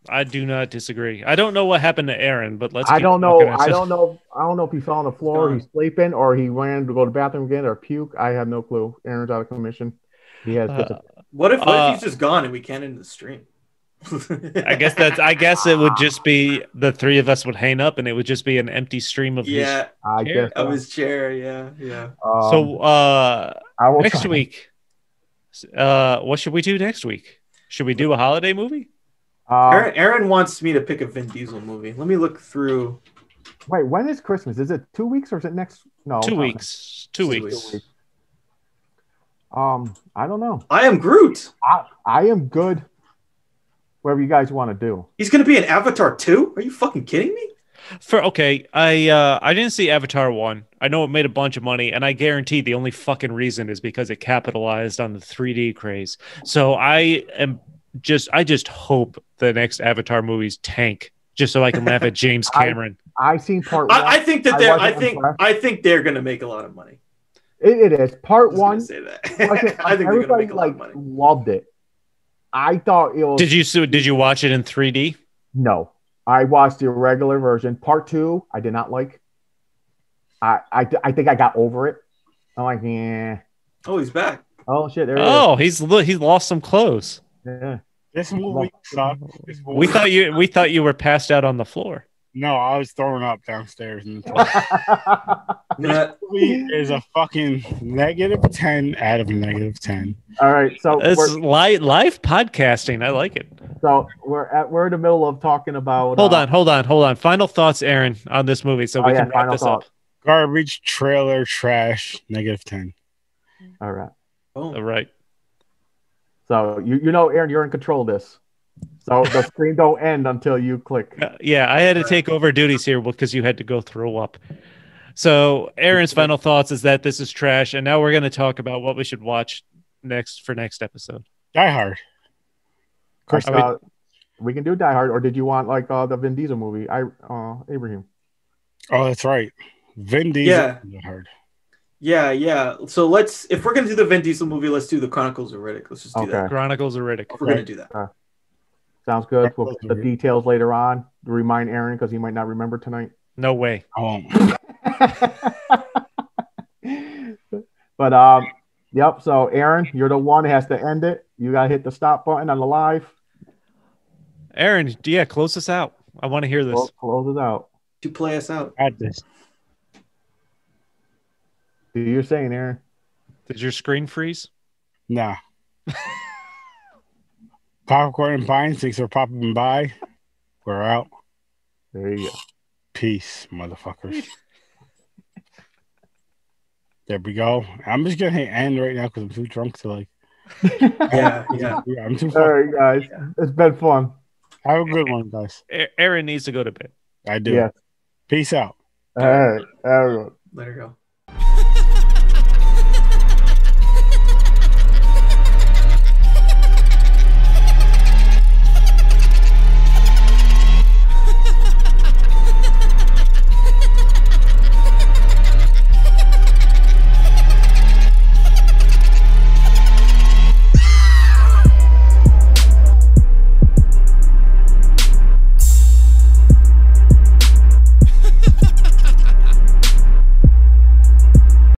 I do not disagree. I don't know what happened to Aaron, but let's. I don't know if he fell on the floor, he's sleeping, or he ran to go to the bathroom again, or puke. I have no clue. Aaron's out of commission. He has. What if he's just gone and we can't end the stream? I guess it would just be the 3 of us would hang up and it would just be an empty stream of his chair. Of his chair. Yeah. So next week, what should we do next week? Should we do a holiday movie? Aaron wants me to pick a Vin Diesel movie. Let me look through. Wait, when is Christmas? Is it 2 weeks or is it next? No, 2 weeks. 2 weeks. I don't know. I am Groot. I am good. Whatever you guys want to do. He's gonna be in Avatar 2? Are you fucking kidding me? I didn't see Avatar 1. I know it made a bunch of money, and I guarantee the only fucking reason is because it capitalized on the 3D craze. So I just hope the next Avatar movies tank just so I can laugh at James Cameron. I've seen part 1. I think they're gonna make a lot of money. It is part 1. Say that. I think everybody loved it. I thought it was. Did you watch it in 3D? No, I watched the regular version. Part 2, I did not like. I think I got over it. I'm like, yeah. Oh, he's back. Oh shit! There he is. He's lost some clothes. Yeah. This movie sucked. We thought you were passed out on the floor. No, I was throwing up downstairs in the toilet. This movie is a fucking -10 out of -10. All right, so it's live podcasting. I like it. So we're in the middle of talking about. Hold on. Final thoughts, Aaron, on this movie, so we can wrap this up. Garbage, trailer, trash, -10. All right. Oh. All right. So you know, Aaron, you're in control of this. So the screen don't end until you click. Yeah, I had to take over duties here because you had to go throw up. So Aaron's final thoughts is that this is trash, and now we're going to talk about what we should watch next episode. Die Hard. We can do Die Hard, or did you want like the Vin Diesel movie? Abraham. Oh, that's right. Vin Diesel. Yeah. Die Hard. Yeah. So if we're gonna do the Vin Diesel movie, let's do the Chronicles of Riddick. Let's just do that. Chronicles of Riddick. We're gonna do that. Sounds good. We'll put the details later on to remind Aaron because he might not remember tonight. No way. But yep. So Aaron, you're the one that has to end it. You gotta hit the stop button on the live. Aaron, close us out. I want to hear this. Close it out. To play us out. Add this. Do you're saying, Aaron? Did your screen freeze? Nah. Popcorn and Pints, thanks for popping by. We're out. There you go. Peace, motherfuckers. There we go. I'm just gonna hit end right now because I'm too drunk to like. Yeah. I'm too. All right, guys. It's been fun. Have a good one, guys. Aaron needs to go to bed. I do. Yeah. Peace out. All right. Everyone. Let her go.